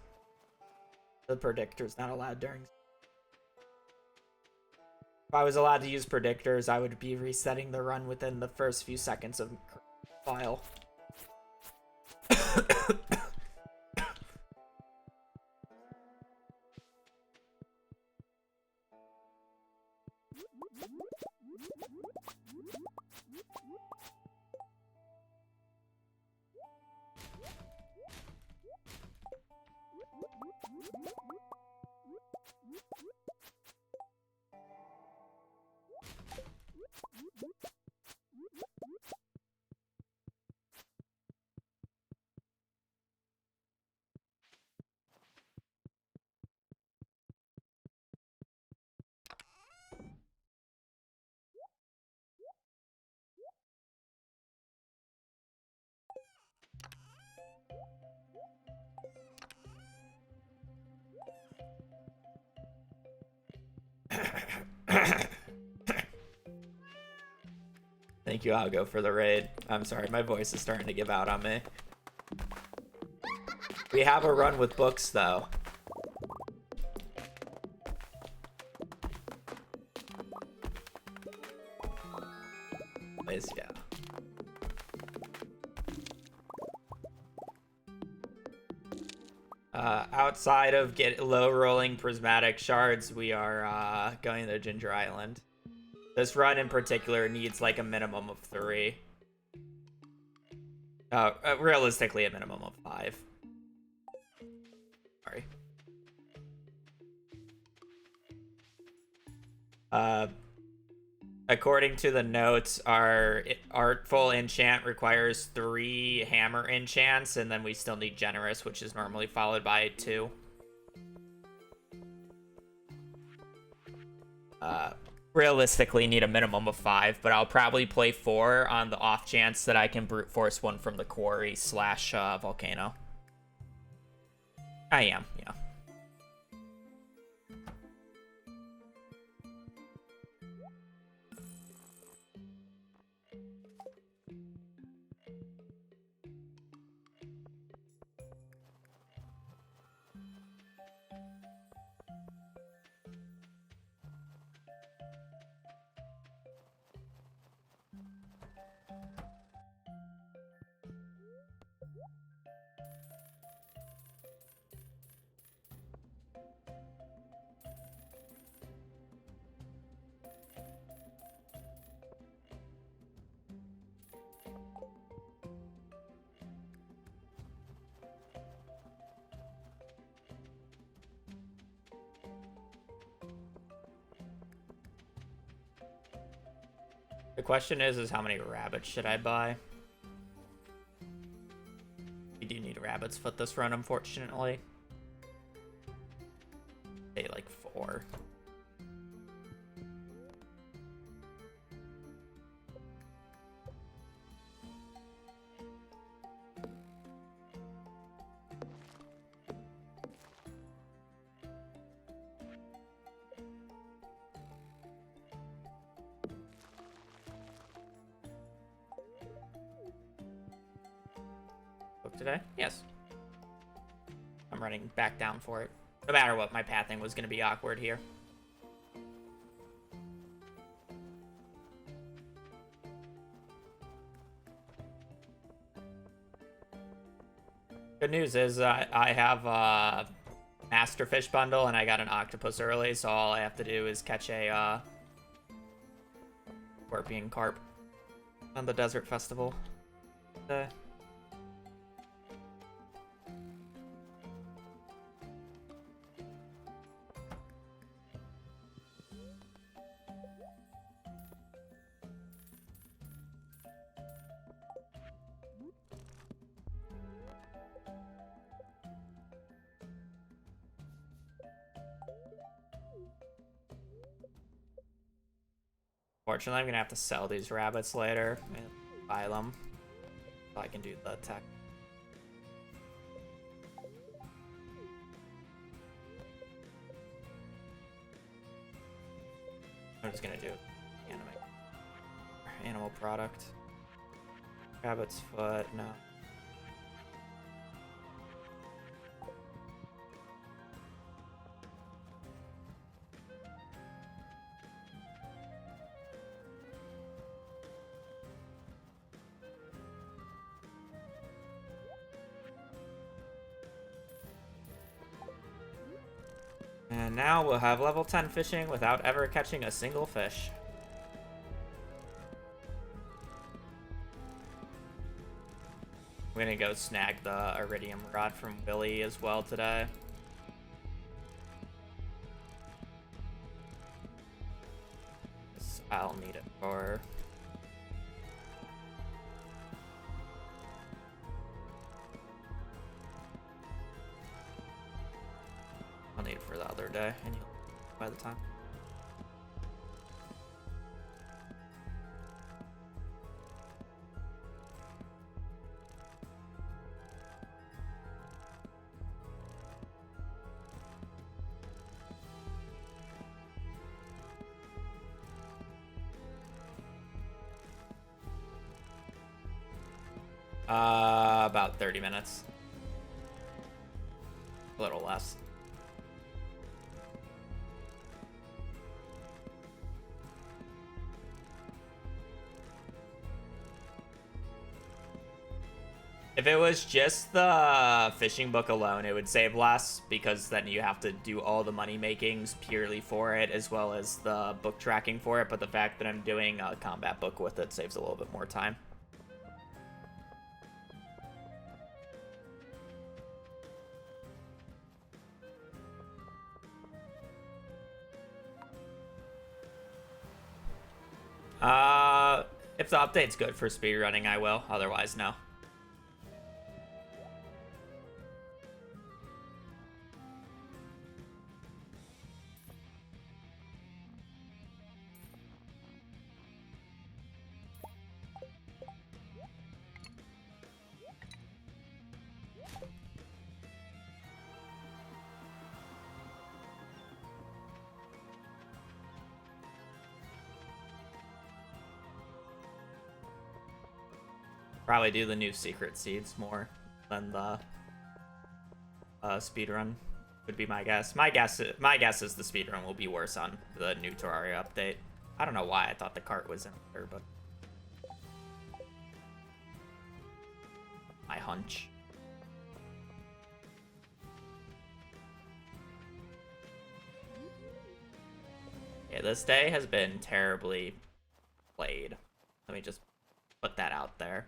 The predictor's not allowed during. If I was allowed to use predictors, I would be resetting the run within the first few seconds of file. Thank you, I'll go for the raid. I'm sorry, my voice is starting to give out on me. We have a run with books, though. Please, yeah. Outside of low rolling prismatic shards, we are going to Ginger Island. This run in particular needs like a minimum of 3. Realistically, a minimum of 5. Sorry. According to the notes, our Artful enchant requires 3 hammer enchants, and then we still need Generous, which is normally followed by 2. Realistically, need a minimum of 5, but I'll probably play 4 on the off chance that I can brute force one from the quarry / volcano. I am, yeah. The question is how many rabbits should I buy? We do need a rabbit's foot this run, unfortunately. Say like 4. Today? Yes. I'm running back down for it. No matter what, my pathing was going to be awkward here. Good news is I have a Master Fish bundle and I got an octopus early, so all I have to do is catch a scorpion carp on the Desert Festival today. Unfortunately, I'm gonna have to sell these rabbits later. Buy them so I can do the tech. I'm just gonna do animal product. Rabbit's foot, no. And now we'll have level 10 fishing without ever catching a single fish. I'm gonna go snag the iridium rod from Willy as well today. I'll need it for... I'll need it for the other day, and by the time. About 30 minutes. A little less. If it was just the fishing book alone, it would save less, because then you have to do all the money makings purely for it, as well as the book tracking for it. But the fact that I'm doing a combat book with it saves a little bit more time. If the update's good for speedrunning, I will. Otherwise, no. Probably do the new secret seeds more than the speedrun would be my guess. My guess is the speedrun will be worse on the new Terraria update. I don't know why I thought the cart was in there, but my hunch. Yeah, this day has been terribly played. Let me just put that out there.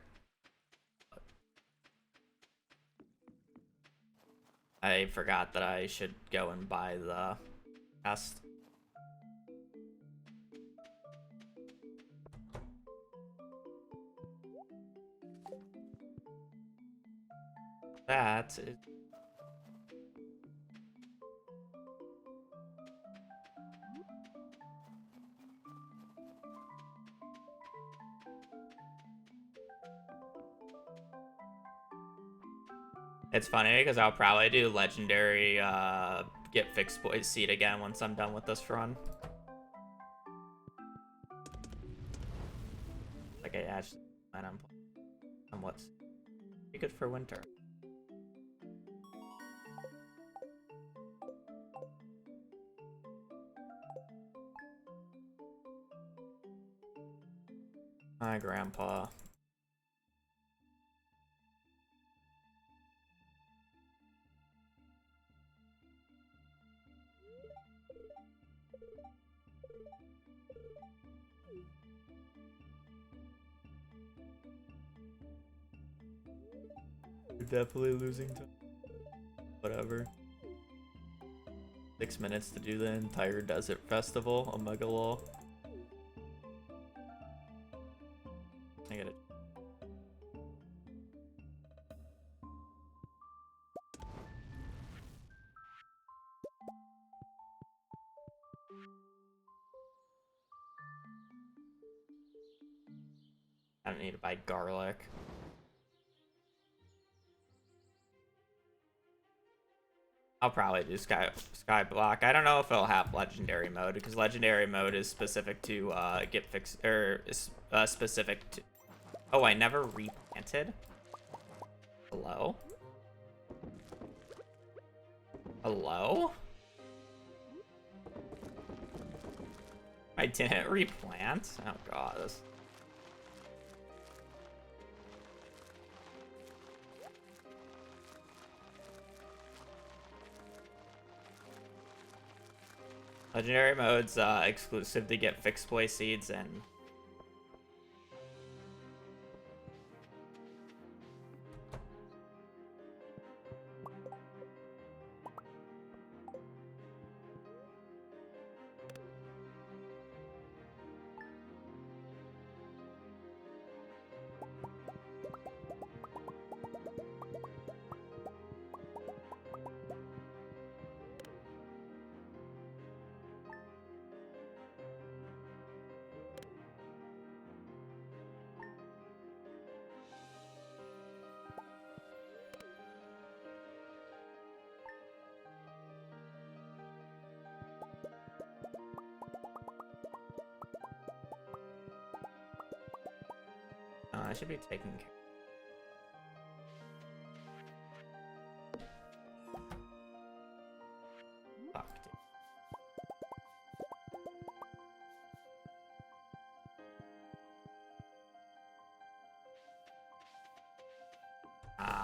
I forgot that I should go and buy the test. That is... It's funny because I'll probably do legendary get fixed boys seed again once I'm done with this run. Like I actually plan on somewhat pretty good for winter. Hi, Grandpa. Definitely losing time. Whatever. 6 minutes to do the entire desert festival. Omega lol. I get it. I don't need to buy garlic. I'll probably do sky block. I don't know if it'll have legendary mode, because legendary mode is specific to get fixed, or is specific to... Oh, I never replanted. Hello? Hello? I didn't replant? Oh god, this... Legendary mode's exclusive to get fixed boy seeds and... I should be taking care.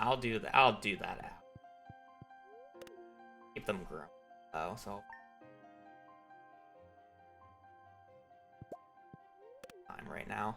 I'll do that. I'll do that out. Keep them growing, though. So time right now.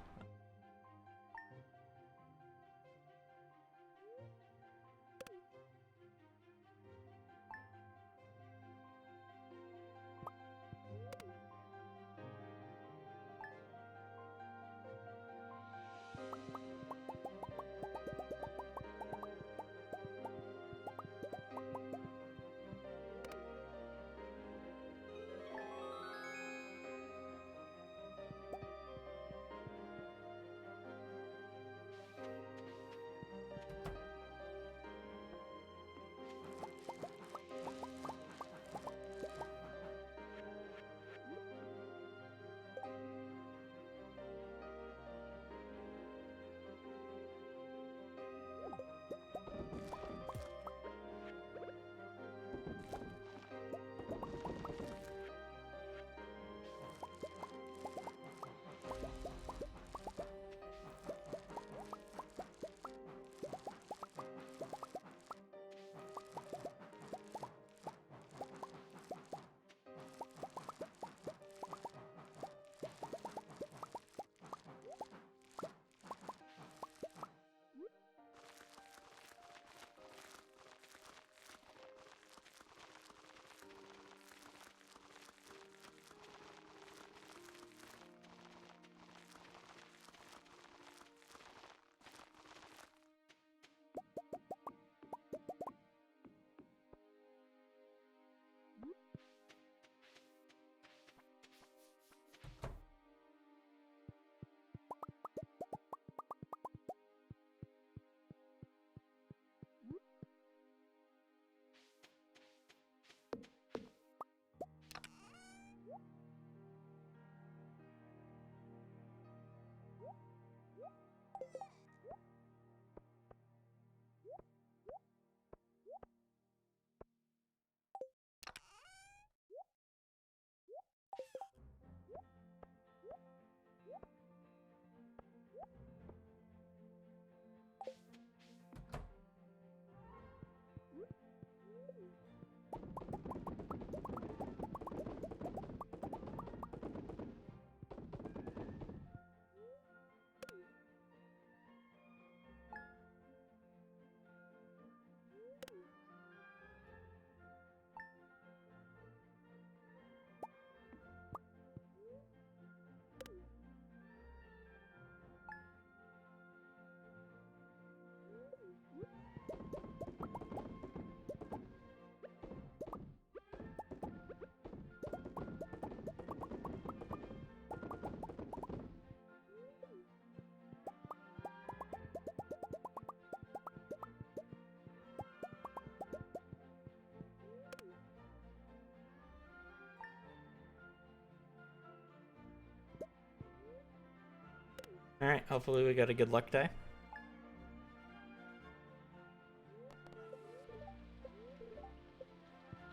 Alright, hopefully we got a good luck day.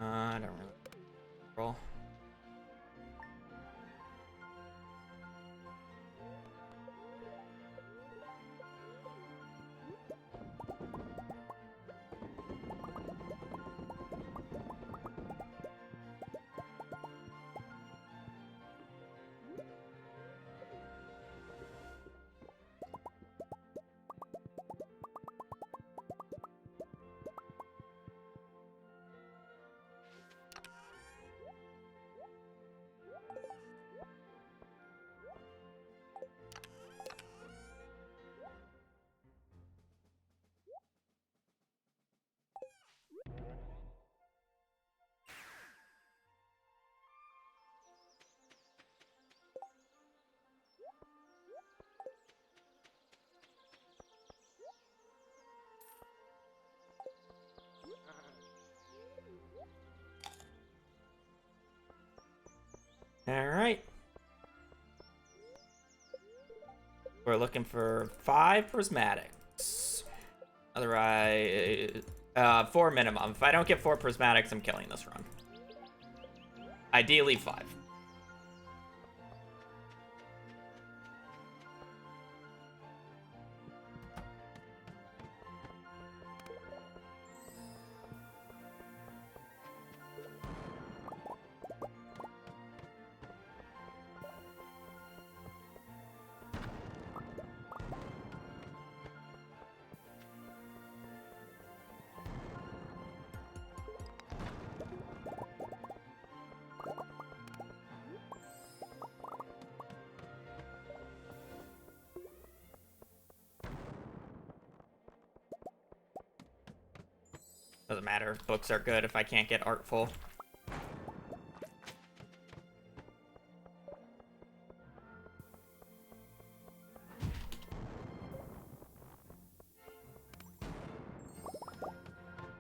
I don't really roll. Alright. We're looking for 5 prismatics. Otherwise, 4 minimum. If I don't get 4 prismatics, I'm killing this run. Ideally 5. Doesn't matter. Books are good if I can't get artful.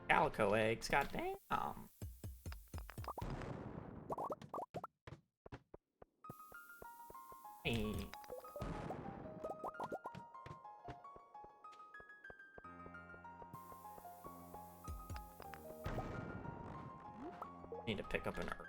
Calico eggs, goddamn. Hey. Need to pick up an herb.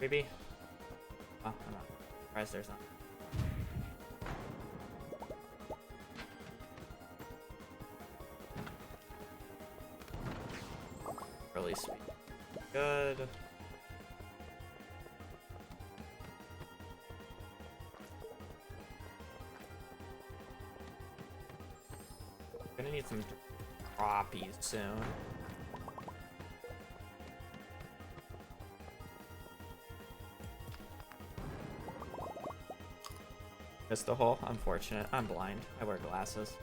Maybe? Oh, I'm not surprised there's not. Really sweet. Good. Gonna need some droppies soon. Missed the hole. Unfortunate. I'm blind. I wear glasses.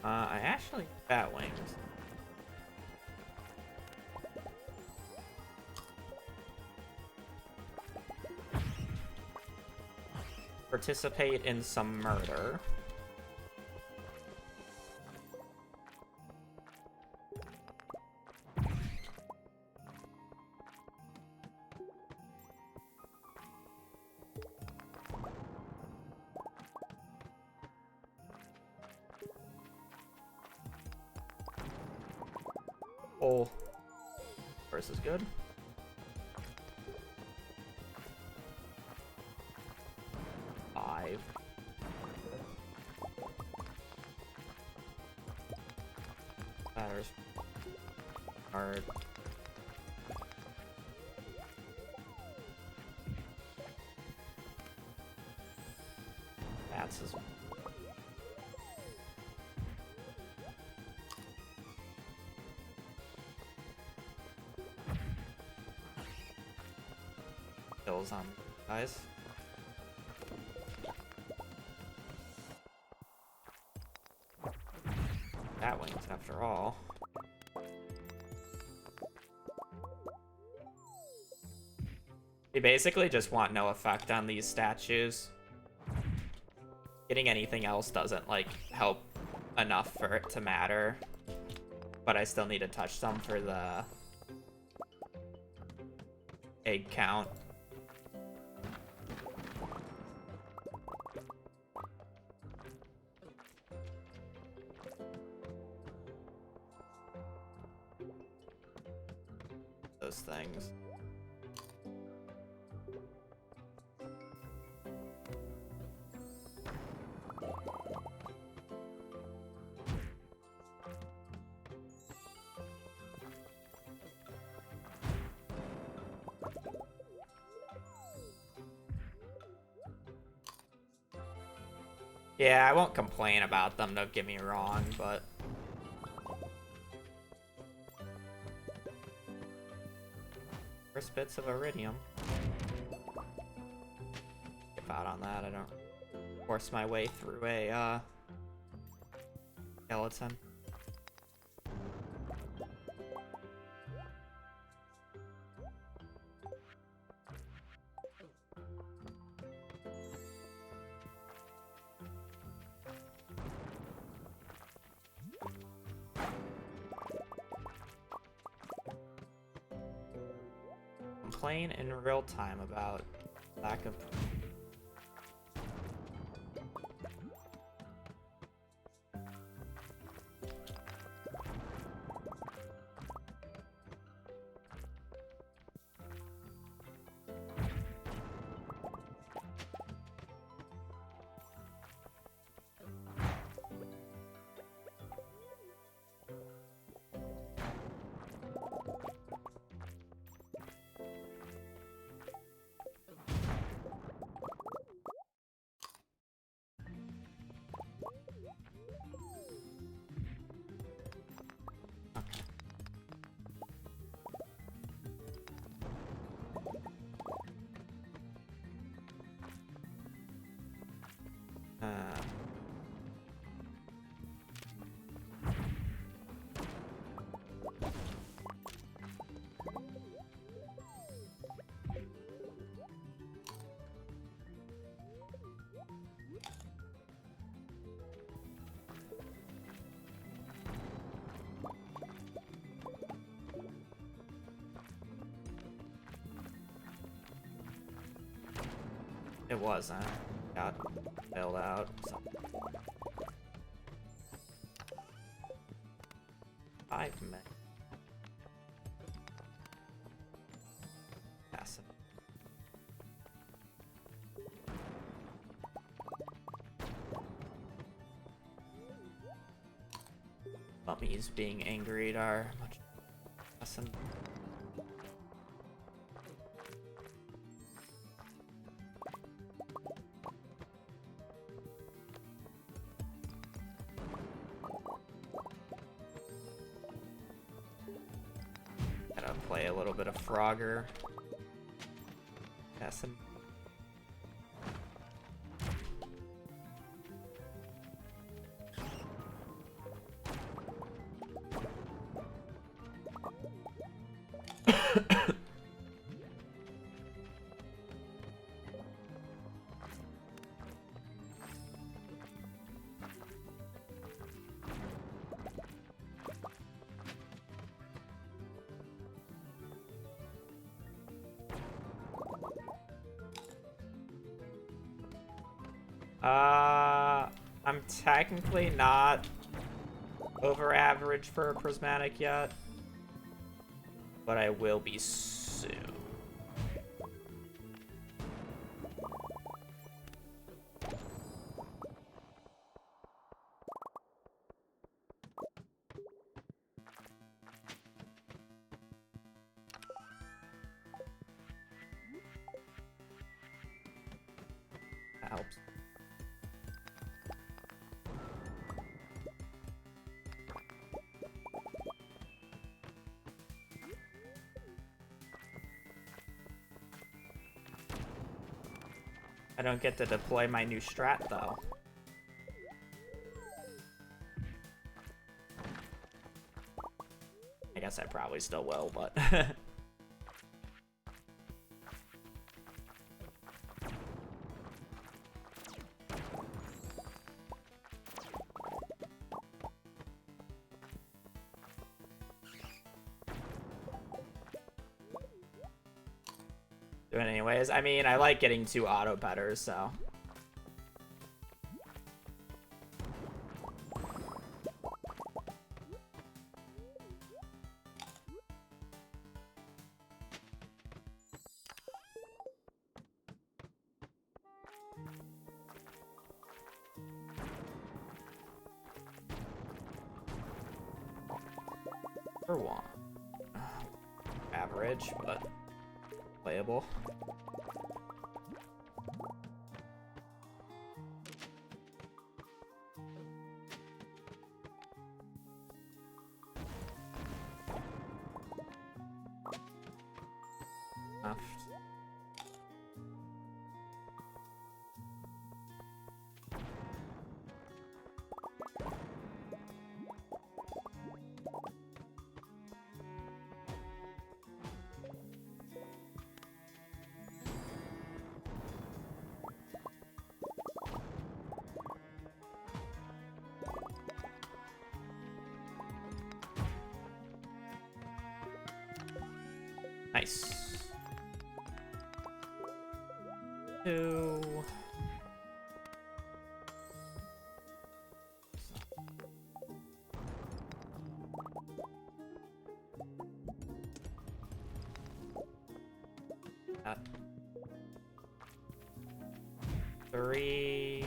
I actually bat wings. Participate in some murder. Oh, first is good. Five. Batters. Hard. That's his. Kills on guys. That wings after all. We basically just want no effect on these statues. Getting anything else doesn't like help enough for it to matter. But I still need to touch some for the egg count. Those things. Yeah, I won't complain about them, don't get me wrong, but first bits of iridium. Skip out on that, I don't force my way through a skeleton. Complain in real time about lack of It wasn't. Got bailed out. So. 5 minutes. Passive. Mummies being angry at our much lesson. Gotta play a little bit of Frogger. Passing. I'm technically not over average for a prismatic yet, but I will be soon. That helps. I don't get to deploy my new strat, though. I guess I probably still will, but... Do it anyways. I mean, I like getting 2 auto petters, so. For 1. Average, but playable. Nice. 2. That. 3.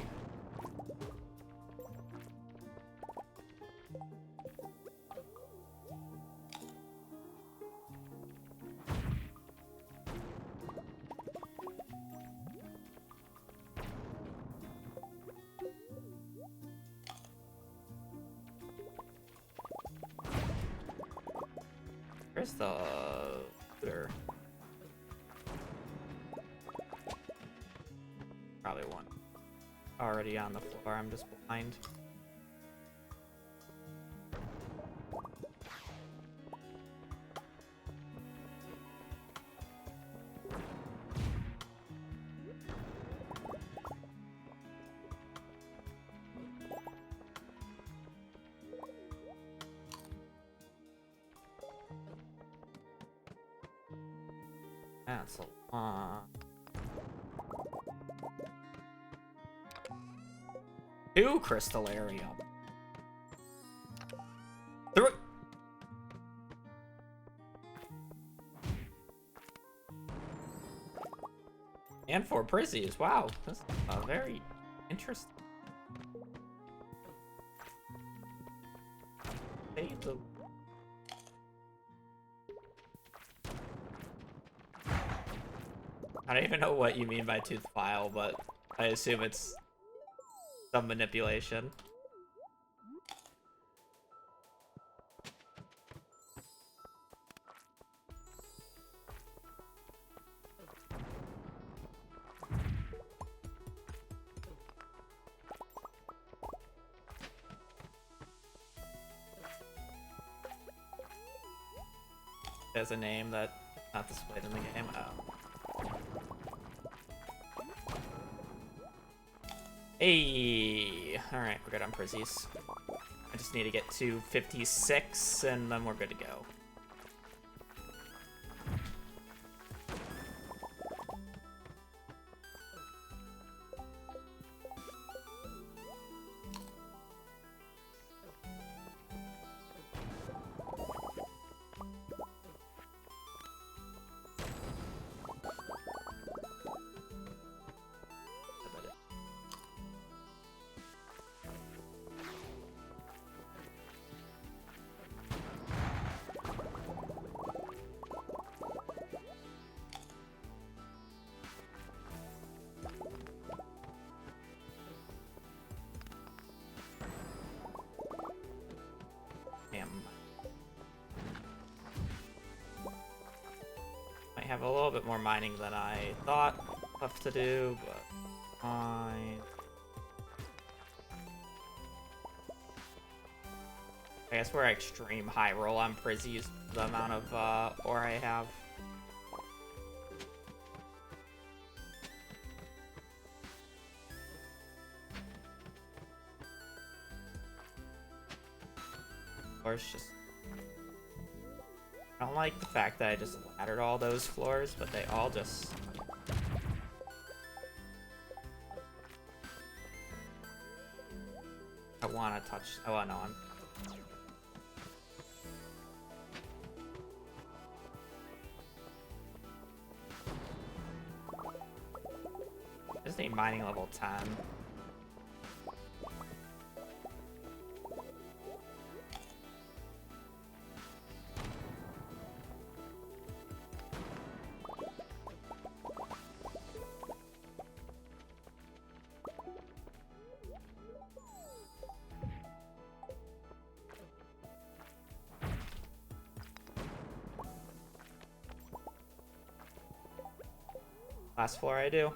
Where's the looter? Probably one. Already on the floor, I'm just blind. That's a lot. 2 crystallarium. 3. And 4 Prizzies. Wow, that's very interesting. I don't even know what you mean by tooth file, but I assume it's some manipulation. There's a name that's not displayed in the game. Oh. Hey! Alright, we're good on Prizzies. I just need to get to 56, and then we're good to go. Might have a little bit more mining than I thought left to do, but fine. I guess we're extreme high roll on Prizzies, the amount of ore I have. Or it's just... I don't like the fact that I just laddered all those floors, but they all just... I want to touch... Oh, no, I'm... Just need mining level 10. Last floor I do.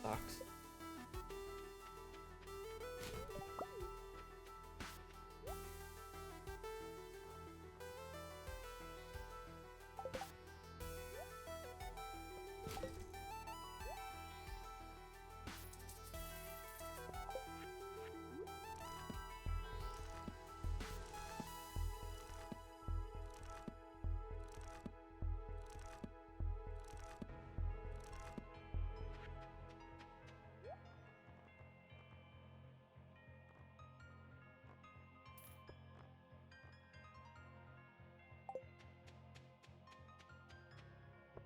Sucks.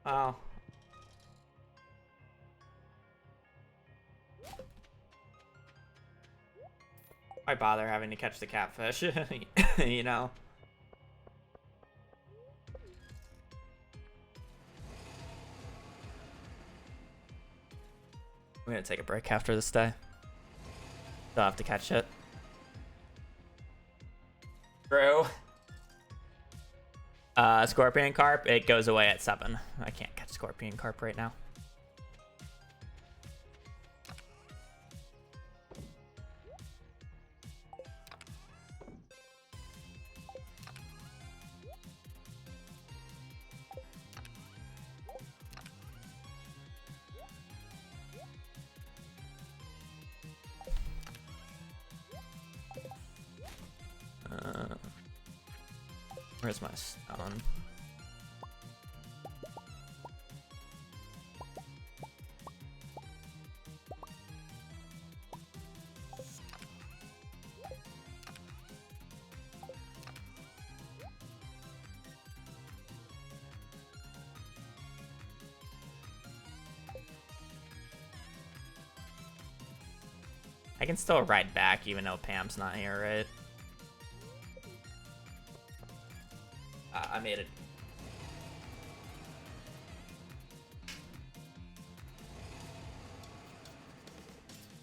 Oh. Why bother having to catch the catfish, you know? I'm gonna take a break after this day. Don't have to catch it. True. Scorpion Carp, it goes away at 7. I can't catch Scorpion Carp right now. Where's my stone? I can still ride back even though Pam's not here, right? I made it.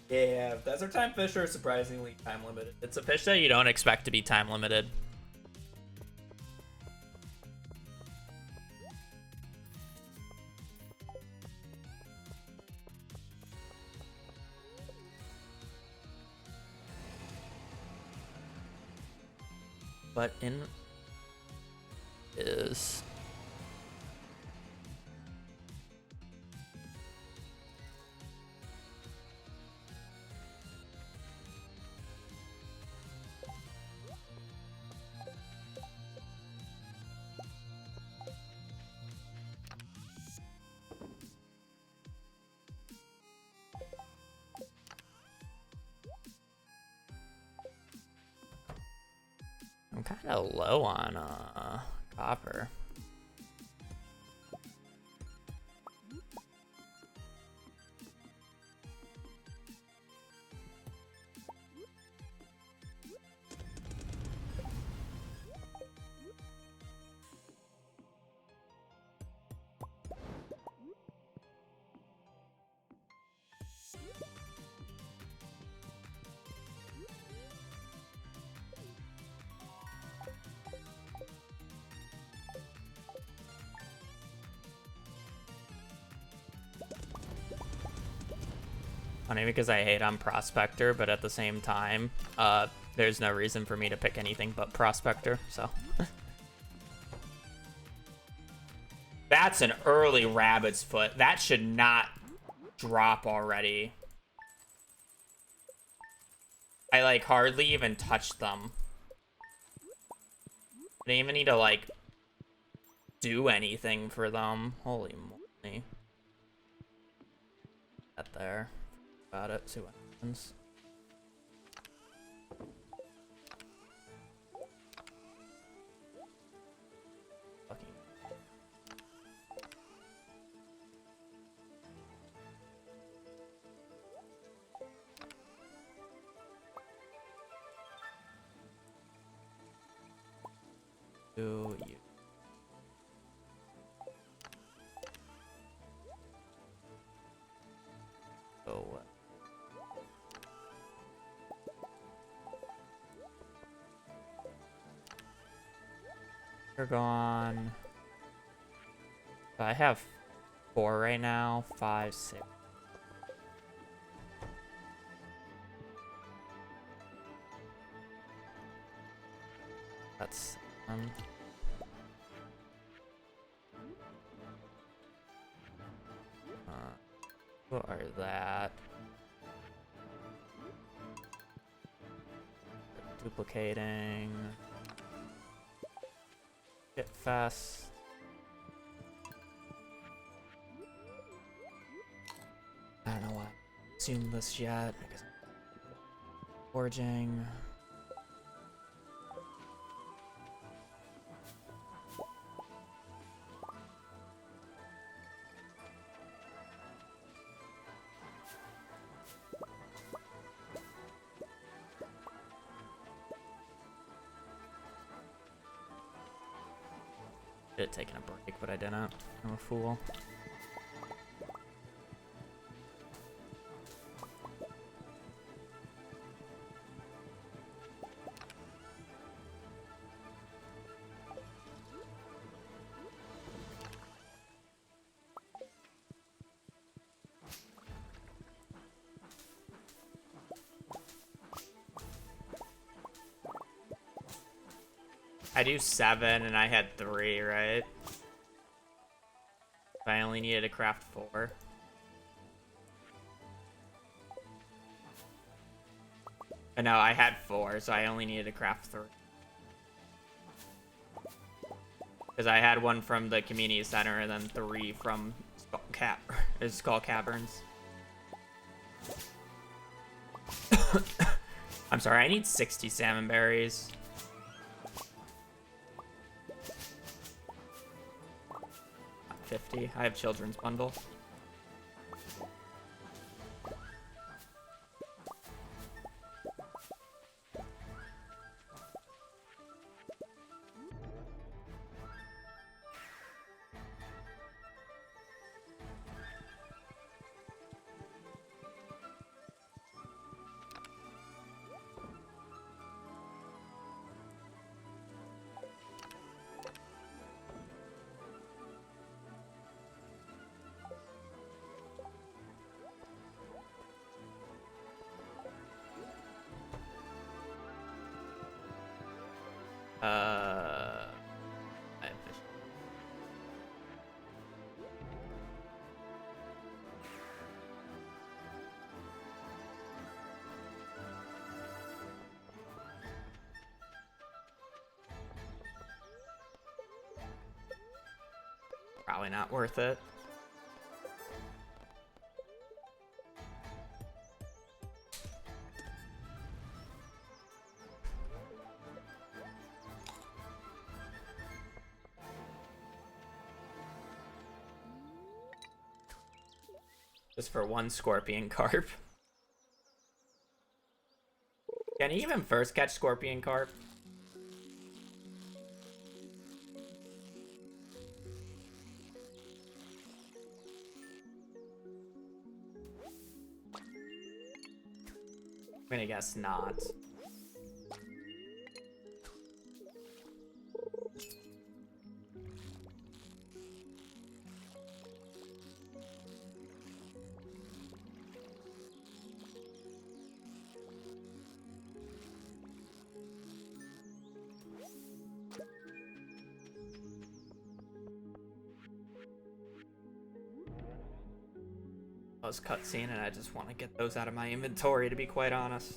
Yeah, Desert Time fish are surprisingly time limited. It's a fish that you don't expect to be time limited. But in is I'm kind of low on copper. Funny because I hate on Prospector, but at the same time, there's no reason for me to pick anything but Prospector, so. That's an early Rabbit's Foot. That should not drop already. I, like, hardly even touched them. I didn't even need to, like, do anything for them. Holy moly. That there. Got it. See what happens. Fucking. Do you? Oh. You're gone. I have 4 right now. 5, 6. That's what are that? Duplicating. Get fast. I don't know why I assumed this yet. I guess forging. Should have taken a break, but I didn't. I'm a fool. I do 7 and I had 3, right? I only needed to craft 4. No, I had 4, so I only needed to craft 3. Because I had one from the community center and then 3 from Skull Caverns. I'm sorry, I need 60 salmon berries. Not 50. I have children's bundle. I have fish. Probably not worth it. Just for one scorpion carp. Can he even first catch scorpion carp? I'm gonna guess not. Was cutscene, and I just want to get those out of my inventory, to be quite honest.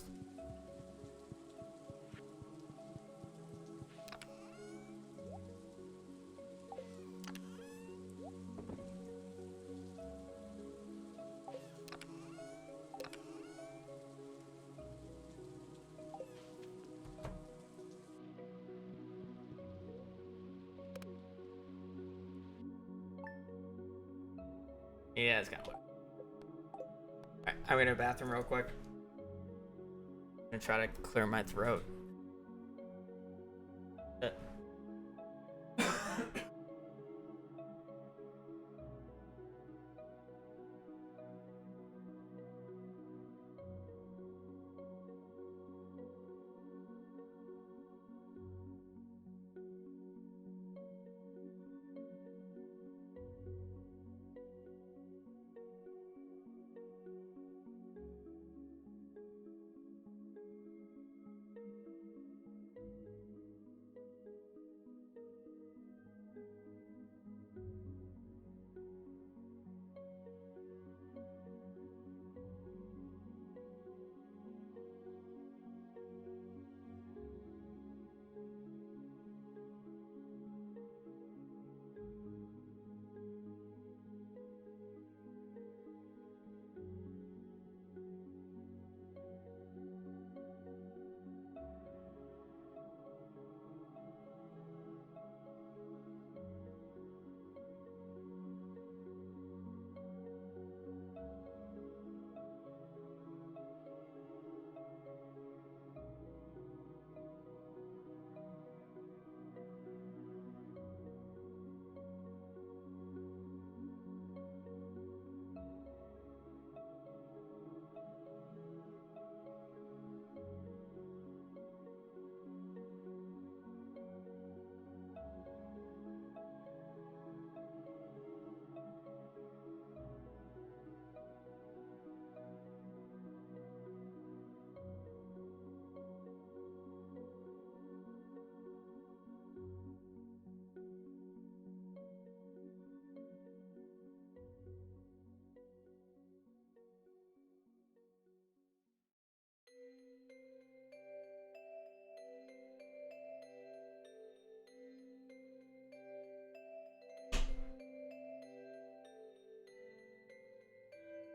Yeah, it's gonna work. Alright, I'm gonna go to the bathroom real quick. I'm gonna try to clear my throat.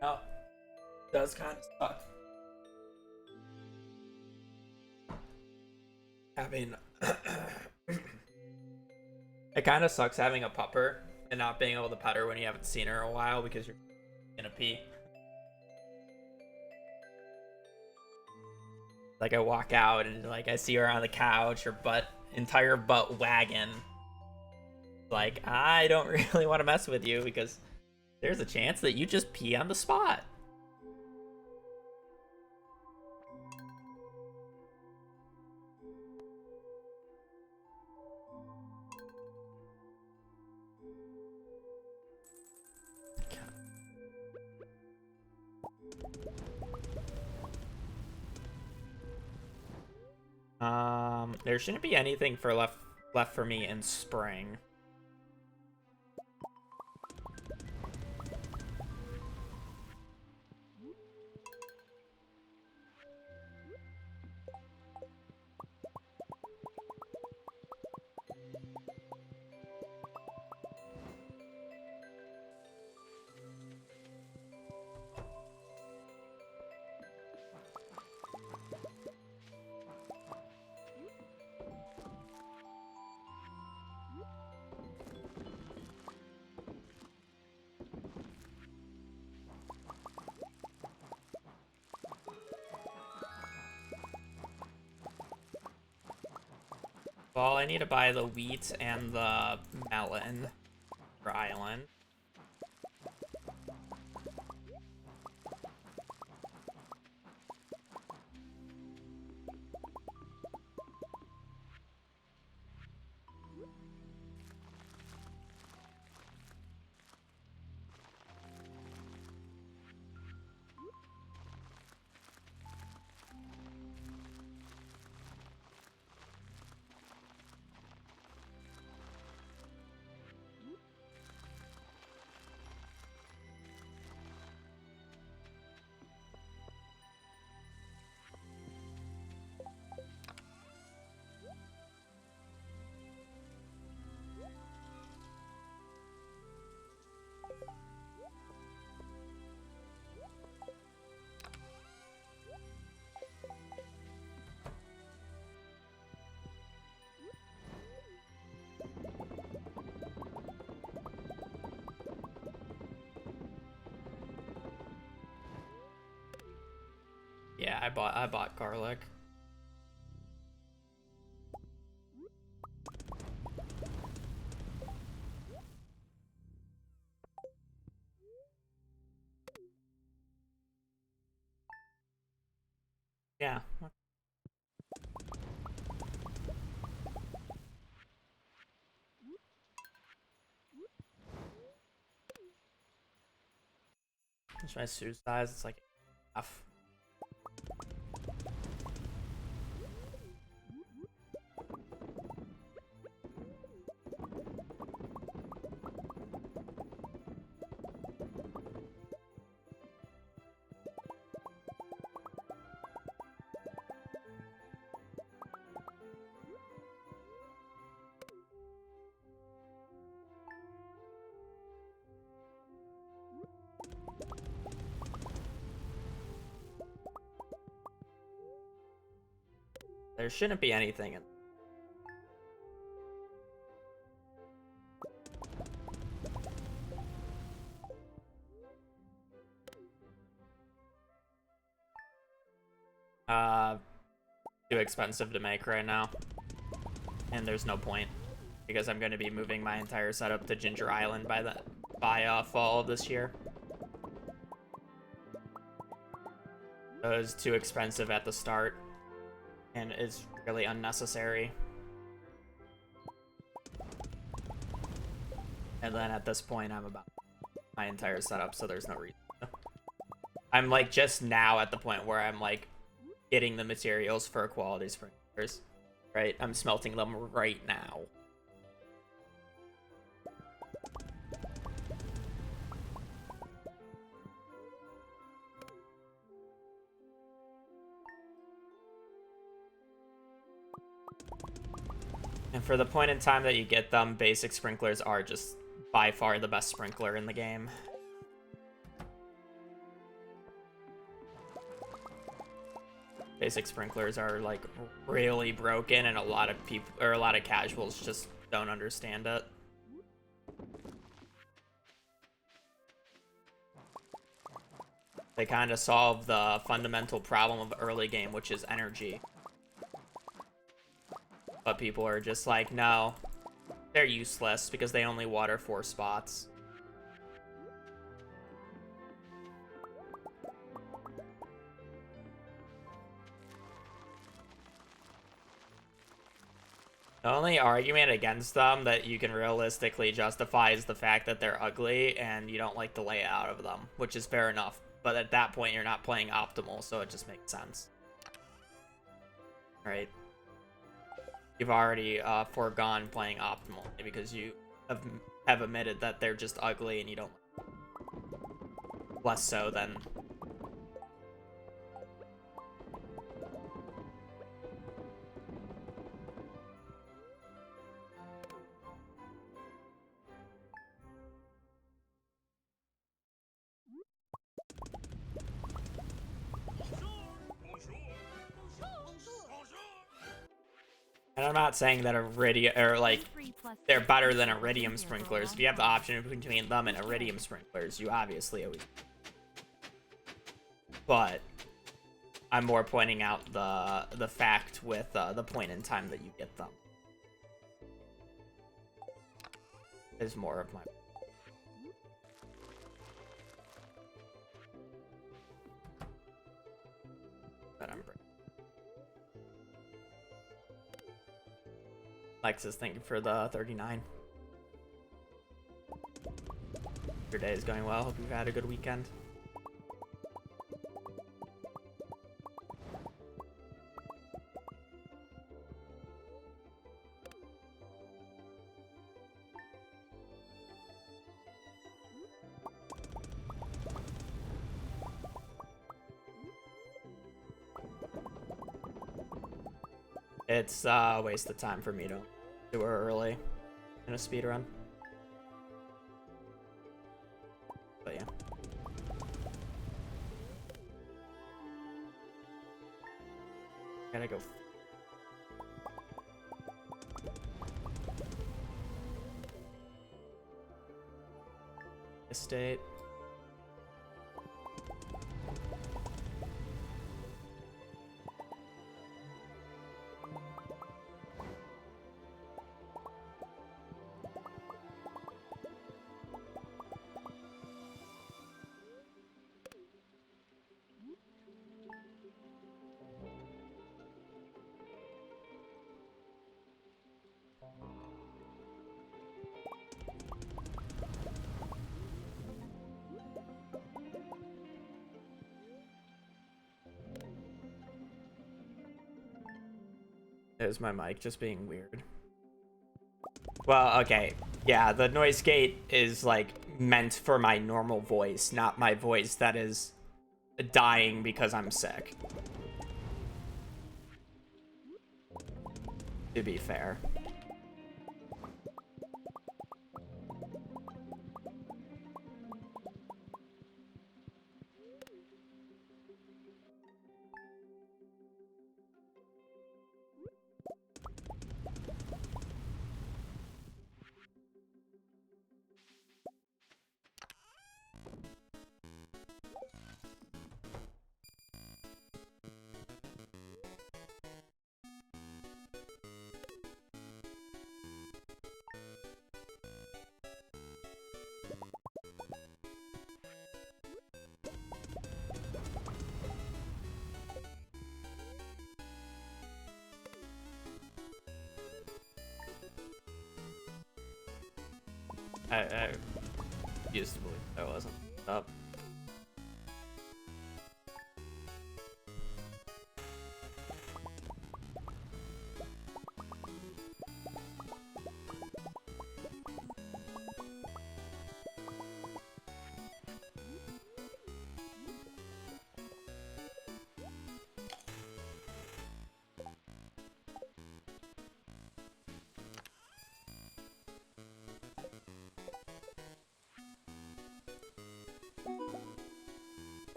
Oh, does kind of suck. Having it kind of sucks having a pupper and not being able to pet her when you haven't seen her in a while because you're gonna pee. Like I walk out and like I see her on the couch, her entire butt wagging. Like I don't really want to mess with you because there's a chance that you just pee on the spot. There shouldn't be anything for left for me in spring. Well, I need to buy the wheat and the melon for Island. Yeah, I bought garlic. Yeah. It's my suit size. It's like half. There shouldn't be anything in. Too expensive to make right now. And there's no point. Because I'm going to be moving my entire setup to Ginger Island by fall of this year. So it was too expensive at the start. And it's really unnecessary. And then at this point, I'm about my entire setup, so there's no reason. I'm like just now at the point where I'm like getting the materials for quality sprinklers, right? I'm smelting them right now. And for the point in time that you get them, basic sprinklers are just by far the best sprinkler in the game. Basic sprinklers are like really broken, and a lot of people or a lot of casuals just don't understand it. They kind of solve the fundamental problem of early game, which is energy. But people are just like, no, they're useless because they only water 4 spots. The only argument against them that you can realistically justify is the fact that they're ugly and you don't like the layout of them, which is fair enough. But at that point, you're not playing optimal, so it just makes sense. Right? You've already foregone playing optimal because you have admitted that they're just ugly and you don't. Less so than. And I'm not saying that Iridium or like they're better than Iridium sprinklers. If you have the option between them and Iridium sprinklers, you obviously always. But I'm more pointing out the fact with the point in time that you get them. Is more of my. That I'm. Lexus, thank you for the 39. Your day is going well. Hope you've had a good weekend. It's a waste of time for me to do her early in a speedrun. But yeah. Gotta go. Estate. Is my mic just being weird? Well, okay. Yeah, the noise gate is like meant for my normal voice, not my voice that is dying because I'm sick. To be fair. I used to believe I wasn't up.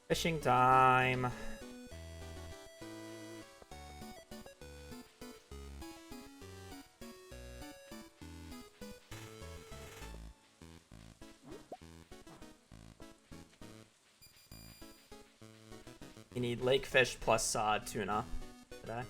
Fishing time. You need lake fish plus tuna today.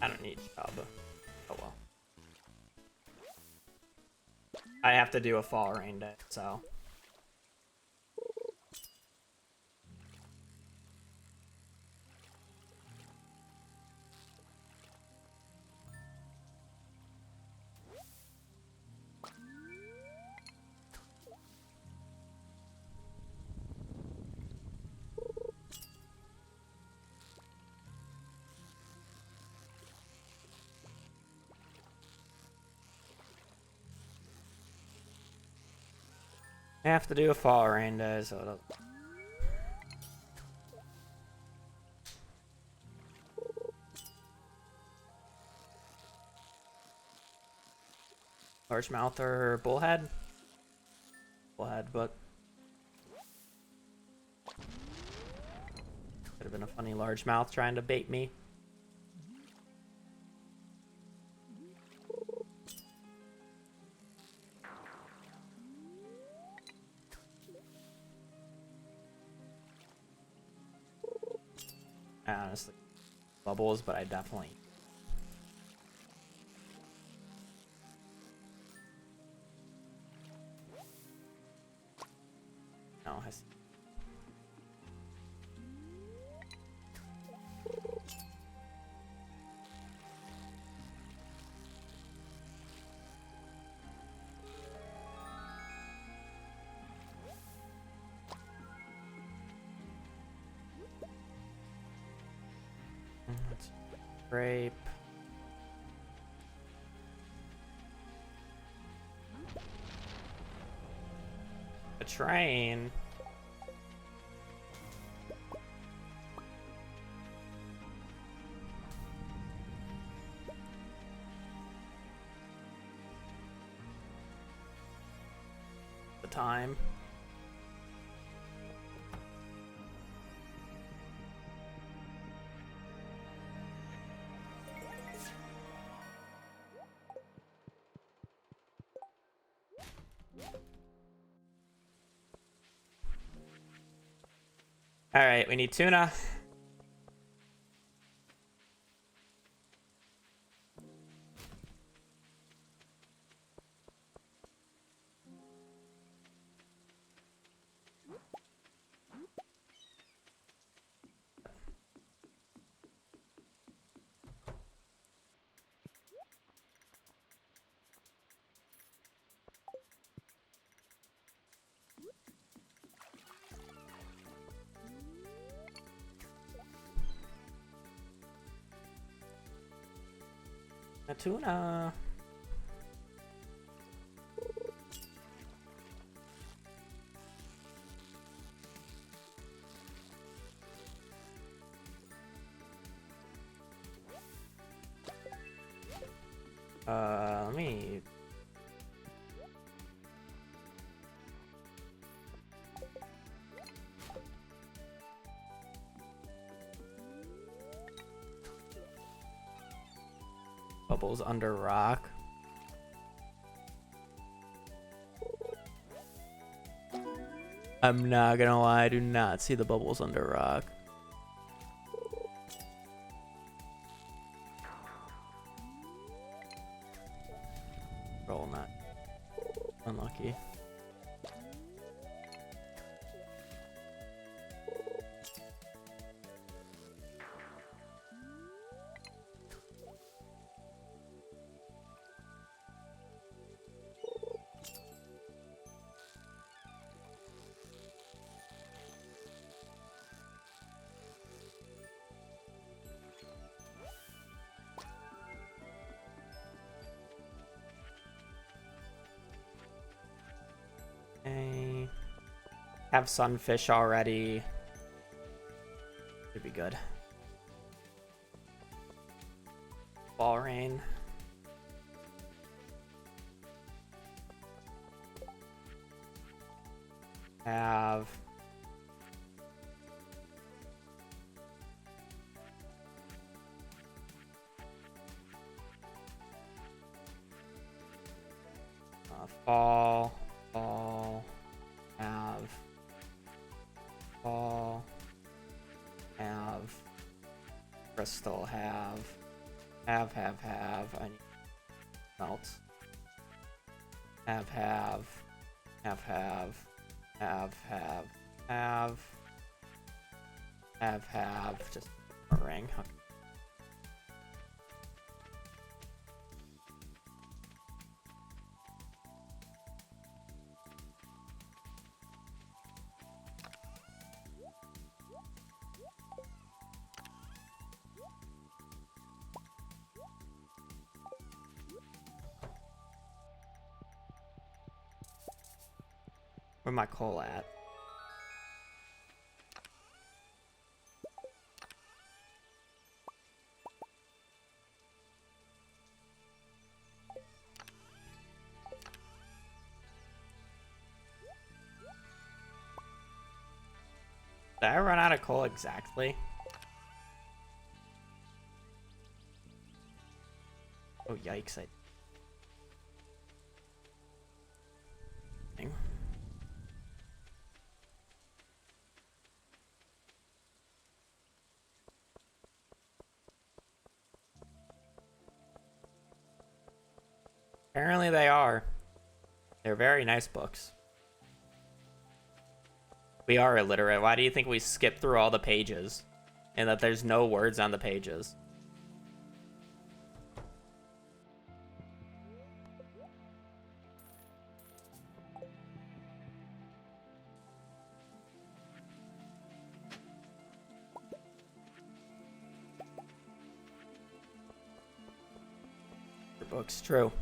I don't need job. Oh well. I have to do a fall rain day, so. I have to do a fall rain day, so it'll... Largemouth or bullhead? Bullhead, but... Could have been a funny largemouth trying to bait me. Honestly, bubbles, but I definitely... No, I see. Grape. A train. The time. All right, we need tuna. A tuna. Let me... Bubbles under rock. I'm not gonna lie, I do not see the bubbles under rock. Roll not. Unlucky. Have sunfish already. Should be good. Ball rain. Have fall, have fall, have crystal, have, I need melt, have, just a ring. Okay. Where my coal at? Did I run out of coal exactly? Oh, yikes. Apparently they are. They're very nice books. We are illiterate. Why do you think we skip through all the pages? And that there's no words on the pages? The book's true.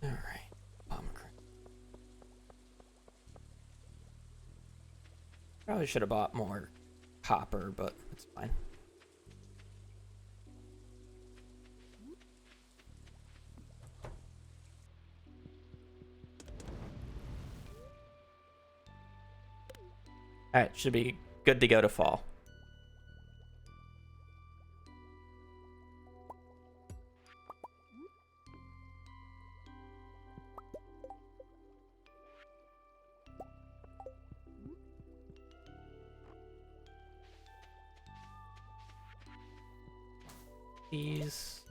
All right, pomegranate. Probably should have bought more copper, but it's fine. All right, should be good to go to fall. These.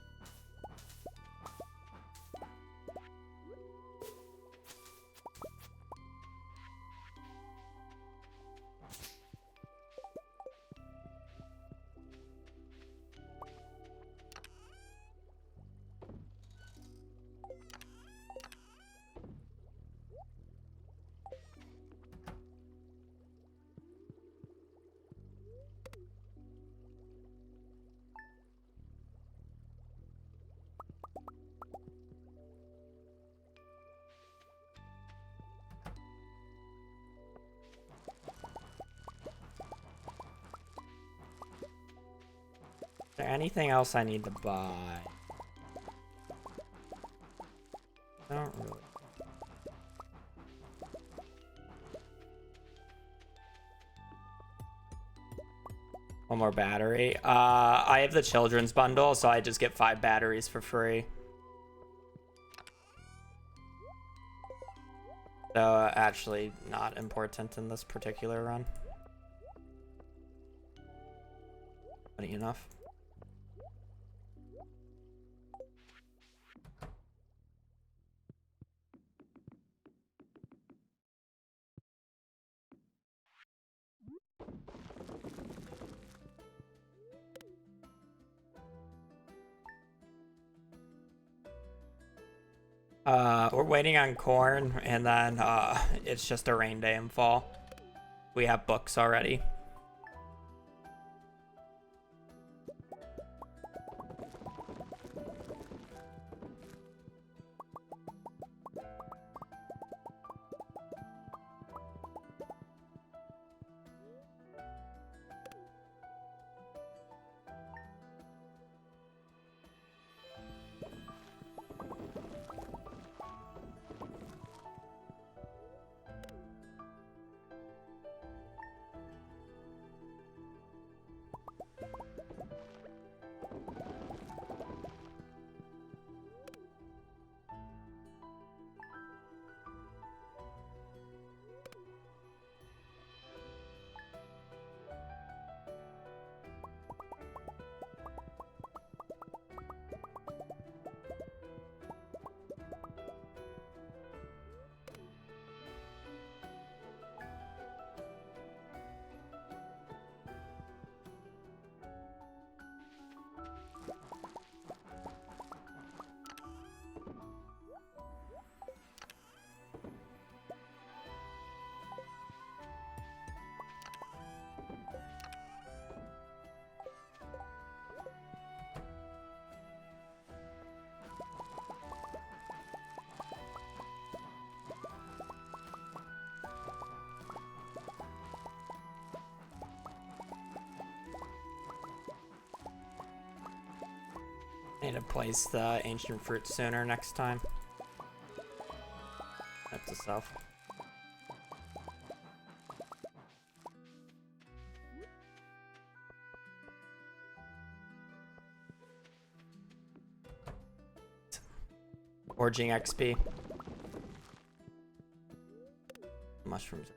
Is there anything else I need to buy? Not really. One more battery. I have the children's bundle, so I just get 5 batteries for free. So actually not important in this particular run. Funny enough. We're waiting on corn, and then it's just a rain day in fall. We have books already. Need to place the ancient fruit sooner next time. That's a self. Forging XP. Mushrooms.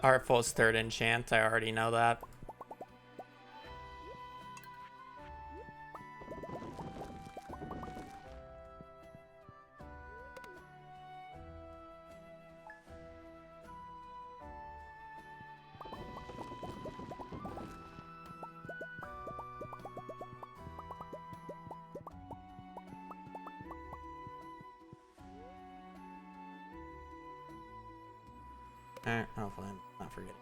Artful's third enchant, I already know that. Alright, hopefully I'm not forgetting.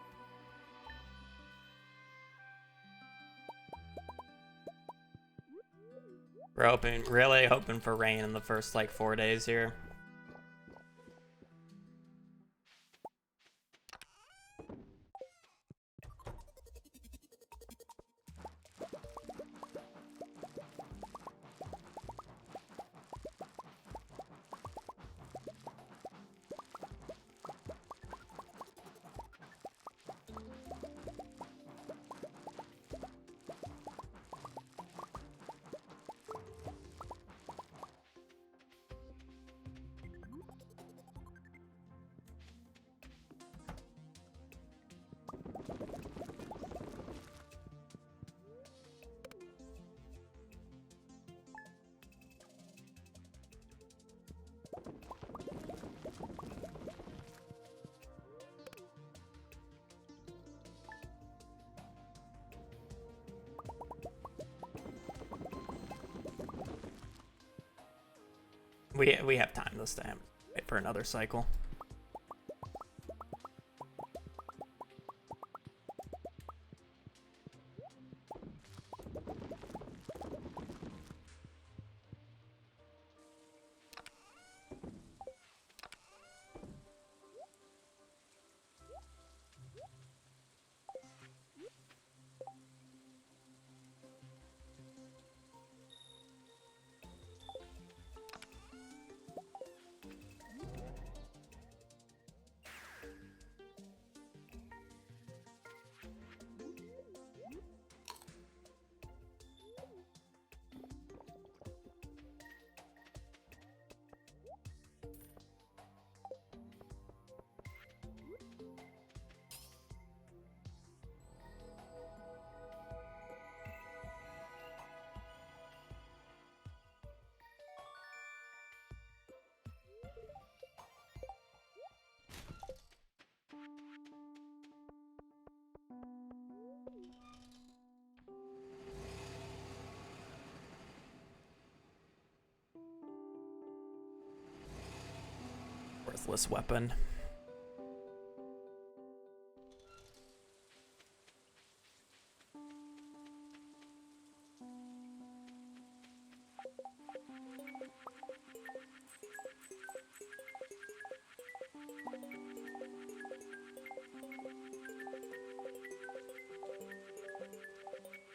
We're really hoping for rain in the first like 4 days here. We have time this time. Wait for another cycle. Worthless weapon.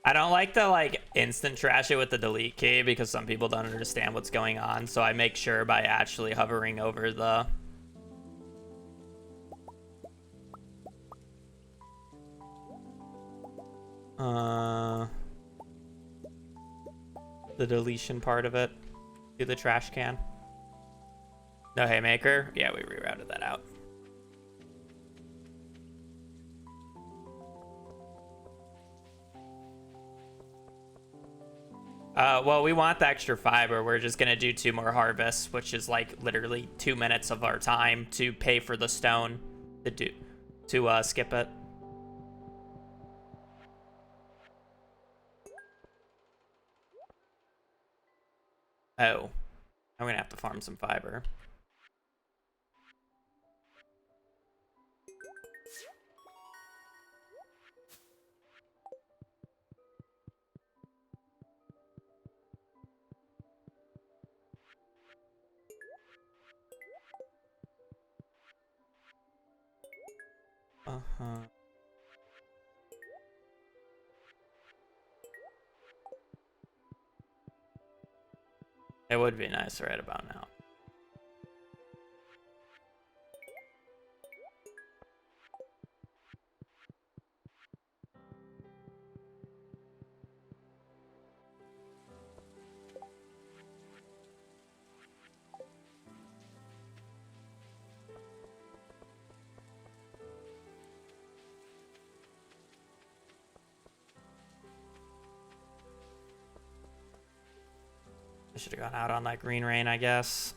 I don't like to like instant trash it with the delete key because some people don't understand what's going on, so I make sure by actually hovering over the deletion part of it to the trash can. No haymaker? Yeah, we rerouted that out. Well, we want the extra fiber. We're just gonna do 2 more harvests, which is like literally 2 minutes of our time to pay for the stone to skip it. Oh, I'm gonna have to farm some fiber. Uh-huh. It would be nice right about now. I should have gone out on that green rain, I guess.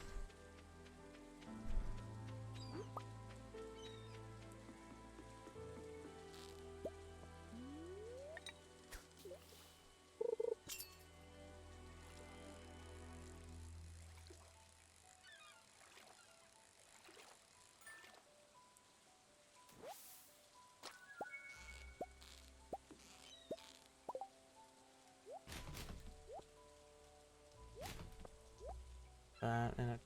That and a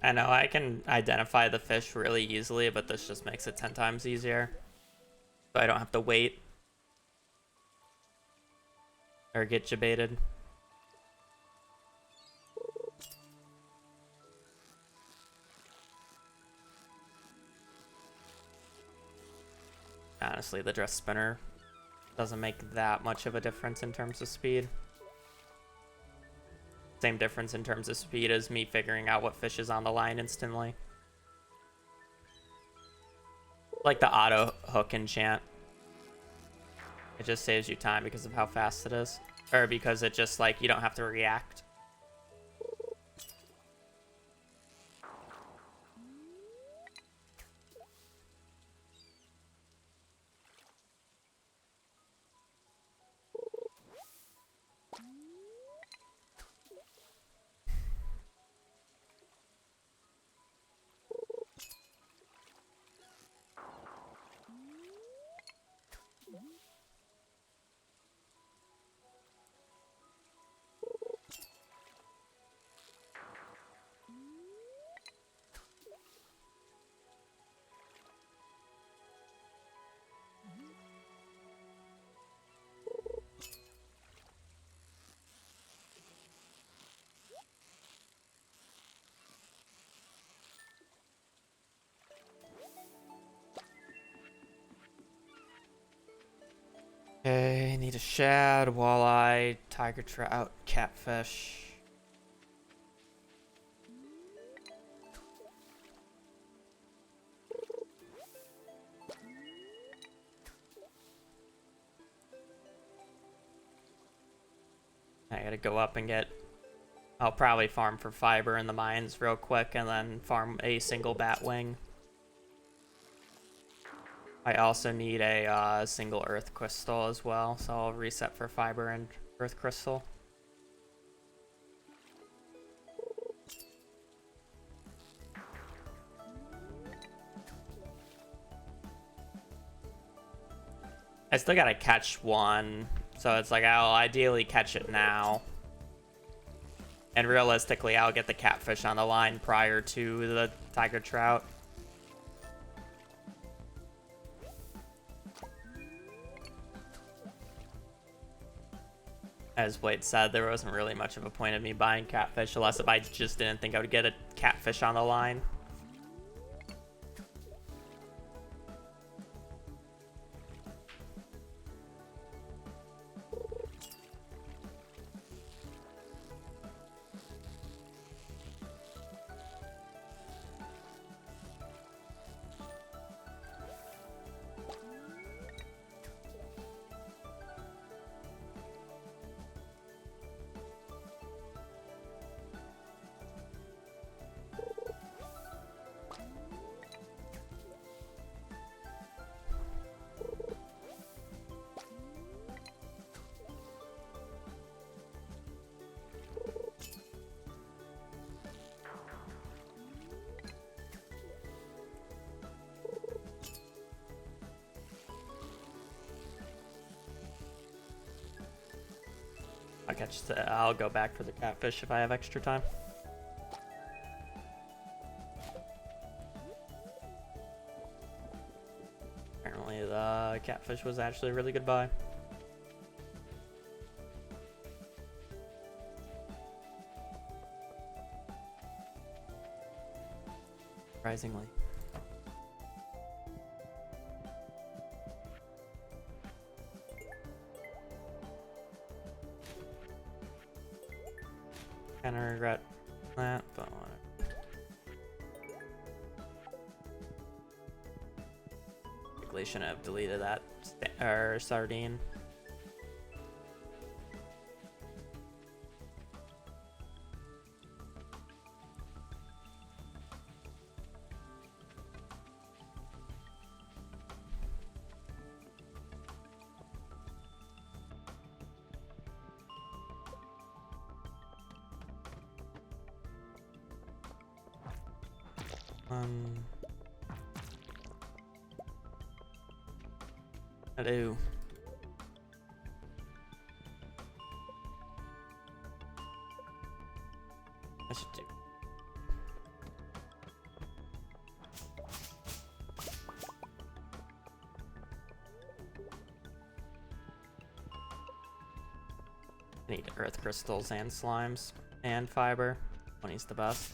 I know I can identify the fish really easily, but this just makes it 10 times easier. So I don't have to wait or get jebaited. Honestly, the dress spinner doesn't make that much of a difference in terms of speed. Same difference in terms of speed as me figuring out what fish is on the line instantly. Like the auto hook enchant. It just saves you time because of how fast it is. Or because it just, like, you don't have to react. Okay, need a shad, walleye, tiger trout, catfish. I gotta go up and get... I'll probably farm for fiber in the mines real quick and then farm a single bat wing. I also need a single earth crystal as well, so I'll reset for fiber and earth crystal. I still gotta catch one, so it's like I'll ideally catch it now. And realistically, I'll get the catfish on the line prior to the tiger trout. As Wade said, there wasn't really much of a point of me buying catfish unless if I just didn't think I would get a catfish on the line. I'll go back for the catfish if I have extra time. Apparently the catfish was actually a really good buy. Surprisingly. Kind of regret that, but whatever. Probably shouldn't have deleted that sardine. Hello. I should do. I need earth crystals and slimes and fiber. Money's the best.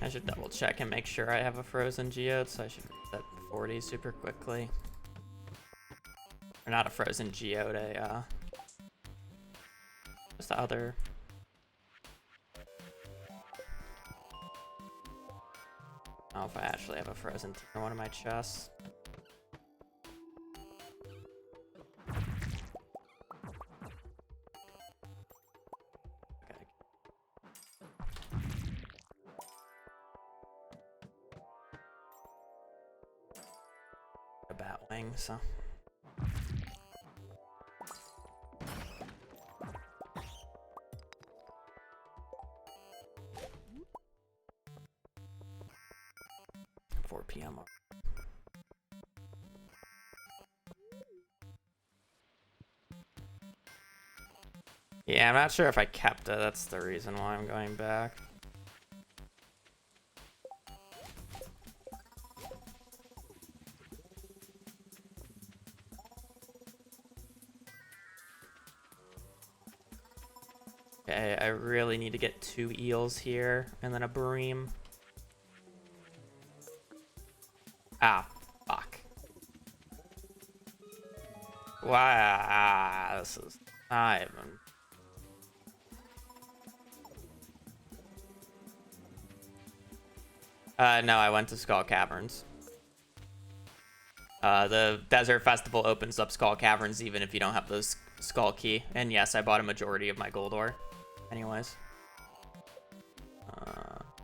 I should double check and make sure I have a frozen geode, so I should reset 40 super quickly. Or not a frozen geode, just the other. I don't know if I actually have a frozen tier one of my chests. Okay. A bat wing, so. PM. Yeah, I'm not sure if I kept it. That's the reason why I'm going back. Okay, I really need to get 2 eels here and then a bream. Ah, fuck. Wow, this is not even. No, I went to Skull Caverns. The Desert Festival opens up Skull Caverns even if you don't have the Skull Key. And yes, I bought a majority of my gold ore. Anyways.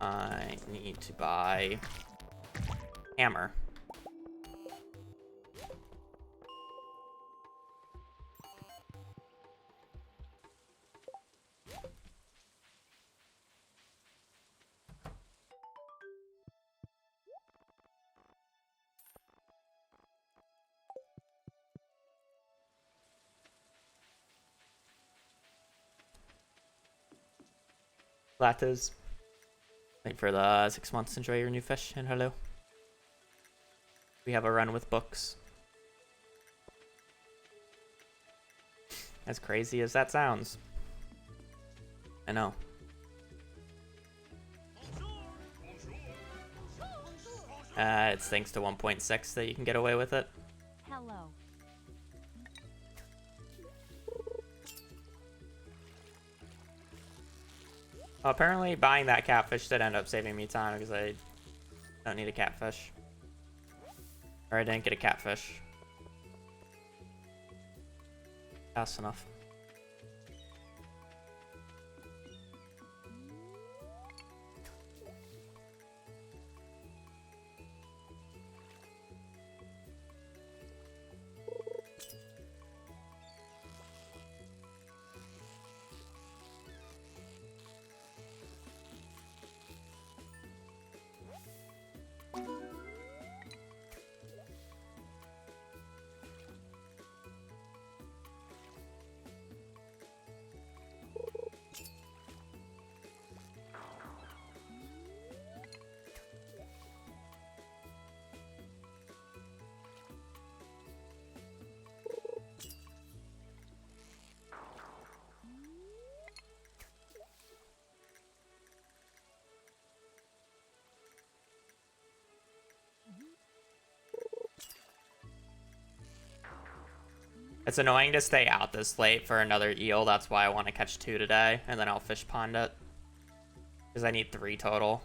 I need to buy hammer. Lattes. Wait for the 6 months. Enjoy your new fish and hello. We have a run with books. As crazy as that sounds. I know. It's thanks to 1.6 that you can get away with it. Hello. Well, apparently buying that catfish did end up saving me time because I don't need a catfish. Or I didn't get a catfish. That's enough. It's annoying to stay out this late for another eel. That's why I want to catch 2 today, and then I'll fish pond it. Because I need 3 total.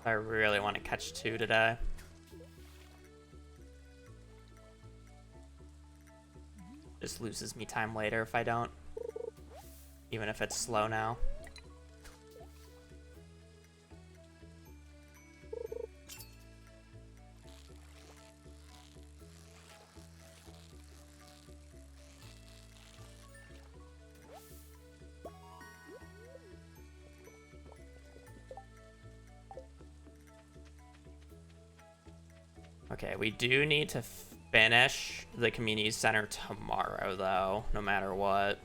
I really want to catch 2 today. Just loses me time later if I don't. Even if it's slow now. Okay, we do need to finish the community center tomorrow, though, no matter what.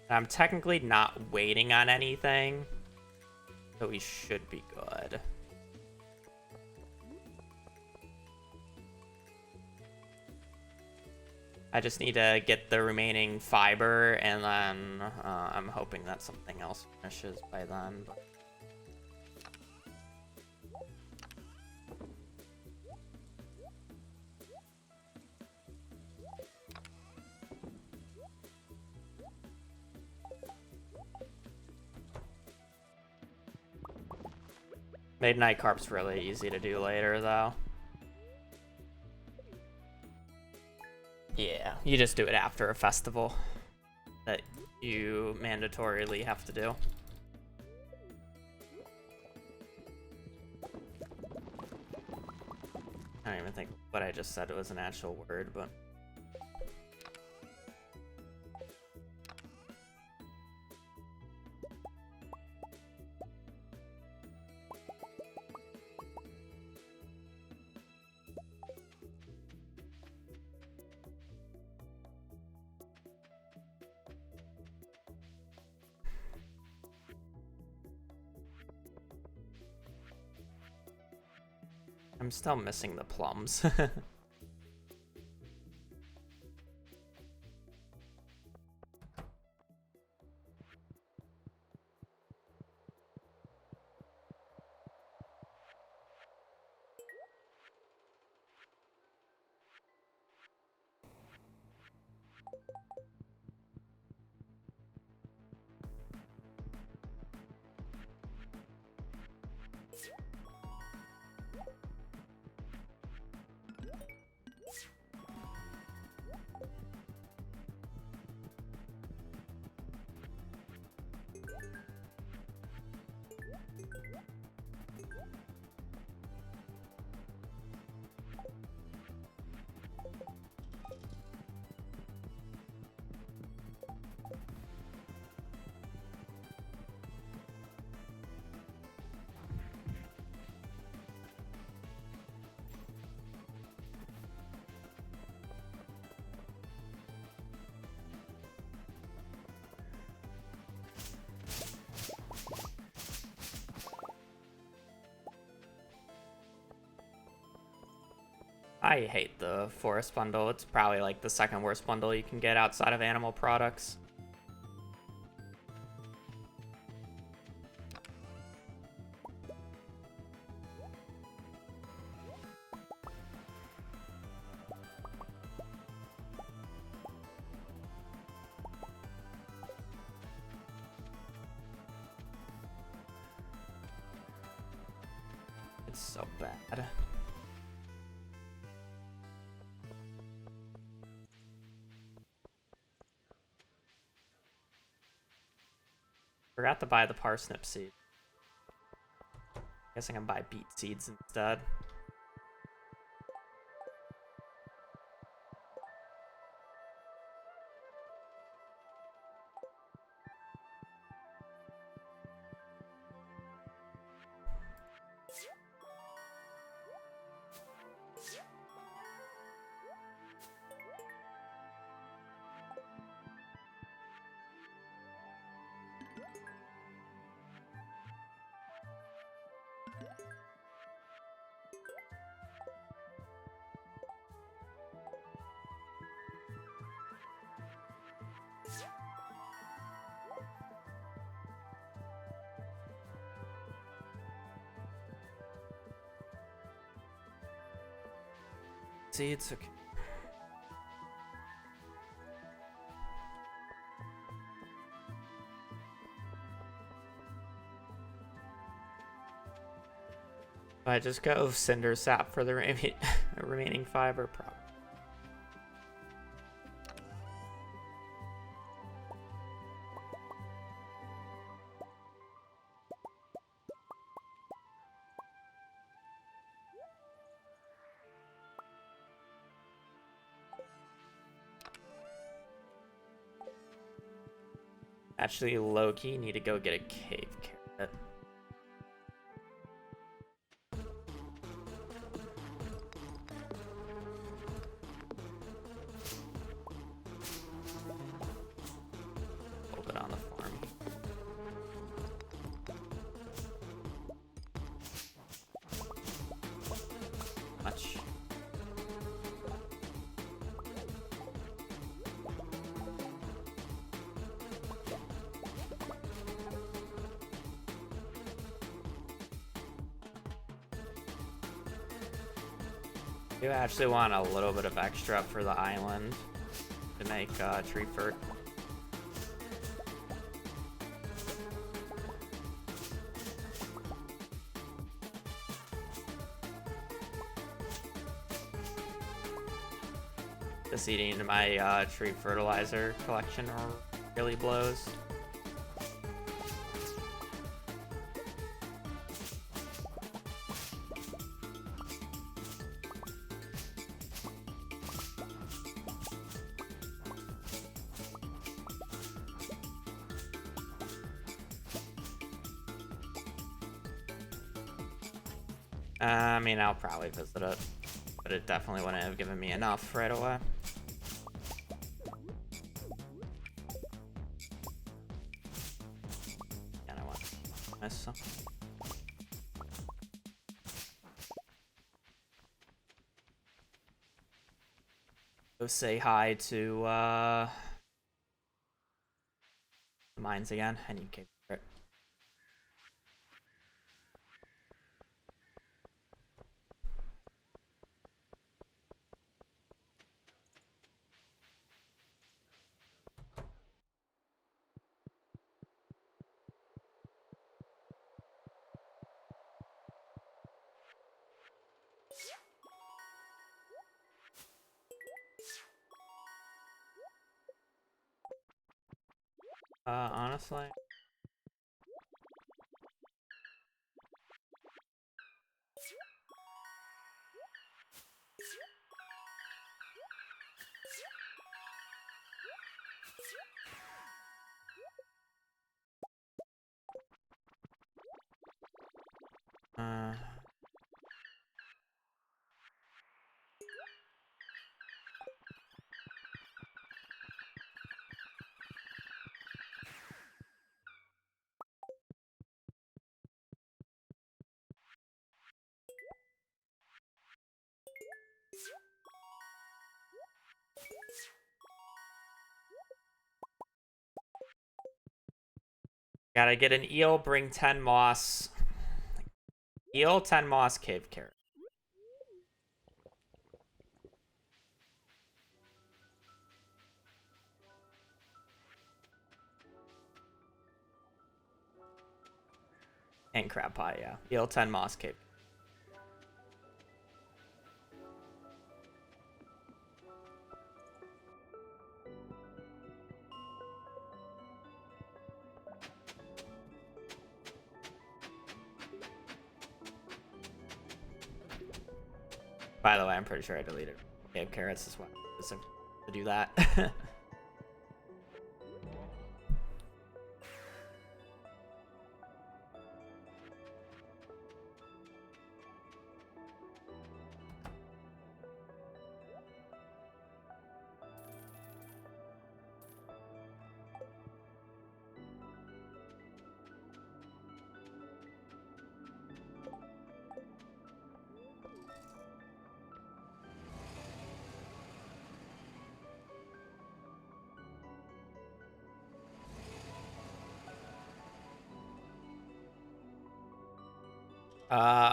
I'm technically not waiting on anything, so we should be good. I just need to get the remaining fiber, and then I'm hoping that something else finishes by then. But... Midnight Carp's really easy to do later, though. Yeah, you just do it after a festival that you mandatorily have to do. I don't even think what I just said was an actual word, but... I'm still missing the plums. I hate the forest bundle. It's probably like the second worst bundle you can get outside of animal products. It's so bad. Forgot to buy the parsnip seed. Guess I can buy beet seeds instead. Seeds, okay. I just go cinder sap for the remaining fiber problem. Actually, low-key, need to go get a cave carrot. Hold it on the farm. Much. do actually want a little bit of extra for the island to make tree fert. Just eating into my tree fertilizer collection really blows. I mean, I'll probably visit it, but it definitely wouldn't have given me enough right away. And I want this. So. Go say hi to the mines again. I need cave ferret. Honestly. Gotta get an eel, bring 10 moss. Eel, 10 moss, cave carrot. And crab pie, yeah. Eel, 10 moss, cave. By the way, I'm pretty sure I deleted cave carrots as well to do that.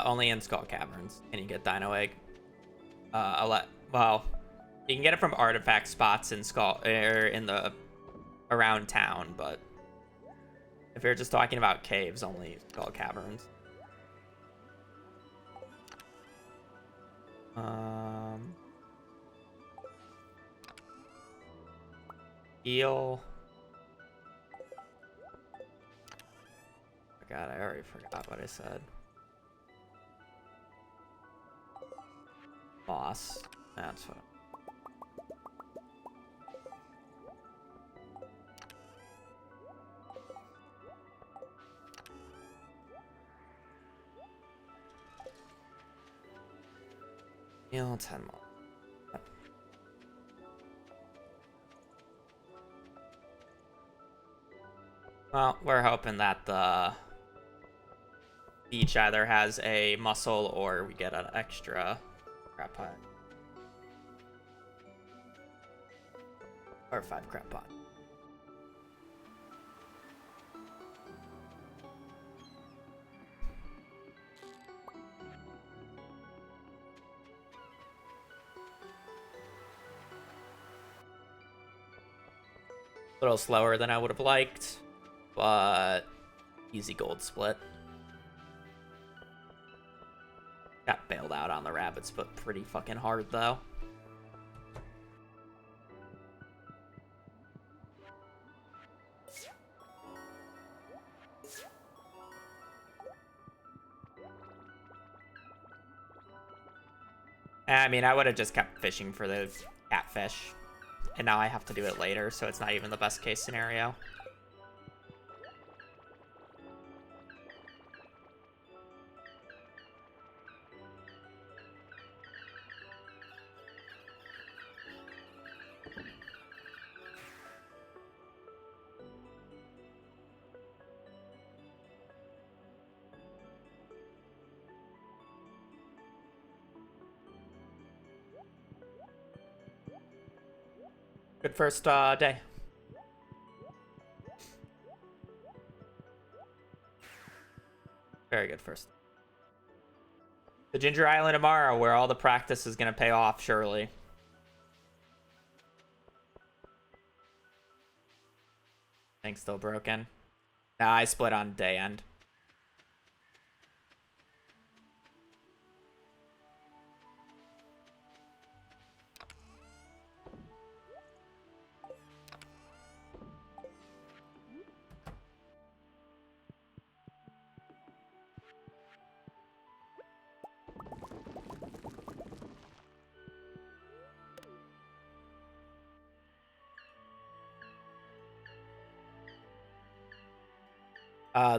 Only in Skull Caverns can you get Dino Egg. Well, you can get it from artifact spots in in the around town, but if you're just talking about caves, only Skull Caverns. Eel. Oh God, I already forgot what I said. Moss. That's what. Eel, 10 more. Well, we're hoping that the beach either has a mussel or we get an extra crab pot. Or 5 crab pot. A little slower than I would have liked, but easy gold split. Got bailed out on the rabbits, but pretty fucking hard though. I mean, I would have just kept fishing for the catfish. And now I have to do it later, so it's not even the best case scenario. Good first day. Very good first. The Ginger Island tomorrow, where all the practice is going to pay off, surely. Thing's still broken. Nah, I split on day end.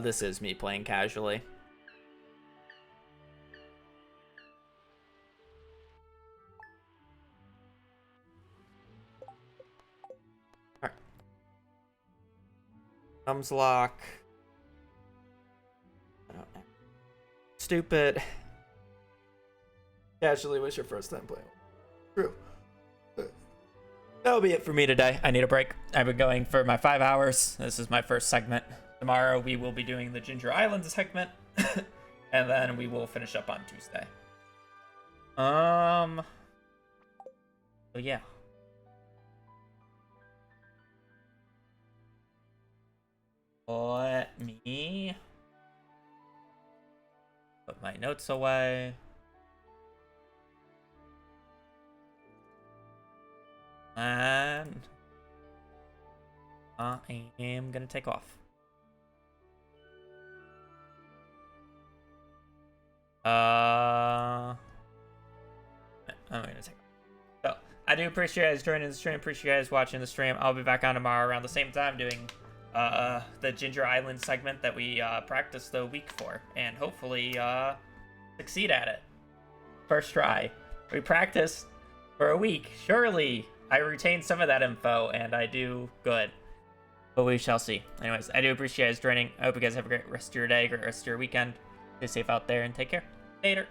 This is me playing casually. Alright. Thumbs lock. I don't know. Stupid. Casually was your first time playing. True. That'll be it for me today. I need a break. I've been going for my 5 hours. This is my first segment. Tomorrow we will be doing the Ginger Island segment, and then we will finish up on Tuesday. So yeah. Let me put my notes away. And I am gonna take off. I'm gonna take off. So I do appreciate you guys joining the stream. Appreciate you guys watching the stream. I'll be back on tomorrow around the same time doing the Ginger Island segment that we practiced the week for, and hopefully succeed at it. First try. We practiced for a week. Surely I retained some of that info, and I do good. But we shall see. Anyways, I do appreciate you guys joining. I hope you guys have a great rest of your day, great rest of your weekend. Stay safe out there, and take care. Later.